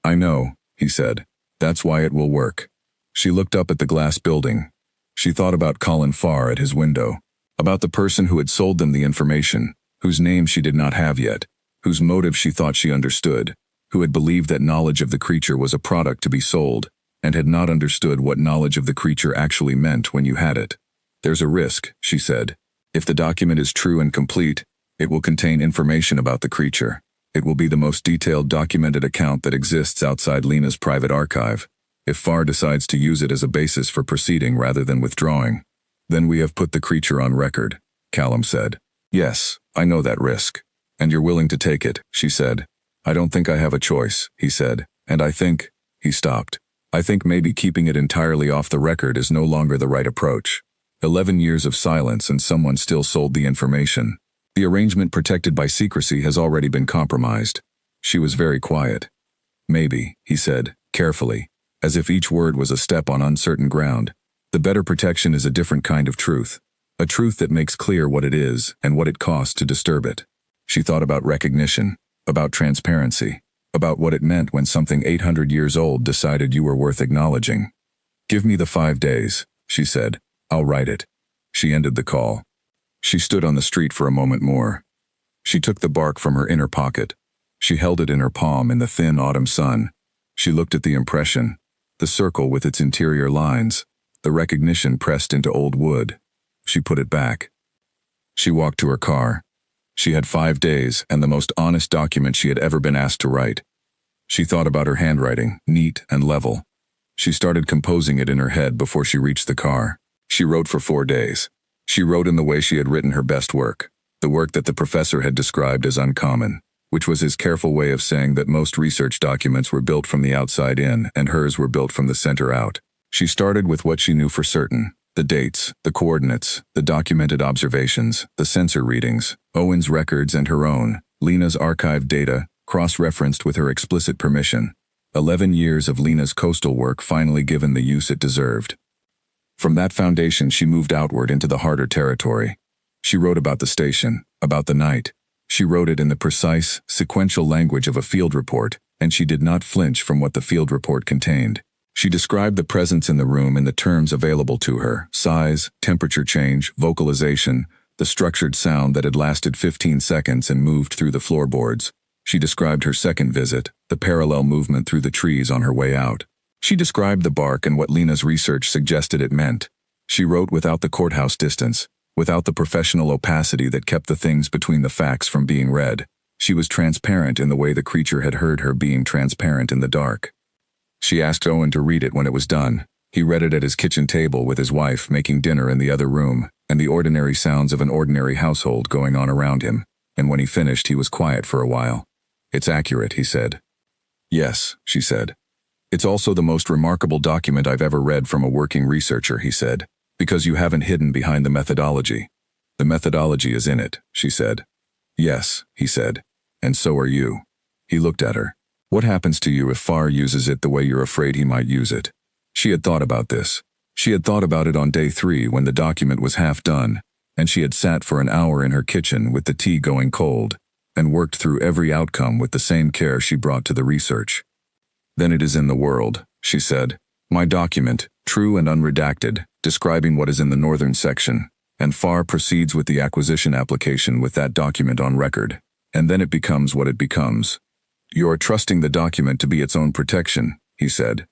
I know, he said. That's why it will work. She looked up at the glass building. She thought about Colin Farr at his window, about the person who had sold them the information, whose name she did not have yet, whose motive she thought she understood, who had believed that knowledge of the creature was a product to be sold, and had not understood what knowledge of the creature actually meant when you had it. There's a risk, she said. If the document is true and complete, it will contain information about the creature. It will be the most detailed documented account that exists outside Lena's private archive. If Farr decides to use it as a basis for proceeding rather than withdrawing, then we have put the creature on record, Callum said. Yes, I know that risk. And you're willing to take it, she said. I don't think I have a choice, he said, and I think, he stopped. I think maybe keeping it entirely off the record is no longer the right approach. 11 years of silence and someone still sold the information. The arrangement protected by secrecy has already been compromised. She was very quiet. Maybe, he said, carefully, as if each word was a step on uncertain ground. The better protection is a different kind of truth. A truth that makes clear what it is and what it costs to disturb it. She thought about recognition, about transparency, about what it meant when something 800 years old decided you were worth acknowledging. Give me the 5 days, she said. I'll write it. She ended the call. She stood on the street for a moment more. She took the bark from her inner pocket. She held it in her palm in the thin autumn sun. She looked at the impression, the circle with its interior lines, the recognition pressed into old wood. She put it back. She walked to her car. She had 5 days and the most honest document she had ever been asked to write. She thought about her handwriting, neat and level. She started composing it in her head before she reached the car. She wrote for 4 days. She wrote in the way she had written her best work, the work that the professor had described as uncommon, which was his careful way of saying that most research documents were built from the outside in and hers were built from the center out. She started with what she knew for certain, the dates, the coordinates, the documented observations, the sensor readings, Owen's records and her own, Lena's archived data, cross-referenced with her explicit permission. 11 years of Lena's coastal work finally given the use it deserved. From that foundation she moved outward into the harder territory. She wrote about the station, about the night. She wrote it in the precise, sequential language of a field report, and she did not flinch from what the field report contained. She described the presence in the room in the terms available to her: size, temperature change, vocalization, the structured sound that had lasted 15 seconds and moved through the floorboards. She described her second visit, the parallel movement through the trees on her way out. She described the bark and what Lena's research suggested it meant. She wrote without the courthouse distance, without the professional opacity that kept the things between the facts from being read. She was transparent in the way the creature had heard her being transparent in the dark. She asked Owen to read it when it was done. He read it at his kitchen table with his wife making dinner in the other room, and the ordinary sounds of an ordinary household going on around him, and when he finished he was quiet for a while. "It's accurate," he said. "Yes," she said. "It's also the most remarkable document I've ever read from a working researcher," he said, "because you haven't hidden behind the methodology. The methodology is in it," she said. "Yes," he said, "and so are you." He looked at her. "What happens to you if Farr uses it the way you're afraid he might use it?" She had thought about this. She had thought about it on day 3 when the document was half done, and she had sat for an hour in her kitchen with the tea going cold, and worked through every outcome with the same care she brought to the research. "Then it is in the world," she said. "My document, true and unredacted, describing what is in the northern section, and Farr proceeds with the acquisition application with that document on record, and then it becomes what it becomes. You're trusting the document to be its own protection," he said.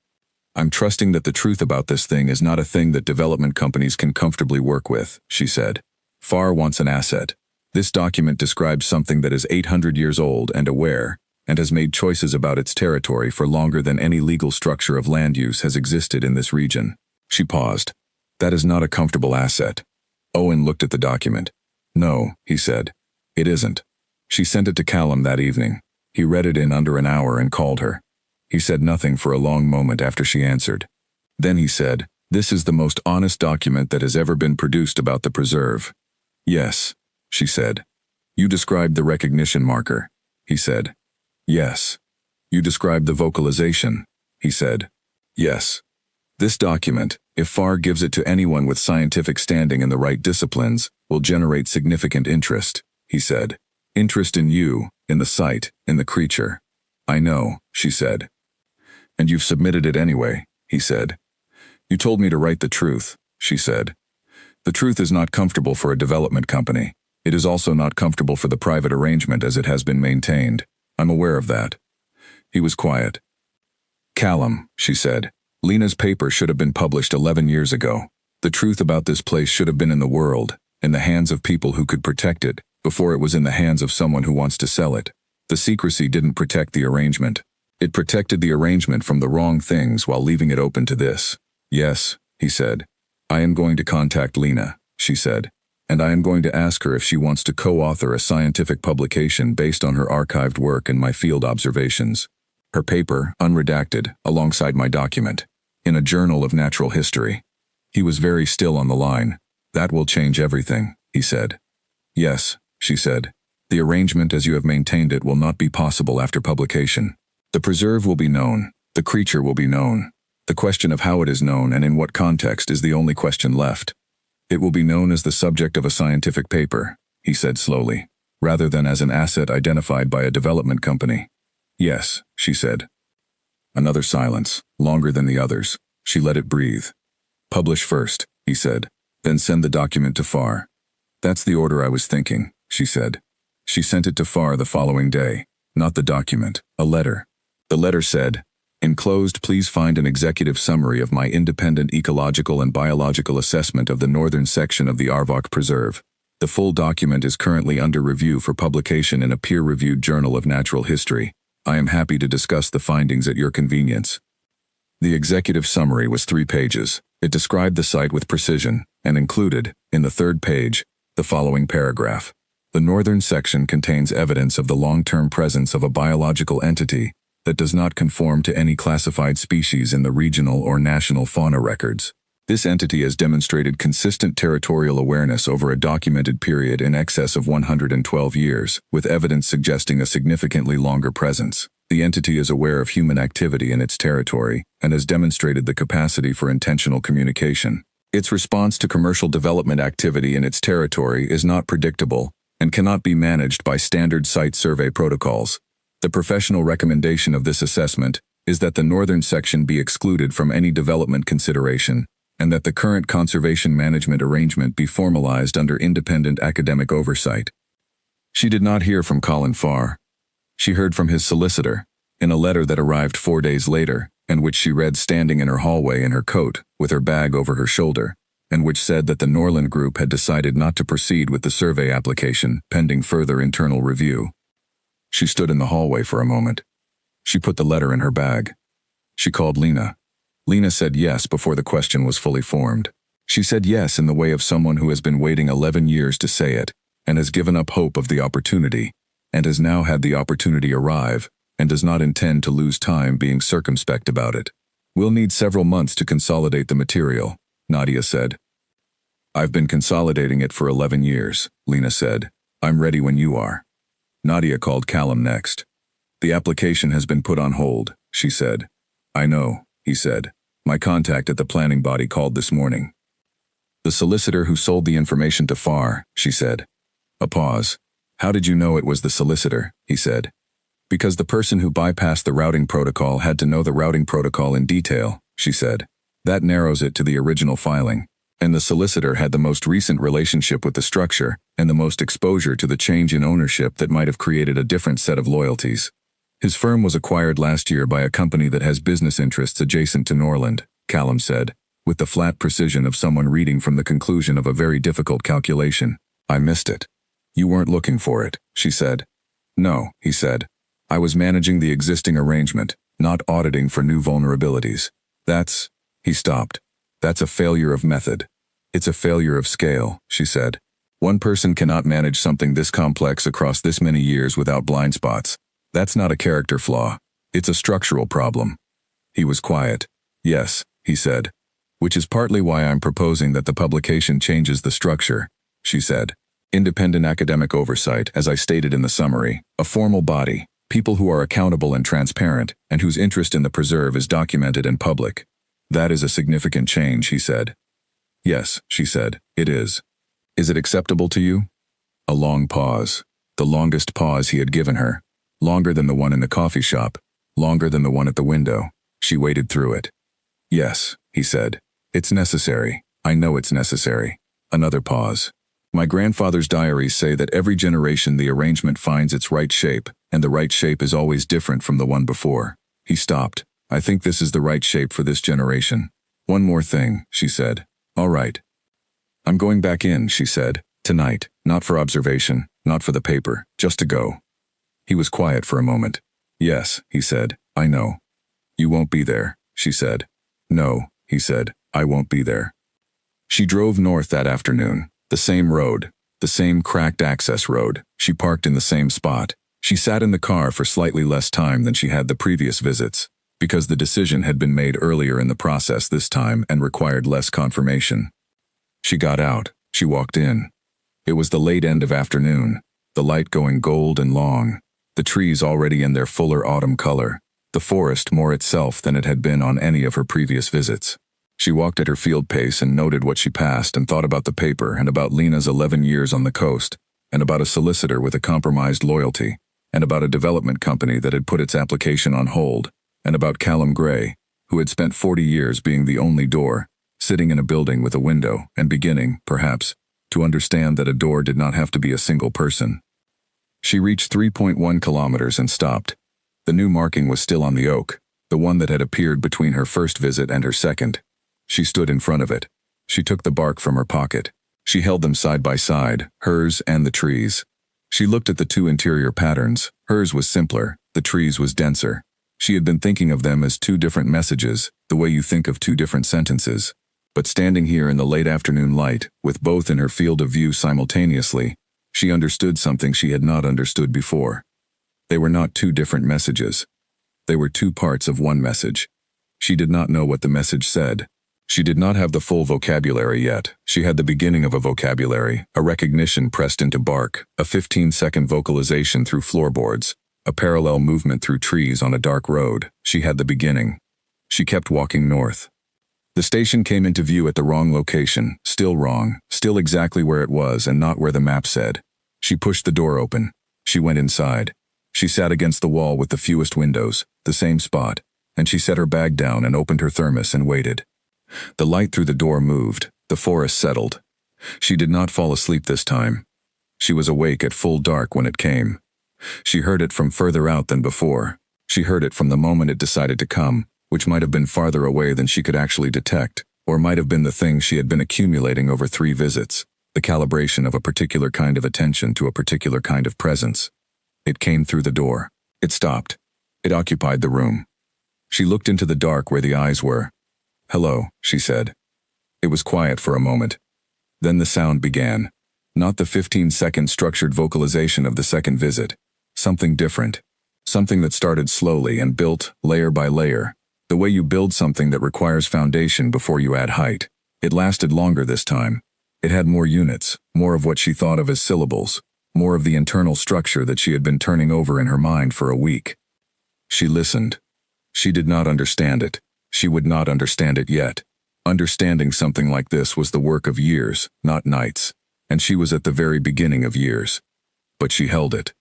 "I'm trusting that the truth about this thing is not a thing that development companies can comfortably work with," she said. "Farr wants an asset. This document describes something that is 800 years old and aware, and has made choices about its territory for longer than any legal structure of land use has existed in this region." She paused. "That is not a comfortable asset." Owen looked at the document. "No," he said. "It isn't." She sent it to Callum that evening. He read it in under an hour and called her. He said nothing for a long moment after she answered. Then he said, "This is the most honest document that has ever been produced about the preserve." "Yes," she said. "You described the recognition marker," he said. "Yes." "You described the vocalization," he said. "Yes." "This document, if Farr gives it to anyone with scientific standing in the right disciplines, will generate significant interest," he said. "Interest in you, in the site, in the creature." "I know," she said. "And you've submitted it anyway," he said. "You told me to write the truth," she said. "The truth is not comfortable for a development company. It is also not comfortable for the private arrangement as it has been maintained. I'm aware of that." He was quiet. "Callum," she said, "Lena's paper should have been published 11 years ago. The truth about this place should have been in the world, in the hands of people who could protect it, before it was in the hands of someone who wants to sell it. The secrecy didn't protect the arrangement. It protected the arrangement from the wrong things while leaving it open to this." "Yes," he said. "I am going to contact Lena," she said, "and I am going to ask her if she wants to co-author a scientific publication based on her archived work and my field observations. Her paper, unredacted, alongside my document, in a journal of natural history." He was very still on the line. "That will change everything," he said. "Yes," she said. "The arrangement as you have maintained it will not be possible after publication. The preserve will be known. The creature will be known. The question of how it is known and in what context is the only question left. It will be known as the subject of a scientific paper," he said slowly, "rather than as an asset identified by a development company." "Yes," she said. Another silence, longer than the others. She let it breathe. "Publish first," he said. "Then send the document to Farr." "That's the order I was thinking," she said. She sent it to Farr the following day. Not the document, a letter. The letter said, "Enclosed, please find an executive summary of my independent ecological and biological assessment of the northern section of the Arvok Preserve. The full document is currently under review for publication in a peer-reviewed journal of natural history. I am happy to discuss the findings at your convenience." The executive summary was 3 pages. It described the site with precision, and included, in the 3rd page, the following paragraph. "The northern section contains evidence of the long-term presence of a biological entity that does not conform to any classified species in the regional or national fauna records. This entity has demonstrated consistent territorial awareness over a documented period in excess of 112 years, with evidence suggesting a significantly longer presence. The entity is aware of human activity in its territory and has demonstrated the capacity for intentional communication. Its response to commercial development activity in its territory is not predictable and cannot be managed by standard site survey protocols. The professional recommendation of this assessment is that the northern section be excluded from any development consideration, and that the current conservation management arrangement be formalized under independent academic oversight." She did not hear from Colin Farr. She heard from his solicitor, in a letter that arrived 4 days later, and which she read standing in her hallway in her coat, with her bag over her shoulder, and which said that the Norland Group had decided not to proceed with the survey application, pending further internal review. She stood in the hallway for a moment. She put the letter in her bag. She called Lena. Lena said yes before the question was fully formed. She said yes in the way of someone who has been waiting 11 years to say it, and has given up hope of the opportunity, and has now had the opportunity arrive, and does not intend to lose time being circumspect about it. We'll need several months to consolidate the material, Nadia said. I've been consolidating it for 11 years, Lena said. I'm ready when you are. Nadia called Callum next. The application has been put on hold, she said. I know, he said. My contact at the planning body called this morning. The solicitor who sold the information to Farr, she said. A pause. How did you know it was the solicitor, he said. Because the person who bypassed the routing protocol had to know the routing protocol in detail, she said. That narrows it to the original filing. And the solicitor had the most recent relationship with the structure and the most exposure to the change in ownership that might have created a different set of loyalties. His firm was acquired last year by a company that has business interests adjacent to Norland, Callum said, with the flat precision of someone reading from the conclusion of a very difficult calculation. I missed it. You weren't looking for it, she said. No, he said. I was managing the existing arrangement, not auditing for new vulnerabilities. He stopped. That's a failure of method. It's a failure of scale, she said. One person cannot manage something this complex across this many years without blind spots. That's not a character flaw. It's a structural problem. He was quiet. Yes, he said. Which is partly why I'm proposing that the publication changes the structure, she said. Independent academic oversight, as I stated in the summary, a formal body, people who are accountable and transparent, and whose interest in the preserve is documented and public. That is a significant change, he said. Yes, she said, it is. Is it acceptable to you? A long pause. The longest pause he had given her. Longer than the one in the coffee shop. Longer than the one at the window. She waited through it. Yes, he said. It's necessary. I know it's necessary. Another pause. My grandfather's diaries say that every generation the arrangement finds its right shape, and the right shape is always different from the one before. He stopped. I think this is the right shape for this generation. One more thing, she said. All right. I'm going back in, she said. Tonight. Not for observation, not for the paper, just to go. He was quiet for a moment. Yes, he said. I know. You won't be there, she said. No, he said. I won't be there. She drove north that afternoon. The same road. The same cracked access road. She parked in the same spot. She sat in the car for slightly less time than she had the previous visits, because the decision had been made earlier in the process this time and required less confirmation. She got out. She walked in. It was the late end of afternoon, the light going gold and long, the trees already in their fuller autumn color, the forest more itself than it had been on any of her previous visits. She walked at her field pace and noted what she passed and thought about the paper and about Lena's 11 years on the coast, and about a solicitor with a compromised loyalty, and about a development company that had put its application on hold, and about Callum Gray, who had spent 40 years being the only door, sitting in a building with a window and beginning, perhaps, to understand that a door did not have to be a single person. She reached 3.1 kilometers and stopped. The new marking was still on the oak, the one that had appeared between her first visit and her second. She stood in front of it. She took the bark from her pocket. She held them side by side, hers and the trees. She looked at the two interior patterns. Hers was simpler, the trees was denser. She had been thinking of them as two different messages, the way you think of two different sentences. But standing here in the late afternoon light, with both in her field of view simultaneously, she understood something she had not understood before. They were not two different messages. They were two parts of one message. She did not know what the message said. She did not have the full vocabulary yet. She had the beginning of a vocabulary, a recognition pressed into bark, a 15-second vocalization through floorboards, a parallel movement through trees on a dark road. She had the beginning. She kept walking north. The station came into view at the wrong location, still wrong, still exactly where it was and not where the map said. She pushed the door open. She went inside. She sat against the wall with the fewest windows, the same spot, and she set her bag down and opened her thermos and waited. The light through the door moved. The forest settled. She did not fall asleep this time. She was awake at full dark when it came. She heard it from further out than before. She heard it from the moment it decided to come, which might have been farther away than she could actually detect, or might have been the thing she had been accumulating over 3 visits, the calibration of a particular kind of attention to a particular kind of presence. It came through the door. It stopped. It occupied the room. She looked into the dark where the eyes were. "Hello," she said. It was quiet for a moment. Then the sound began. Not the 15-second structured vocalization of the second visit. Something different. Something that started slowly and built, layer by layer. The way you build something that requires foundation before you add height. It lasted longer this time. It had more units, more of what she thought of as syllables, more of the internal structure that she had been turning over in her mind for a week. She listened. She did not understand it. She would not understand it yet. Understanding something like this was the work of years, not nights, and she was at the very beginning of years. But she held it.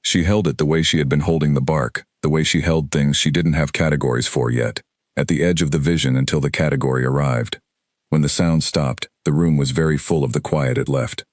She held it the way she had been holding the bark, the way she held things she didn't have categories for yet, at the edge of the vision until the category arrived. When the sound stopped, the room was very full of the quiet it left.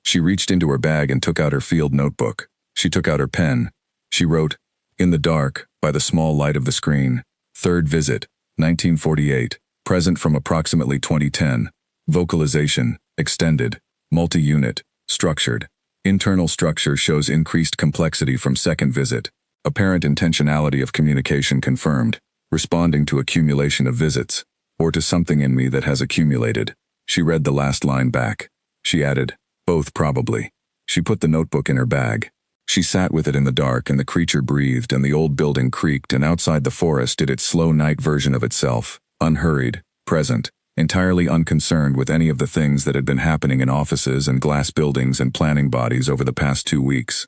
She reached into her bag and took out her field notebook. She took out her pen. She wrote, in the dark, by the small light of the screen, 3rd visit, 1948, present from approximately 2010, vocalization, extended, multi-unit, structured. Internal structure shows increased complexity from 2nd visit. Apparent intentionality of communication confirmed, responding to accumulation of visits, or to something in me that has accumulated. She read the last line back. She added, both probably. She put the notebook in her bag. She sat with it in the dark and the creature breathed and the old building creaked and outside the forest did its slow night version of itself, unhurried, present, entirely unconcerned with any of the things that had been happening in offices and glass buildings and planning bodies over the past 2 weeks.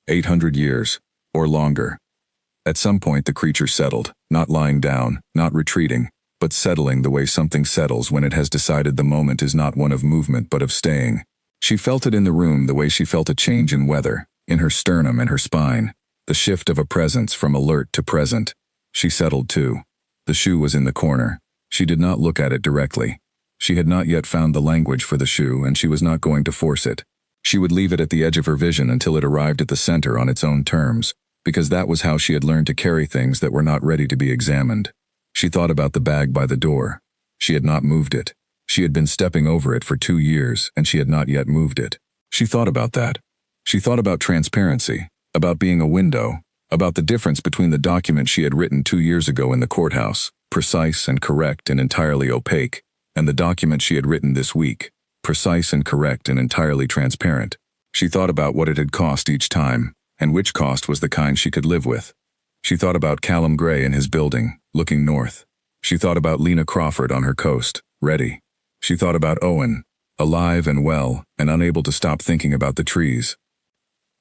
800 years, or longer. At some point the creature settled, not lying down, not retreating, but settling the way something settles when it has decided the moment is not one of movement but of staying. She felt it in the room the way she felt a change in weather, in her sternum and her spine, the shift of a presence from alert to present. She settled too. The shoe was in the corner. She did not look at it directly. She had not yet found the language for the shoe and she was not going to force it. She would leave it at the edge of her vision until it arrived at the center on its own terms, because that was how she had learned to carry things that were not ready to be examined. She thought about the bag by the door. She had not moved it. She had been stepping over it for 2 years, and she had not yet moved it. She thought about that. She thought about transparency, about being a window, about the difference between the document she had written 2 years ago in the courthouse, precise and correct and entirely opaque, and the document she had written this week, precise and correct and entirely transparent. She thought about what it had cost each time, and which cost was the kind she could live with. She thought about Callum Gray in his building, looking north. She thought about Lena Crawford on her coast, ready. She thought about Owen, alive and well, and unable to stop thinking about the trees.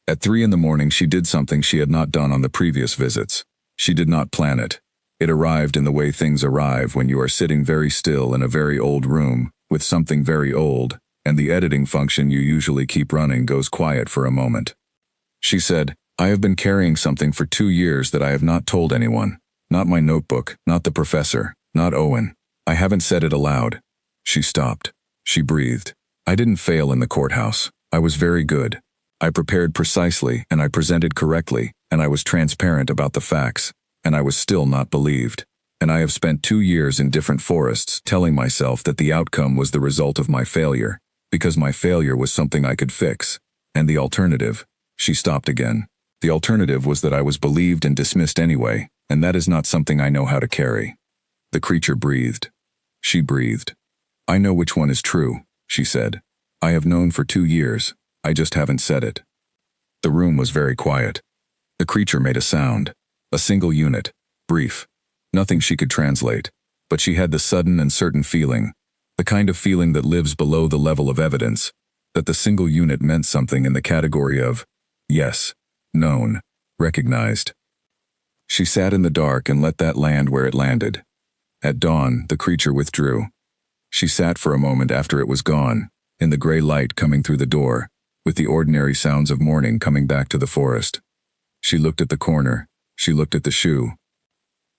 At 3 in the morning she did something she had not done on the previous visits. She did not plan it. It arrived in the way things arrive when you are sitting very still in a very old room, with something very old, and the editing function you usually keep running goes quiet for a moment. She said, I have been carrying something for 2 years that I have not told anyone. Not my notebook, not the professor, not Owen. I haven't said it aloud. She stopped. She breathed. I didn't fail in the courthouse. I was very good. I prepared precisely and I presented correctly, and I was transparent about the facts, and I was still not believed. And I have spent 2 years in different forests telling myself that the outcome was the result of my failure, because my failure was something I could fix. And the alternative. She stopped again. The alternative was that I was believed and dismissed anyway, and that is not something I know how to carry. The creature breathed. She breathed. I know which one is true, she said. I have known for 2 years. I just haven't said it. The room was very quiet. The creature made a sound. A single unit. Brief. Nothing she could translate. But she had the sudden and certain feeling. The kind of feeling that lives below the level of evidence. That the single unit meant something in the category of yes, known, recognized. She sat in the dark and let that land where it landed. At dawn, the creature withdrew. She sat for a moment after it was gone, in the gray light coming through the door, with the ordinary sounds of morning coming back to the forest. She looked at the corner. She looked at the shoe.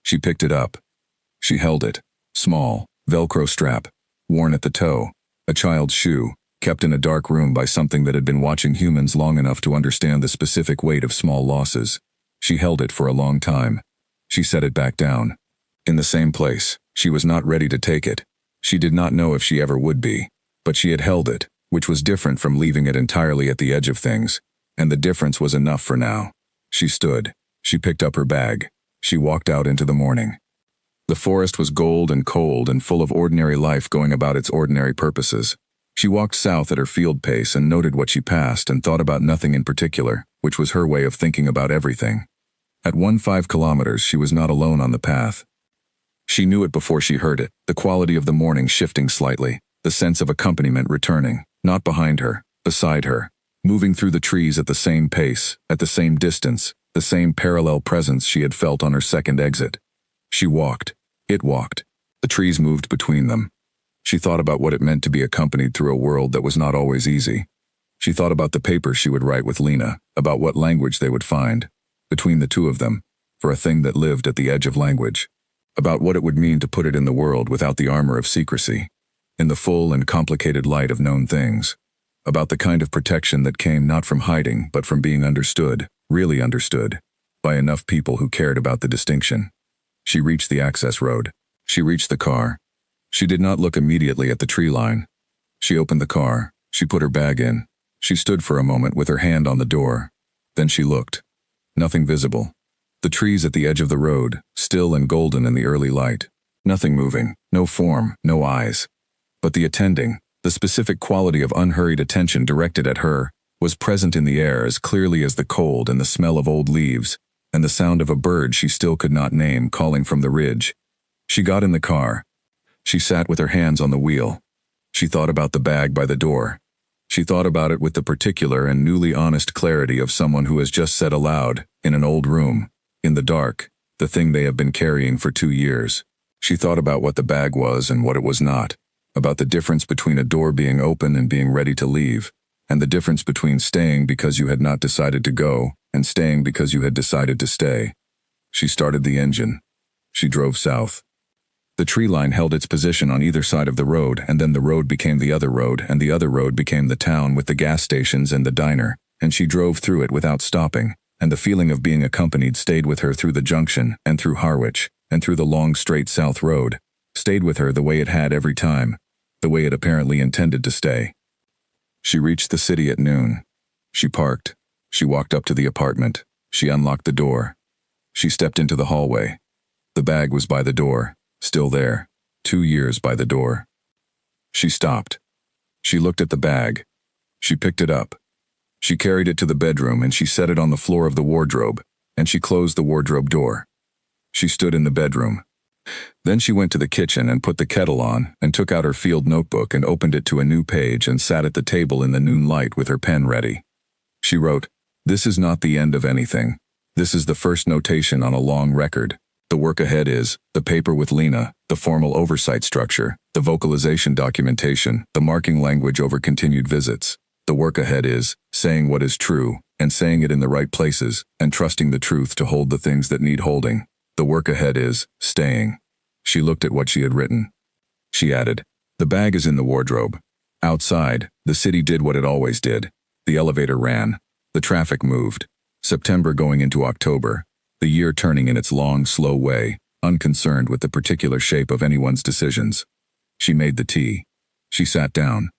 She picked it up. She held it, small, Velcro strap, worn at the toe, a child's shoe, kept in a dark room by something that had been watching humans long enough to understand the specific weight of small losses. She held it for a long time. She set it back down. In the same place. She was not ready to take it. She did not know if she ever would be. But she had held it, which was different from leaving it entirely at the edge of things. And the difference was enough for now. She stood. She picked up her bag. She walked out into the morning. The forest was gold and cold and full of ordinary life going about its ordinary purposes. She walked south at her field pace and noted what she passed and thought about nothing in particular, which was her way of thinking about everything. At 5 kilometers, she was not alone on the path. She knew it before she heard it, the quality of the morning shifting slightly, the sense of accompaniment returning, not behind her, beside her, moving through the trees at the same pace, at the same distance, the same parallel presence she had felt on her second exit. She walked. It walked. The trees moved between them. She thought about what it meant to be accompanied through a world that was not always easy. She thought about the papers she would write with Lena, about what language they would find, between the two of them, for a thing that lived at the edge of language, about what it would mean to put it in the world without the armor of secrecy, in the full and complicated light of known things, about the kind of protection that came not from hiding but from being understood, really understood, by enough people who cared about the distinction. She reached the access road. She reached the car. She did not look immediately at the tree line. She opened the car. She put her bag in. She stood for a moment with her hand on the door. Then she looked. Nothing visible. The trees at the edge of the road, still and golden in the early light. Nothing moving, no form, no eyes. But the attending, the specific quality of unhurried attention directed at her, was present in the air as clearly as the cold and the smell of old leaves, and the sound of a bird she still could not name calling from the ridge. She got in the car. She sat with her hands on the wheel. She thought about the bag by the door. She thought about it with the particular and newly honest clarity of someone who has just said aloud, in an old room, in the dark, the thing they have been carrying for 2 years. She thought about what the bag was and what it was not, about the difference between a door being open and being ready to leave, and the difference between staying because you had not decided to go and staying because you had decided to stay. She started the engine. She drove south. The tree line held its position on either side of the road, and then the road became the other road, and the other road became the town with the gas stations and the diner, and she drove through it without stopping, and the feeling of being accompanied stayed with her through the junction, and through Harwich, and through the long straight south road, stayed with her the way it had every time, the way it apparently intended to stay. She reached the city at noon. She parked. She walked up to the apartment. She unlocked the door. She stepped into the hallway. The bag was by the door. Still there, 2 years by the door. She stopped. She looked at the bag. She picked it up. She carried it to the bedroom and she set it on the floor of the wardrobe, and she closed the wardrobe door. She stood in the bedroom. Then she went to the kitchen and put the kettle on and took out her field notebook and opened it to a new page and sat at the table in the noon light with her pen ready. She wrote, "This is not the end of anything. This is the first notation on a long record. The work ahead is the paper with Lena, the formal oversight structure, the vocalization documentation, the marking language over continued visits. The work ahead is saying what is true and saying it in the right places and trusting the truth to hold the things that need holding. The work ahead is staying." She looked at what she had written. She added, "The bag is in the wardrobe." Outside, the city did what it always did. The elevator ran. The traffic moved. September going into October. The year turning in its long, slow way, unconcerned with the particular shape of anyone's decisions. She made the tea. She sat down.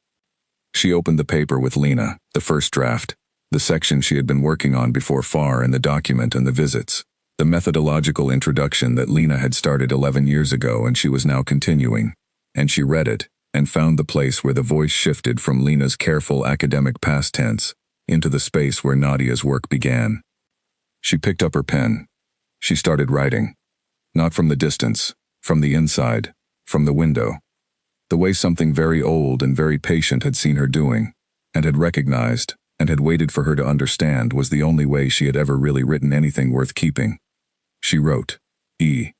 She opened the paper with Lena, the first draft, the section she had been working on before far in the document and the visits, the methodological introduction that Lena had started 11 years ago and she was now continuing. And she read it, and found the place where the voice shifted from Lena's careful academic past tense into the space where Nadia's work began. She picked up her pen. She started writing. Not from the distance, from the inside, from the window. The way something very old and very patient had seen her doing, and had recognized, and had waited for her to understand was the only way she had ever really written anything worth keeping. She wrote, E.